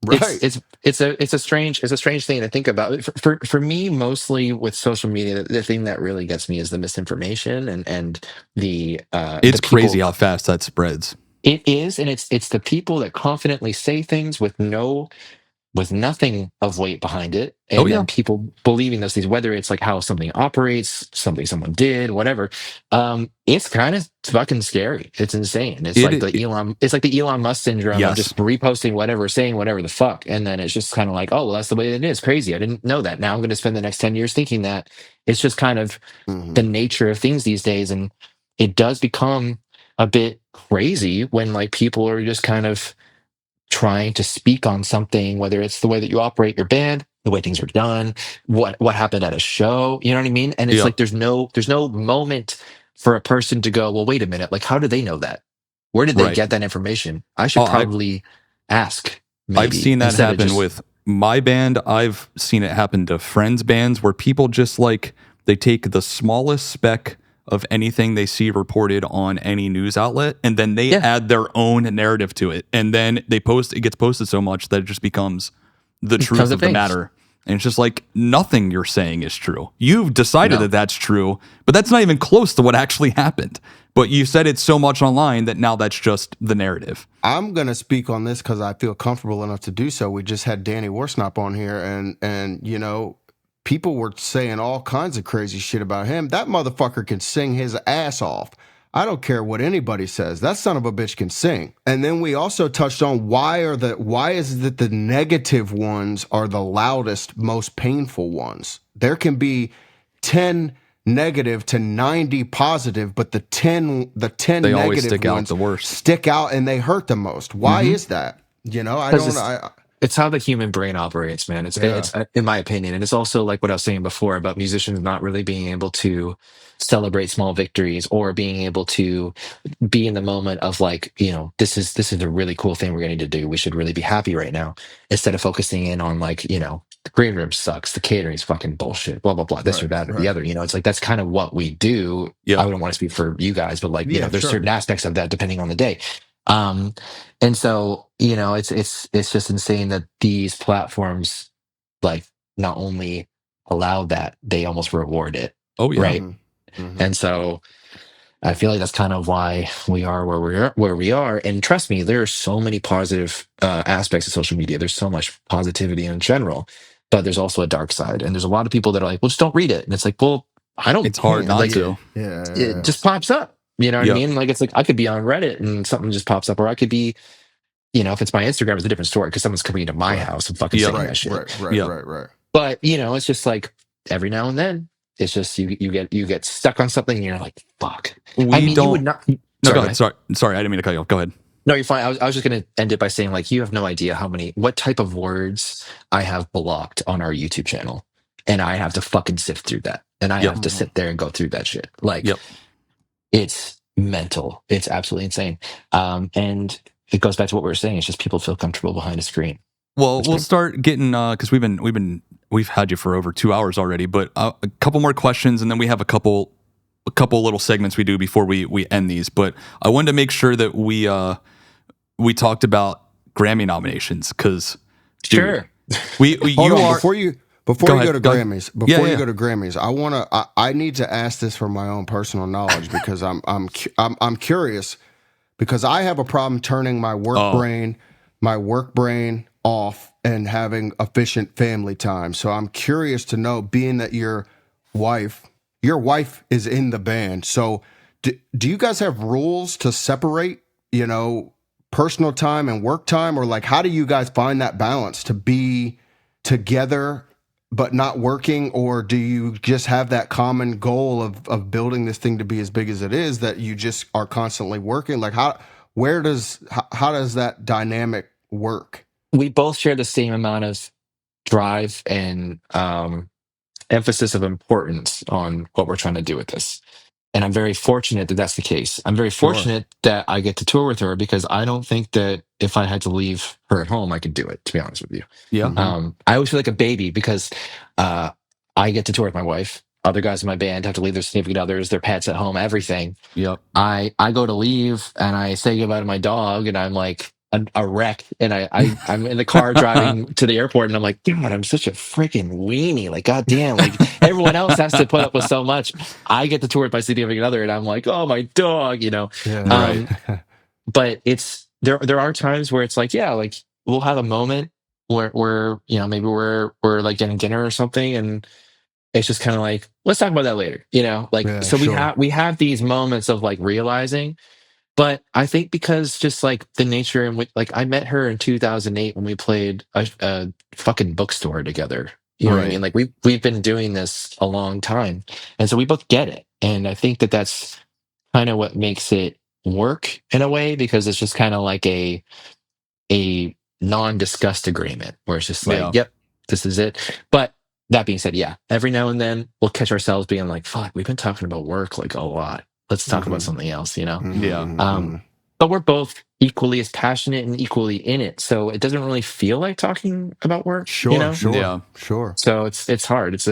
S3: It's a strange thing to think about. For me, mostly with social media, the thing that really gets me is the misinformation and the
S1: it's
S3: the people,
S1: crazy how fast that spreads.
S3: It is, and it's the people that confidently say things with nothing of weight behind it, and then people believing those things, whether it's like how something operates, something someone did, whatever. It's kind of fucking scary. It's insane. It's like the Elon Musk syndrome of just reposting whatever, saying whatever the fuck, and then it's just kind of like, oh well, that's the way it is. Crazy. I didn't know that. Now I'm going to spend the next 10 years thinking that. It's just kind of the nature of things these days, and it does become a bit crazy when like people are just kind of trying to speak on something, whether it's the way that you operate your band, the way things are done, what happened at a show, you know what I mean? And it's like there's no moment for a person to go, well, wait a minute, like how did they know that? Where did they get that information? I should probably ask. Maybe,
S1: I've seen that happen with my band. I've seen it happen to friends' bands where people just like they take the smallest speck of anything they see reported on any news outlet, and then they add their own narrative to it, and then it gets posted so much that it just becomes the truth of the matter. And it's just like nothing you're saying is true. You've decided that that's true, but that's not even close to what actually happened. But you said it so much online that now that's just the narrative.
S2: I'm going to speak on this because I feel comfortable enough to do so. We just had Danny Worsnop on here, and you know, people were saying all kinds of crazy shit about him. That motherfucker can sing his ass off. I don't care what anybody says. That son of a bitch can sing. And then we also touched on why is it the negative ones are the loudest, most painful ones? There can be 10 negative to 90 positive, but the 10
S1: they
S2: negative
S1: always stick
S2: ones
S1: out the worst.
S2: Stick out and they hurt the most. Why is that? You know,
S3: it's how the human brain operates, man. It's in my opinion. And it's also like what I was saying before about musicians not really being able to celebrate small victories or being able to be in the moment of like, you know, this is a really cool thing we're going to need to do. We should really be happy right now, instead of focusing in on like, you know, the green room sucks, the catering's fucking bullshit, blah, blah, blah, this or that or the other. You know, it's like that's kind of what we do. I wouldn't want to speak for you guys, but like, you know, there's certain aspects of that depending on the day. And so, you know, it's just insane that these platforms like not only allow that, they almost reward it,
S1: Oh yeah.
S3: right?
S2: Mm-hmm. Mm-hmm.
S3: And so I feel like that's kind of why we are where we are. And trust me, there are so many positive aspects of social media. There's so much positivity in general, but there's also a dark side. And there's a lot of people that are like, well, just don't read it. And it's like, well, I don't
S1: It's hard
S3: care.
S1: not
S3: Like,
S1: to.
S3: it just pops up. You know what I
S1: Yep.
S3: mean? Like, it's like I could be on Reddit and something just pops up, or I could be, you know, if it's my Instagram, it's a different story because someone's coming to my house and fucking
S1: Yep.
S3: saying that shit.
S2: Right.
S3: But you know, it's just like every now and then, it's just you get stuck on something and you're like, fuck. I mean, you would not.
S1: No,
S3: Sorry,
S1: go ahead. Sorry, I didn't mean to cut you off. Go ahead.
S3: No, you're fine. I was just going to end it by saying, like, you have no idea what type of words I have blocked on our YouTube channel. And I have to fucking sift through that. And I have to sit there and go through that shit. Like, it's mental. It's absolutely insane. And it goes back to what we were saying. It's just people feel comfortable behind a screen.
S1: Well, we'll start getting because we've had you for over 2 hours already, but a couple more questions, and then we have a couple little segments we do before we end these. But I wanted to make sure that we talked about Grammy nominations because
S3: sure,
S2: before you go to Grammys. Before you
S1: yeah.
S2: go to Grammys, I need to ask this for my own personal knowledge because I'm curious because I have a problem turning my work brain off and having efficient family time. So I'm curious to know, being that your wife is in the band. So do you guys have rules to separate, you know, personal time and work time, or like how do you guys find that balance to be together but not working, or do you just have that common goal of building this thing to be as big as it is that you just are constantly working? Like how does that dynamic work?
S3: we both share the same amount of drive and emphasis of importance on what we're trying to do with this. And I'm very fortunate that that's the case. I'm very fortunate that I get to tour with her because I don't think that if I had to leave her at home, I could do it, to be honest with you.
S1: Yeah.
S2: Mm-hmm.
S3: I always feel like a baby because I get to tour with my wife. Other guys in my band have to leave their significant others, their pets at home, everything.
S1: Yep.
S3: I go to leave and I say goodbye to my dog and I'm like a wreck. And I'm in the car driving to the airport and I'm like, God, I'm such a freaking weenie. Like, goddamn, like everyone else has to put up with so much. I get to tour with my significant other and I'm like, oh, my dog, you know?
S2: Yeah.
S1: Right.
S3: But there are times where it's like, yeah, like we'll have a moment where, you know, maybe we're like getting dinner or something. And it's just kind of like, let's talk about that later, you know, like,
S2: Yeah,
S3: so
S2: sure.
S3: we have these moments of like realizing, but I think because just like the nature in which, like I met her in 2008 when we played a fucking bookstore together. You know what I mean? Like we've been doing this a long time. And so we both get it. And I think that that's kind of what makes it work in a way, because it's just kind of like a non-discussed agreement where it's just like, yep, this is it. But that being said, yeah, every now and then we'll catch ourselves being like, fuck, we've been talking about work like a lot. Let's talk about something else, you know?
S1: Yeah.
S3: But we're both equally as passionate and equally in it. So it doesn't really feel like talking about work.
S2: Sure,
S3: you know?
S2: sure. So
S3: it's hard.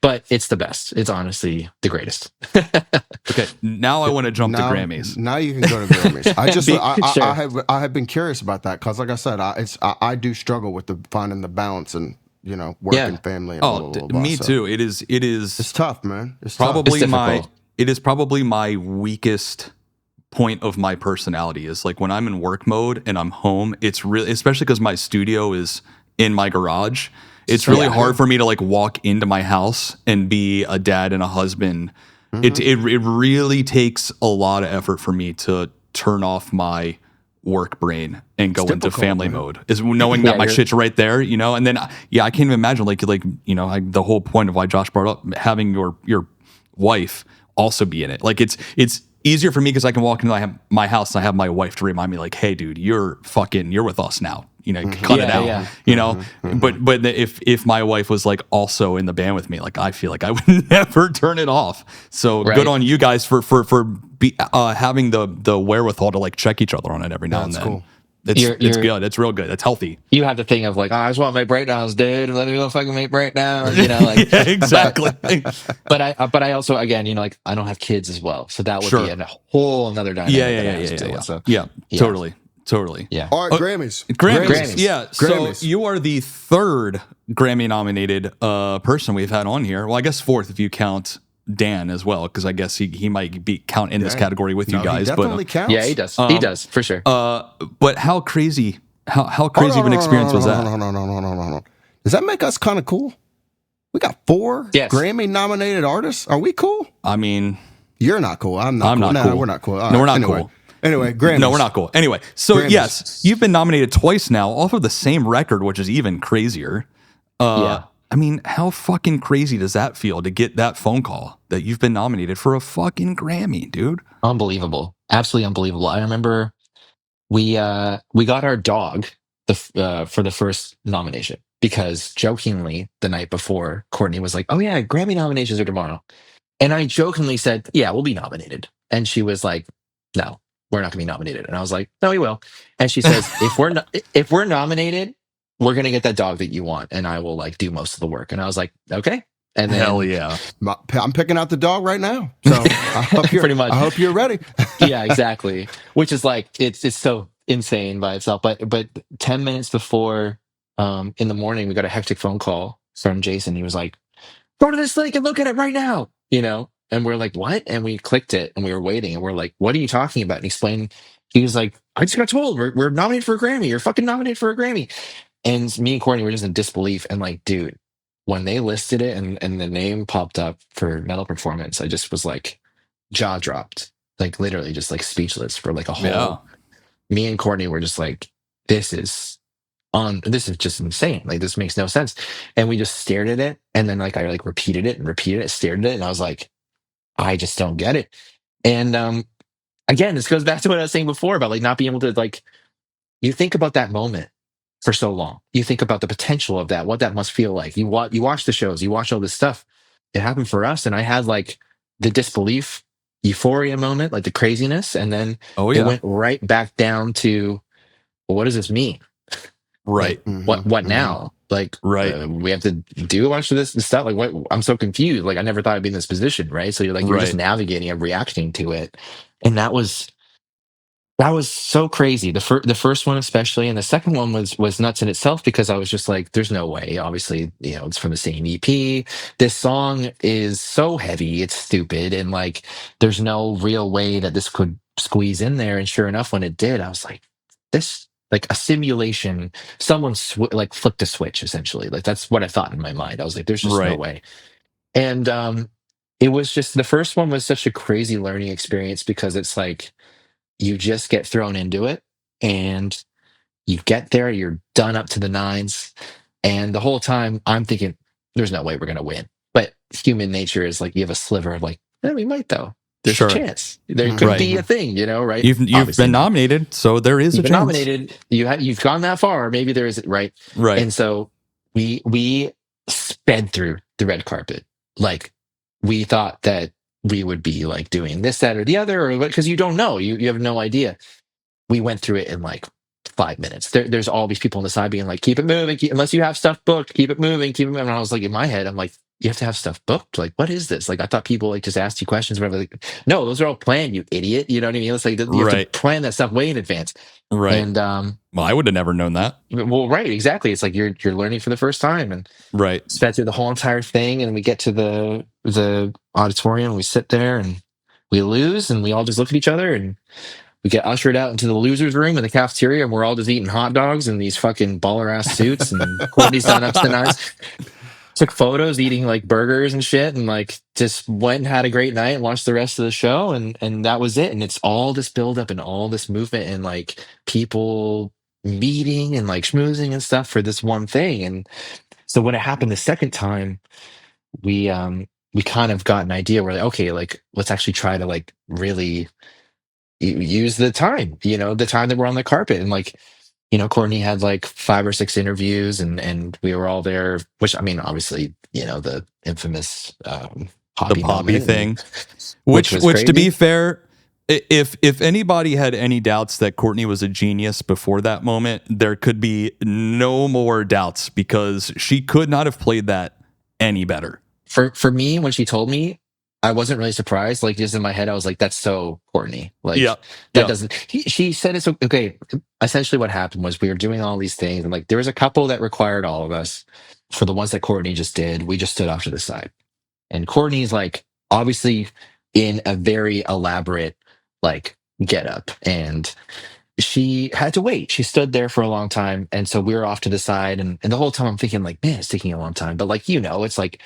S3: But it's the best. It's honestly the greatest.
S1: Okay. Now I want to jump to Grammys.
S2: Now you can go to Grammys. I have been curious about that because, like I said, I do struggle with finding the balance and, you know, work and family. And
S1: me too. It is.
S2: It's tough, man. It's
S1: probably
S2: tough.
S1: It is probably my weakest point of my personality is like when I'm in work mode and I'm home, it's really, especially because my studio is in my garage, it's really hard for me to like walk into my house and be a dad and a husband. It really takes a lot of effort for me to turn off my work brain and go into family mode, is knowing that my shit's right there, you know. And then I can't even imagine like you know, the whole point of why Josh brought up having your wife also be in it. Like it's easier for me because I can walk into my house and I have my wife to remind me like, hey dude, you're with us now, you know, cut it out, you know. But if my wife was like also in the band with me, like I feel like I would never turn it off. So good on you guys for having the wherewithal to like check each other on it every now and then.
S2: Cool.
S1: It's good. It's real good. It's healthy.
S3: You have the thing of like, oh, I just want my breakdowns, dude. Let me go fucking make breakdowns. You know, like
S1: Yeah, exactly.
S3: but I also, again, you know, like I don't have kids as well, so that would be a whole another dynamic.
S1: Yeah, totally.
S3: Yeah.
S2: All right, Grammys.
S1: Yeah. So you are the third Grammy nominated person we've had on here. Well, I guess fourth if you count Dan as well, because I guess he might be count in this category with you guys.
S2: He definitely counts.
S3: Yeah, he does. He does for sure.
S1: But how crazy? How crazy of an experience was that?
S2: No. Does that make us kind of cool? We got 4 Grammy nominated artists. Are we cool?
S1: I mean,
S2: you're not cool. I'm not cool. We're not cool.
S1: No, we're not cool.
S2: Anyway, Grammys.
S1: No, we're not cool. Anyway, so
S2: Grammys.
S1: Yes, you've been nominated twice now, off of the same record, which is even crazier. I mean, how fucking crazy does that feel to get that phone call that you've been nominated for a fucking Grammy, dude?
S3: Unbelievable. Absolutely unbelievable. I remember we got our dog for the first nomination because jokingly the night before, Courtney was like, "Oh yeah, Grammy nominations are tomorrow," and I jokingly said, "Yeah, we'll be nominated," and she was like, "No, we're not going to be nominated," and I was like, "No, we will," and she says, "If we're nominated, we're going to get that dog that you want, and I will like do most of the work," and I was like, "Okay." And then,
S1: hell yeah,
S2: I'm picking out the dog right now. So I hope
S3: pretty much.
S2: I hope you're ready.
S3: Yeah, exactly. Which is like it's so insane by itself. But 10 minutes before in the morning, we got a hectic phone call from Jason. He was like, "Go to this link and look at it right now." You know, and we're like, "What?" And we clicked it, and we were waiting, and we're like, "What are you talking about?" And he explained. He was like, "I just got told we're nominated for a Grammy. You're fucking nominated for a Grammy." And me and Courtney were just in disbelief. And like, dude, when they listed it and the name popped up for metal performance, I just was like jaw dropped, like literally just like speechless for like a whole.
S1: Yeah.
S3: Me and Courtney were just like, this is just insane. Like this makes no sense. And we just stared at it. And then like I like repeated it, stared at it, and I was like, I just don't get it. And again, this goes back to what I was saying before about like not being able to like, you think about that moment for so long. You think about the potential of that, what that must feel like. You watch the shows, you watch all this stuff. It happened for us, and I had like the disbelief, euphoria moment, like the craziness, and then it went right back down to, well, what does this mean?
S1: Right.
S3: Like, what now? Like, we have to do a bunch of this and stuff. Like, what? I'm so confused. Like, I never thought I'd be in this position, right? So you're just navigating and reacting to it, and that was so crazy. The first one especially, and the second one was nuts in itself because I was just like, "There's no way." Obviously, you know, it's from the same EP. This song is so heavy, it's stupid, and like, there's no real way that this could squeeze in there. And sure enough, when it did, I was like, "This like a simulation. Someone like flipped a switch, essentially." Like that's what I thought in my mind. I was like, "There's just no way." And it was just the first one was such a crazy learning experience because it's like, you just get thrown into it and you get there, you're done up to the nines. And the whole time I'm thinking, there's no way we're going to win. But human nature is like, you have a sliver of like, we might though. There's a chance. There could be a thing, you know, right?
S1: You've been nominated, so there is a chance.
S3: Nominated. You've gone that far. Maybe there is, right?
S1: Right.
S3: And so we sped through the red carpet. Like we thought that we would be like doing this, that, or the other, or because you don't know, you have no idea. We went through it in like 5 minutes. There's all these people on the side being like, "Keep it moving, unless you have stuff booked, keep it moving, keep it moving." And I was like, in my head, I'm like, you have to have stuff booked. Like, what is this? Like, I thought people like just asked you questions, whatever. Like, no, those are all planned, you idiot. You know what I mean? It's like you have to plan that stuff way in advance.
S1: Right.
S3: And
S1: well, I would have never known that.
S3: Well, right, exactly. It's like you're learning for the first time, and sped through the whole entire thing, and we get to the auditorium, we sit there, and we lose, and we all just look at each other, and we get ushered out into the losers room in the cafeteria, and we're all just eating hot dogs in these fucking baller ass suits, and Courtney's done up to the nines. Took photos eating like burgers and shit, and like just went and had a great night and watched the rest of the show, and that was it. And it's all this build up and all this movement and like people meeting and like schmoozing and stuff for this one thing. And so when it happened the second time, we kind of got an idea. We're like, okay, like let's actually try to like really use the time, you know, the time that we're on the carpet. And like, you know, Courtney had like 5 or 6 interviews, and we were all there, which I mean, obviously, you know, the infamous Poppy
S1: thing,
S3: which
S1: to be fair, If anybody had any doubts that Courtney was a genius before that moment, there could be no more doubts because she could not have played that any better.
S3: For me, when she told me, I wasn't really surprised. Like, just in my head, I was like, "That's so Courtney." Like,
S1: Yeah,
S3: that
S1: yeah,
S3: doesn't. She said it's okay. Essentially, what happened was we were doing all these things, and like there was a couple that required all of us. For the ones that Courtney just did, we just stood off to the side. And Courtney's like obviously in a very elaborate like getup, and she had to wait. She stood there for a long time, and so we were off to the side. And the whole time I'm thinking like, man, it's taking a long time. But like it's like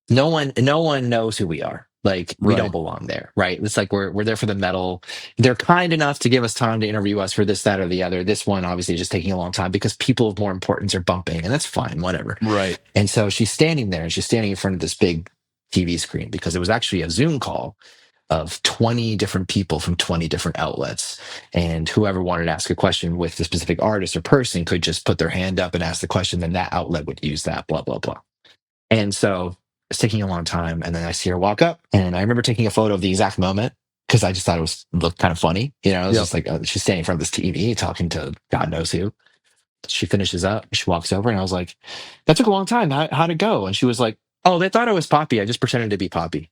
S3: no one knows who we are. Like we don't
S1: right,
S3: belong there, right? It's like we're there for the medal. They're kind enough to give us time to interview us for this, that, or the other. This one obviously just taking a long time because people of more importance are bumping, and that's fine, whatever.
S1: right.
S3: And so she's standing there, and she's standing in front of this big TV screen because it was actually a Zoom call of 20 different people from 20 different outlets. And whoever wanted to ask a question with the specific artist or person could just put their hand up and ask the question, then that outlet would use that, blah, blah, blah. And so it's taking a long time. And then I see her walk up, and I remember taking a photo of the exact moment because I just thought looked kind of funny. It was
S1: Yep.
S3: just like she's standing in front of this TV talking to God knows who. She finishes up, she walks over, and I was like, that took a long time. How'd it go? And she was like, oh, they thought I was Poppy. I just pretended to be Poppy.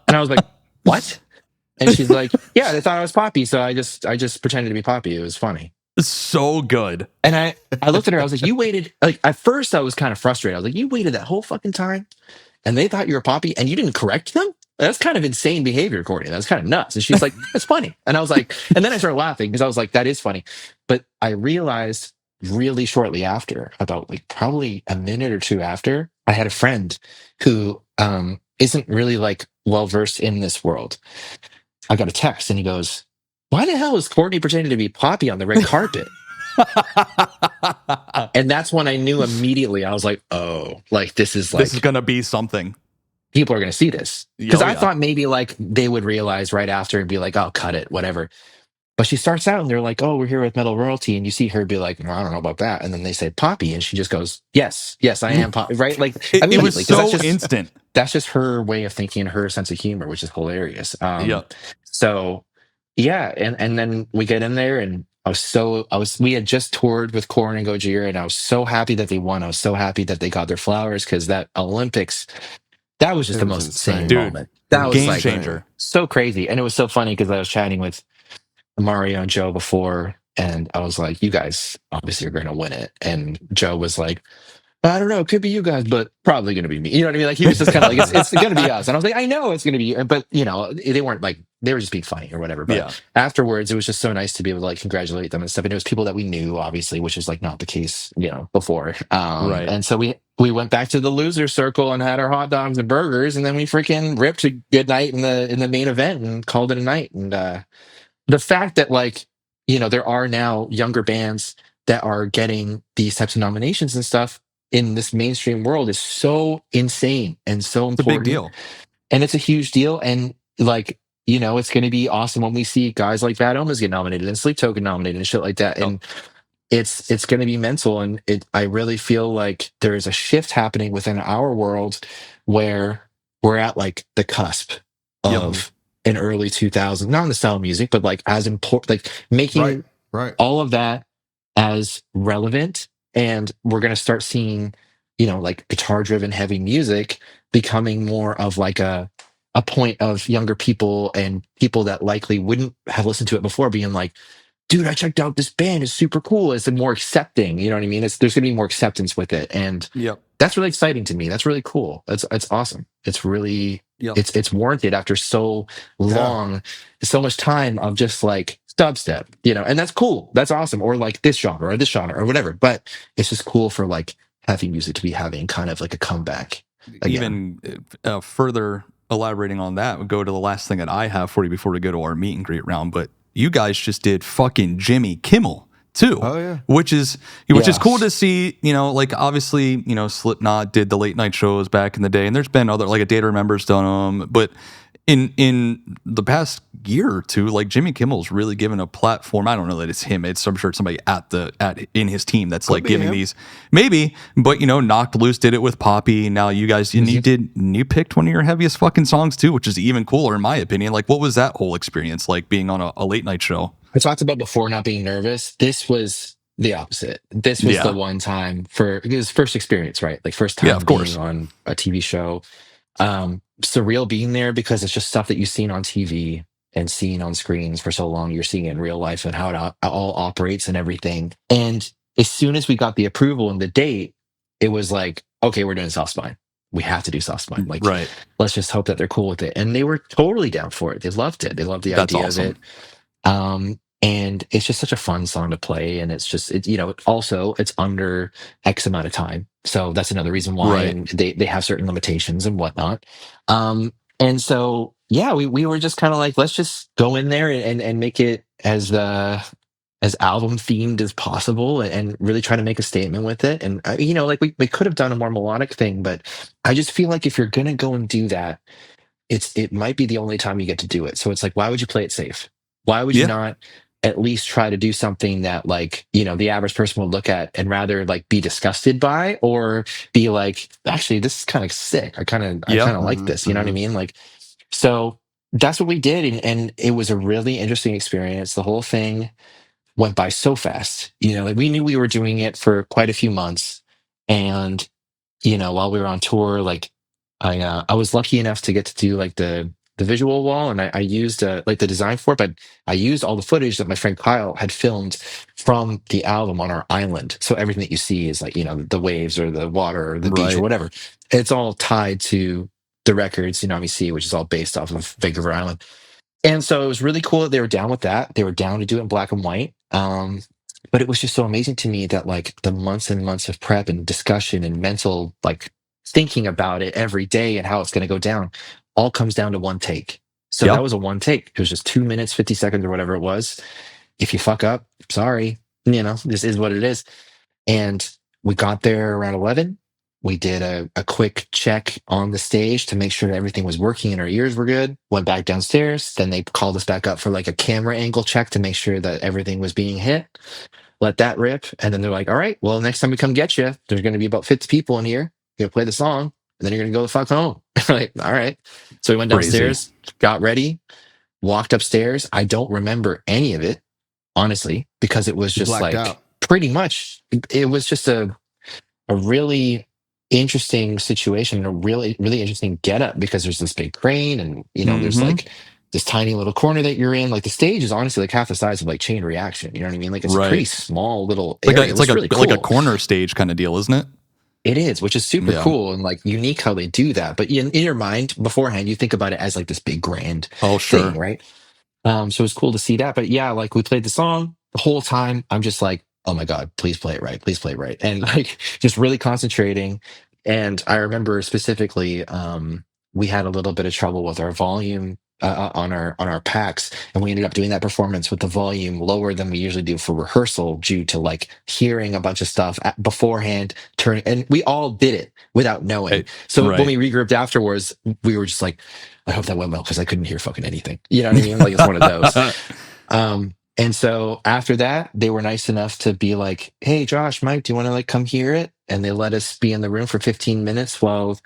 S3: And I was like, what? And she's like, yeah, they thought I was Poppy. So I just pretended to be Poppy. It was funny.
S1: So good.
S3: And I looked at her, I was like, you waited, like, at first I was kind of frustrated. I was like, you waited that whole fucking time and they thought you were Poppy and you didn't correct them? That's kind of insane behavior, Courtney. That's kind of nuts. And she's like, it's funny. And I was like, and then I started laughing because I was like, that is funny. But I realized really shortly after, about like probably a minute or two after, I had a friend who isn't really like well versed in this world. I got a text and he goes, why the hell is Courtney pretending to be Poppy on the red carpet? And that's when I knew immediately. I was like, oh, like this is
S1: gonna be something.
S3: people are going to see this. Because
S1: Oh,
S3: I
S1: yeah.
S3: thought maybe like they would realize right after and be like, oh, cut it, whatever. But she starts out and they're like, oh, we're here with Metal Royalty. And you see her be like, well, I don't know about that. And then they say Poppy. And she just goes, yes, I am Poppy. Right? Like,
S1: It was
S3: immediately. 'Cause
S1: so
S3: that's just,
S1: instant.
S3: that's just her way of thinking, her sense of humor, which is hilarious.
S1: Yep.
S3: So yeah. And then we get in there and we had just toured with Korn and Gojira, and I was so happy that they won. I was so happy that they got their flowers because that Olympics, that was just
S2: It
S3: the
S2: was
S3: most
S2: insane.
S3: insane
S1: Dude,
S3: moment. That was
S1: game
S3: like
S1: changer.
S3: so crazy. And it was so funny because I was chatting with Mario and Joe before, and I was like, you guys obviously are going to win it. And Joe was like, I don't know, it could be you guys, but probably going to be me. You know what I mean? Like he was just kind of like, it's going to be us. And I was like, I know it's going to be you. But they weren't like, they were just being funny or whatever. But
S1: Yeah.
S3: afterwards, it was just so nice to be able to like congratulate them and stuff. And it was people that we knew, obviously, which is like not the case, before.
S1: Right.
S3: And so we went back to the loser circle and had our hot dogs and burgers, and then we freaking ripped a good night in the main event and called it a night. And the fact that like, there are now younger bands that are getting these types of nominations and stuff in this mainstream world is so insane and so
S1: It's a big
S3: important.
S1: deal.
S3: And it's a huge deal. And like, it's going to be awesome when we see guys like Bad Omens get nominated and Sleep Token nominated and shit like that.
S1: Yep.
S3: And it's going to be mental. And I really feel like there is a shift happening within our world where we're at like the cusp of an early 2000s, not in the style of music, but like as important, like making
S2: Right.
S3: all of that as relevant. And we're going to start seeing, like guitar driven heavy music becoming more of like a point of younger people and people that likely wouldn't have listened to it before being like, dude, I checked out this band, it's super cool. It's more accepting, you know what I mean? There's going to be more acceptance with it. And
S1: Yep.
S3: that's really exciting to me. That's really cool. It's awesome. It's really,
S1: Yep.
S3: it's warranted after so long, so much time of just like dubstep, and that's cool. That's awesome. Or like this genre or whatever. But it's just cool for like heavy music to be having kind of like a comeback again.
S1: Even further elaborating on that, we'll go to the last thing that I have for you before we go to our meet and greet round. But you guys just did fucking Jimmy Kimmel too.
S2: Oh, yeah.
S1: Which is cool to see. Like obviously, Slipknot did the late night shows back in the day, and there's been other, like A Day to Remember's done them, but in the past year or two, like Jimmy Kimmel's really given a platform. I don't know that it's him. I'm sure it's somebody in his team that's like
S2: be
S1: giving
S2: him.
S1: these, maybe. But Knocked Loose did it with Poppy. Now you guys, you picked one of your heaviest fucking songs too, which is even cooler in my opinion. Like, what was that whole experience like being on a late night show?
S3: I talked about before not being nervous. This was the opposite. This was the one time it was first experience, right? Like first time
S1: of
S3: being
S1: course.
S3: on a TV show. Surreal being there because it's just stuff that you've seen on TV and seen on screens for so long. You're seeing it in real life and how it all operates and everything. And as soon as we got the approval and the date, it was like, okay, we're doing Soft Spine. We have to do Soft Spine. Like,
S1: right.
S3: Let's just hope that they're cool with it. And they were totally down for it. They loved it. They loved the
S1: That's
S3: idea
S1: awesome.
S3: of it. And it's just such a fun song to play. And it's just, also it's under X amount of time. So that's another reason why.
S1: Right.
S3: And they have certain limitations and whatnot. And so, yeah, we were just kind of like, let's just go in there and make it as album themed as possible and really try to make a statement with it. And, like we could have done a more melodic thing, but I just feel like if you're going to go and do that, it might be the only time you get to do it. So it's like, why would you play it safe? Why would you not at least try to do something that like, the average person will look at and rather like be disgusted by or be like, actually, this is kind of sick. I kind of like this. You know what I mean? Like, so that's what we did. And it was a really interesting experience. The whole thing went by so fast. Like we knew we were doing it for quite a few months. And, while we were on tour, like I was lucky enough to get to do like the visual wall, and I used like the design for it, but I used all the footage that my friend Kyle had filmed from the album on our island. So everything that you see is like the waves or the water or the beach or whatever. It's all tied to the records, we see, which is all based off of Vancouver Island. And so it was really cool that they were down with that. They were down to do it in black and white. But it was just so amazing to me that like the months and months of prep and discussion and mental like thinking about it every day and how it's going to go down all comes down to one take. So that was a one take. It was just 2 minutes, 50 seconds or whatever it was. If you fuck up, sorry, this is what it is. And we got there around 11. We did a quick check on the stage to make sure that everything was working and our ears were good. Went back downstairs. Then they called us back up for like a camera angle check to make sure that everything was being hit. Let that rip. And then they're like, all right, well, next time we come get you, there's going to be about 50 people in here. You're going to play the song and then you're going to go the fuck home. Like, all right. So we went downstairs, got ready, walked upstairs. I don't remember any of it, honestly, because it was just like out. Pretty much it was just a really interesting situation, a really, really interesting getup because there's this big crane and, there's like this tiny little corner that you're in. Like the stage is honestly like half the size of like Chain Reaction. You know what I mean? Like it's a pretty small little area.
S1: It's like really cool. Like a corner stage kind of deal, isn't it?
S3: It is, which is super cool and like unique how they do that. But in your mind beforehand, you think about it as like this big grand thing, right? So it's cool to see that. But yeah, like we played the song the whole time. I'm just like, oh my God, please play it right. Please play it right. And like just really concentrating. And I remember specifically, we had a little bit of trouble with our volume on our packs, and we ended up doing that performance with the volume lower than we usually do for rehearsal due to like hearing a bunch of stuff beforehand, and we all did it without knowing. So when we regrouped afterwards, we were just like, I hope that went well because I couldn't hear fucking anything. You know what I mean? Like it's one of those. And so after that, they were nice enough to be like, hey, Josh, Mike, do you want to like come hear it? And they let us be in the room for 15 minutes while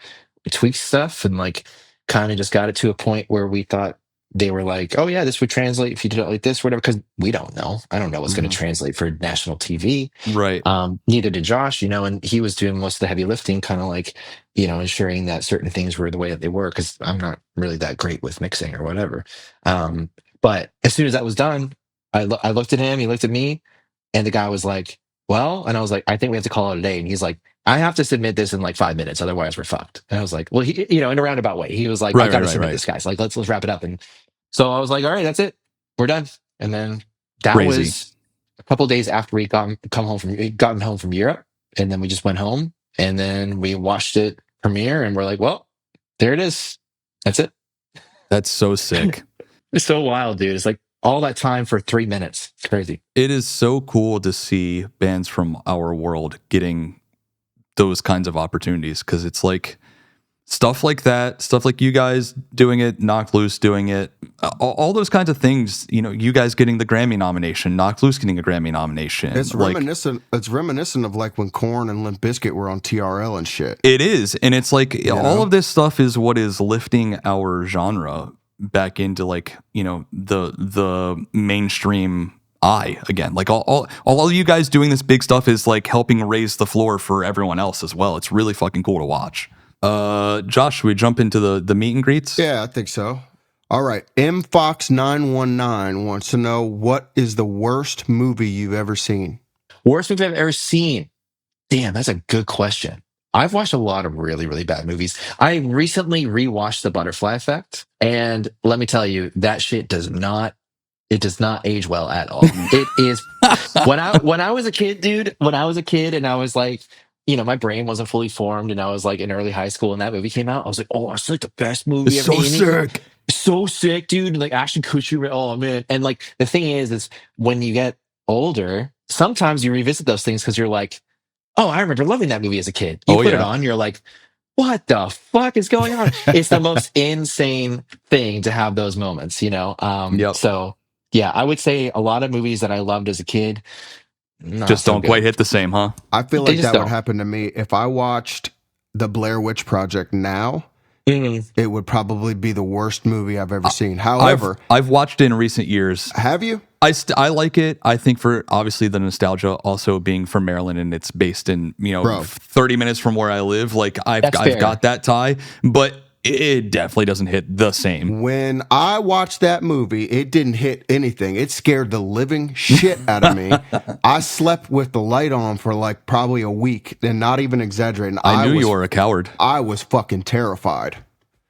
S3: we tweaked stuff and like kind of just got it to a point where we thought they were like, oh yeah, this would translate if you did it like this or whatever. Because we don't know. I don't know what's going to translate for national TV.
S1: Right.
S3: Neither did Josh, and he was doing most of the heavy lifting, kind of like, ensuring that certain things were the way that they were, because I'm not really that great with mixing or whatever. But as soon as that was done, I looked at him, he looked at me, and the guy was like, well, and I was like, I think we have to call it a day. And he's like, I have to submit this in like 5 minutes, otherwise we're fucked. And I was like, well, in a roundabout way, he was like, I've got to submit this, guys. Like, let's wrap it up. And so I was like, all right, that's it. We're done. And then that was a couple of days after we gotten home from Europe. And then we just went home and then we watched it premiere and we're like, well, there it is. That's it.
S1: That's so sick.
S3: It's so wild, dude. It's like all that time for 3 minutes. It's crazy.
S1: It is so cool to see bands from our world getting those kinds of opportunities, because it's like Stuff like that, stuff like you guys doing it, Knock Loose doing it, all those kinds of things. You know, you guys getting the Grammy nomination, Knock Loose getting a Grammy nomination.
S2: It's reminiscent. It's reminiscent of like when Korn and Limp Bizkit were on TRL and shit.
S1: It is, and it's like all of this stuff is what is lifting our genre back into like, you know, the mainstream eye again. Like all of you guys doing this big stuff is like helping raise the floor for everyone else as well. It's really fucking cool to watch. Josh, should we jump into the meet and greets?
S2: Yeah, I think so. All right. MFox919 wants to know, what is the worst movie you've ever seen?
S3: Worst movie I've ever seen. Damn, that's a good question. I've watched a lot of really, really bad movies. I recently rewatched The Butterfly Effect, and let me tell you, that shit does not age well at all. It is when I was a kid, dude, when I was a kid and I was like, you know, my brain wasn't fully formed and I was like in early high school and that movie came out, I was like, oh, it's like the best movie
S2: It's
S3: ever.
S2: so sick.
S3: So sick, dude. Like Ashton Kutcher, oh man. And like the thing is when you get older, sometimes you revisit those things because you're like, oh, I remember loving that movie as a kid. You put it on, you're like, what the fuck is going on? It's the most insane thing to have those moments, you know?
S1: Yep.
S3: So yeah, I would say a lot of movies that I loved as a kid
S1: just don't quite hit the same, huh?
S2: I feel like that would happen to me if I watched The Blair Witch Project now. It would probably be the worst movie I've ever seen. However,
S1: I've watched it in recent years.
S2: Have you?
S1: I like it. I think for obviously the nostalgia, also being from Maryland and it's based in 30 minutes from where I live. Like I've got that tie, but it definitely doesn't hit the same.
S2: When I watched that movie, it didn't hit anything. It scared the living shit out of me. I slept with the light on for like probably a week, and not even exaggerating.
S1: I knew you were a coward.
S2: I was fucking terrified.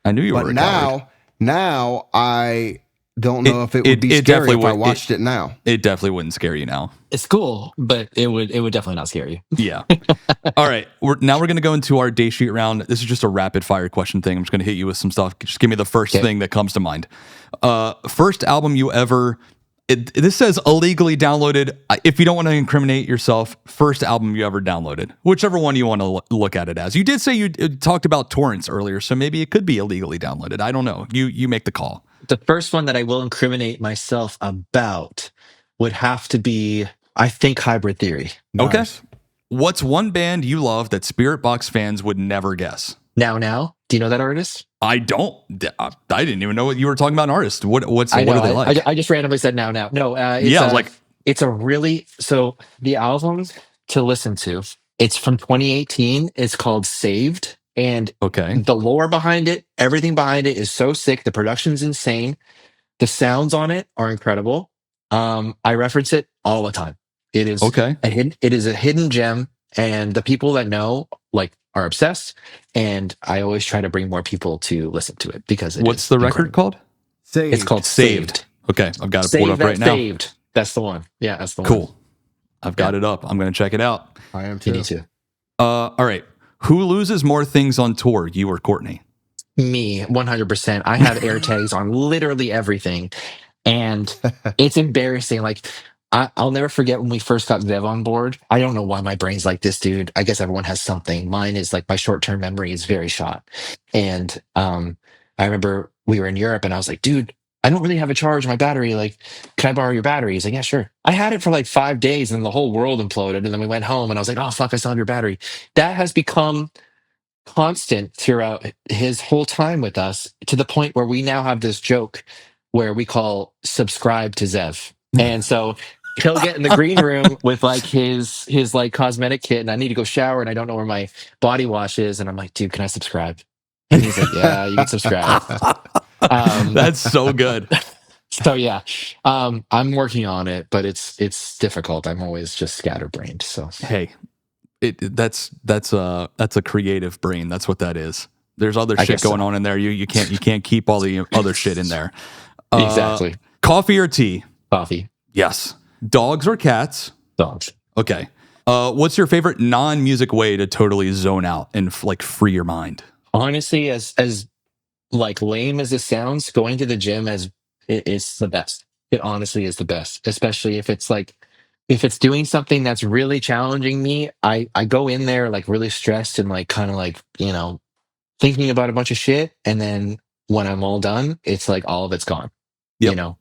S1: I knew you were a coward.
S2: Now I don't know if it would be scary if I watched it now.
S1: It definitely wouldn't scare you now.
S3: It's cool, but it would definitely not scare you.
S1: Yeah. All right. Now we're going to go into our day sheet round. This is just a rapid fire question thing. I'm just going to hit you with some stuff. Just give me the first thing that comes to mind. First album you ever... This says illegally downloaded. If you don't want to incriminate yourself, first album you ever downloaded, whichever one you want to look at it as. You did say you talked about torrents earlier, so maybe it could be illegally downloaded. I don't know. You make the call.
S3: The first one that I will incriminate myself about would have to be, I think, Hybrid Theory.
S2: Nice.
S1: Okay. What's one band you love that Spiritbox fans would never guess?
S3: Now. Do you know that artist?
S1: I don't. I didn't even know what you were talking about. An artist. What are they like?
S3: I just randomly said now. No. I was like, it's a really the album to listen to. It's from 2018. It's called Saved, and the lore behind it, everything behind it is so sick. The production's insane. The sounds on it are incredible. I reference it all the time. It is It is a hidden gem, and the people that know are obsessed. And I always try to bring more people to listen to it because
S1: what's the record called?
S2: Saved.
S3: It's called Saved.
S1: Okay, I've got it pulled up right now.
S3: Saved. That's the one. Yeah, that's the one.
S1: Cool. I've got it up. I'm going to check it out.
S2: I am too.
S3: You need to.
S1: All right. Who loses more things on tour, you or Courtney?
S3: Me, 100%. I have air tags on literally everything, and it's embarrassing. Like, I'll never forget when we first got Zev on board. I don't know why my brain's like this, dude. I guess everyone has something. Mine is like my short-term memory is very shot. And I remember we were in Europe, and I was like, dude, I don't really have a charge on my battery. Like, can I borrow your battery? He's like, yeah, sure. I had it for like 5 days, and then the whole world imploded. And then we went home, and I was like, oh, fuck, I still have your battery. That has become constant throughout his whole time with us, to the point where we now have this joke where we call subscribe to Zev. And so he'll get in the green room with like his like cosmetic kit, and I need to go shower and I don't know where my body wash is, and I'm like, dude, can I subscribe? And he's like, yeah, you can subscribe.
S1: That's so good.
S3: So yeah, I'm working on it, but it's difficult. I'm always just scatterbrained. So
S1: hey, that's a creative brain. That's what that is. There's other shit going on in there. You can't keep all the other shit in there.
S3: Exactly.
S1: Coffee or tea?
S3: Coffee.
S1: Yes. Dogs or cats?
S3: Dogs.
S1: Okay. What's your favorite non-music way to totally zone out and like free your mind?
S3: Honestly, as like lame as it sounds, going to the gym is the best. It honestly is the best, especially if it's doing something that's really challenging me. I go in there like really stressed and like kind of like, thinking about a bunch of shit, and then when I'm all done, it's like all of it's gone.
S1: Yep.
S3: You know.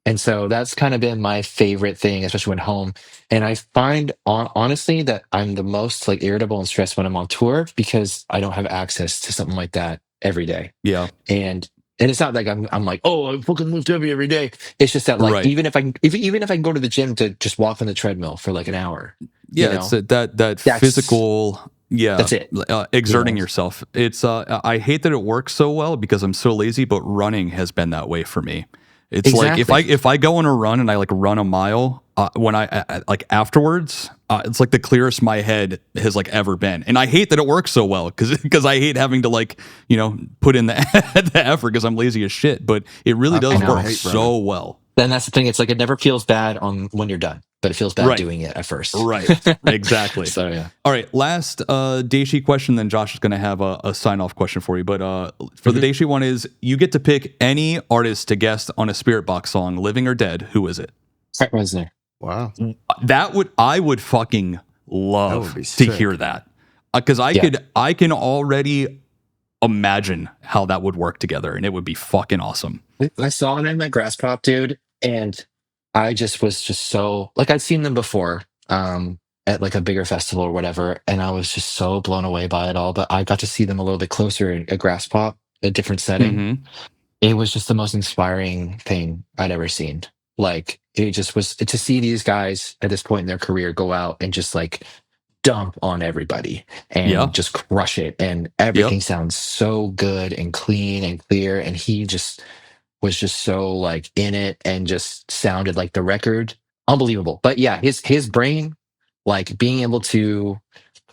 S3: And so that's kind of been my favorite thing, especially when home. And I find honestly that I'm the most like irritable and stressed when I'm on tour because I don't have access to something like that every day.
S1: Yeah.
S3: And it's not like I'm like, oh, I fucking lift heavy every day. It's just that like
S1: Right.
S3: even if I can go to the gym to just walk on the treadmill for like an hour, you
S1: Yeah, it's
S3: know,
S1: that
S3: that's
S1: physical, yeah,
S3: it. You
S1: exerting
S3: know,
S1: yourself. It's I hate that it works so well because I'm so lazy, but running has been that way for me. It's like
S3: exactly.
S1: if I go on a run and I like run a mile, when like afterwards, it's like the clearest my head has like ever been. And I hate that it works so well because I hate having to like put in the the effort because I'm lazy as shit. But it really does
S3: know.
S1: work
S2: Hate
S1: so well.
S3: Then that's the thing. It's like it never feels bad on when you're done, but it feels bad
S1: Right.
S3: doing it at first.
S1: Right. Exactly.
S3: So yeah.
S1: All right. Last Daishi question, then Josh is going to have a sign off question for you. But for the Daishi one is you get to pick any artist to guest on a Spiritbox song, living or dead. Who is it?
S3: Trent Reznor.
S2: Wow.
S1: I would fucking love
S2: That would be
S1: to
S2: sick.
S1: hear that because I can already imagine how that would work together and it would be fucking awesome.
S3: I saw them at Grass Pop, dude, and I just was just so like I'd seen them before at like a bigger festival or whatever, and I was just so blown away by it all. But I got to see them a little bit closer at Grass Pop, a different setting.
S1: Mm-hmm.
S3: It was just the most inspiring thing I'd ever seen. Like it just was to see these guys at this point in their career go out and just like dump on everybody
S1: Yeah.
S3: and just crush it, and everything sounds so good and clean and clear, and he just was just so like in it and just sounded like the record. Unbelievable. But yeah, his brain, like being able to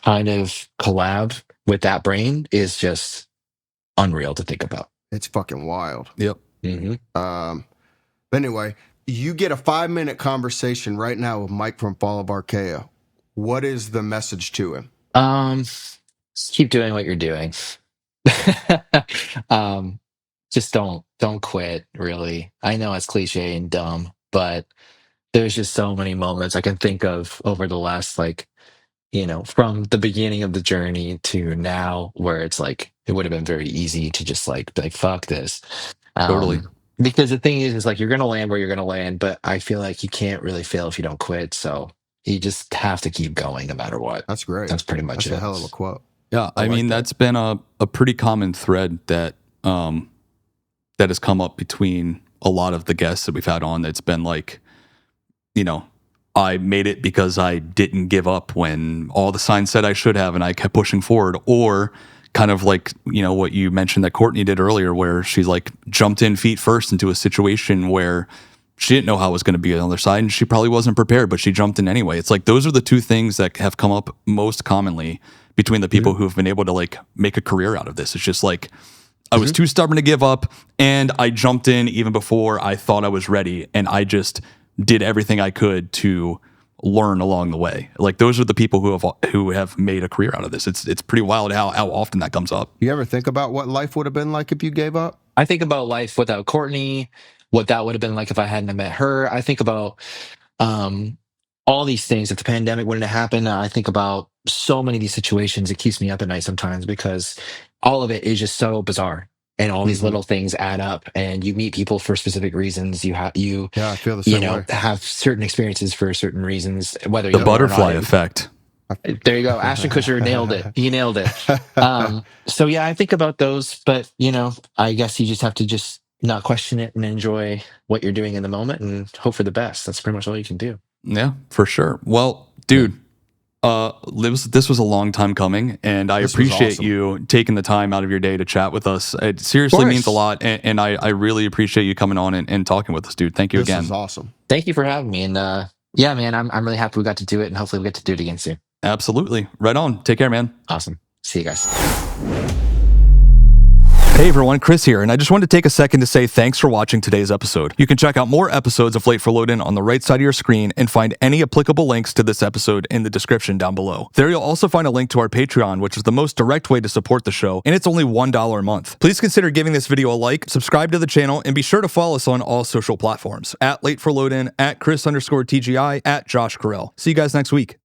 S3: kind of collab with that brain is just unreal to think about.
S2: It's fucking wild.
S1: Yep.
S2: But anyway, you get a 5-minute conversation right now with Mike from Fall of Archaea. What is the message to him?
S3: Just keep doing what you're doing. Just don't quit, really. I know it's cliche and dumb, but there's just so many moments I can think of over the last like, from the beginning of the journey to now where it's like it would have been very easy to just like be like fuck this.
S1: Totally.
S3: Because the thing is like you're gonna land where you're gonna land, but I feel like you can't really fail if you don't quit. So you just have to keep going no matter what.
S2: That's great.
S3: That's pretty much
S2: That's
S3: it.
S2: a hell of a quote.
S1: Yeah,
S2: I
S1: I
S2: like
S1: mean
S2: that.
S1: that's been a pretty common thread that that has come up between a lot of the guests that we've had on. It's been like, I made it because I didn't give up when all the signs said I should have, and I kept pushing forward. Or kind of like what you mentioned that Courtney did earlier, where she's like jumped in feet first into a situation where she didn't know how it was going to be on the other side, and she probably wasn't prepared, but she jumped in anyway. It's like those are the two things that have come up most commonly between the people who have been able to like make a career out of this. It's just like I was too stubborn to give up, and I jumped in even before I thought I was ready, and I just did everything I could to learn along the way. Like those are the people who have made a career out of this. It's pretty wild how often that comes up.
S2: You ever think about what life would have been like if you gave up?
S3: I think about life without Courtney, what that would have been like if I hadn't have met her. I think about um, all these things. If the pandemic wouldn't have happened, I think about so many of these situations. It keeps me up at night sometimes because all of it is just so bizarre, and all these little things add up. And you meet people for specific reasons.
S2: Yeah, I feel the same way.
S3: have certain experiences for certain reasons, whether
S1: The
S3: you know it or
S1: butterfly
S3: not.
S1: effect.
S3: There you go. Ashton Kutcher nailed it. He nailed it. So yeah, I think about those, but I guess you just have to just not question it and enjoy what you're doing in the moment and hope for the best. That's pretty much all you can do.
S1: Yeah, for sure. Well, dude, this was a long time coming, and I
S2: This was
S1: appreciate
S2: awesome.
S1: you taking the time out of your day to chat with us. It seriously means a lot, and I really appreciate you coming on and talking with us, dude. Thank you
S2: This
S1: again.
S2: is awesome.
S3: Thank you for having me. And yeah, man, I'm really happy we got to do it, and hopefully we get to do it again soon.
S1: Absolutely. Right on. Take care, man.
S3: Awesome. See you guys.
S1: Hey everyone, Chris here, and I just wanted to take a second to say thanks for watching today's episode. You can check out more episodes of Late for Load-In on the right side of your screen and find any applicable links to this episode in the description down below. There you'll also find a link to our Patreon, which is the most direct way to support the show, and it's only $1 a month. Please consider giving this video a like, subscribe to the channel, and be sure to follow us on all social platforms, at Late for Load-In, at Chris_TGI, at Josh Carell. See you guys next week.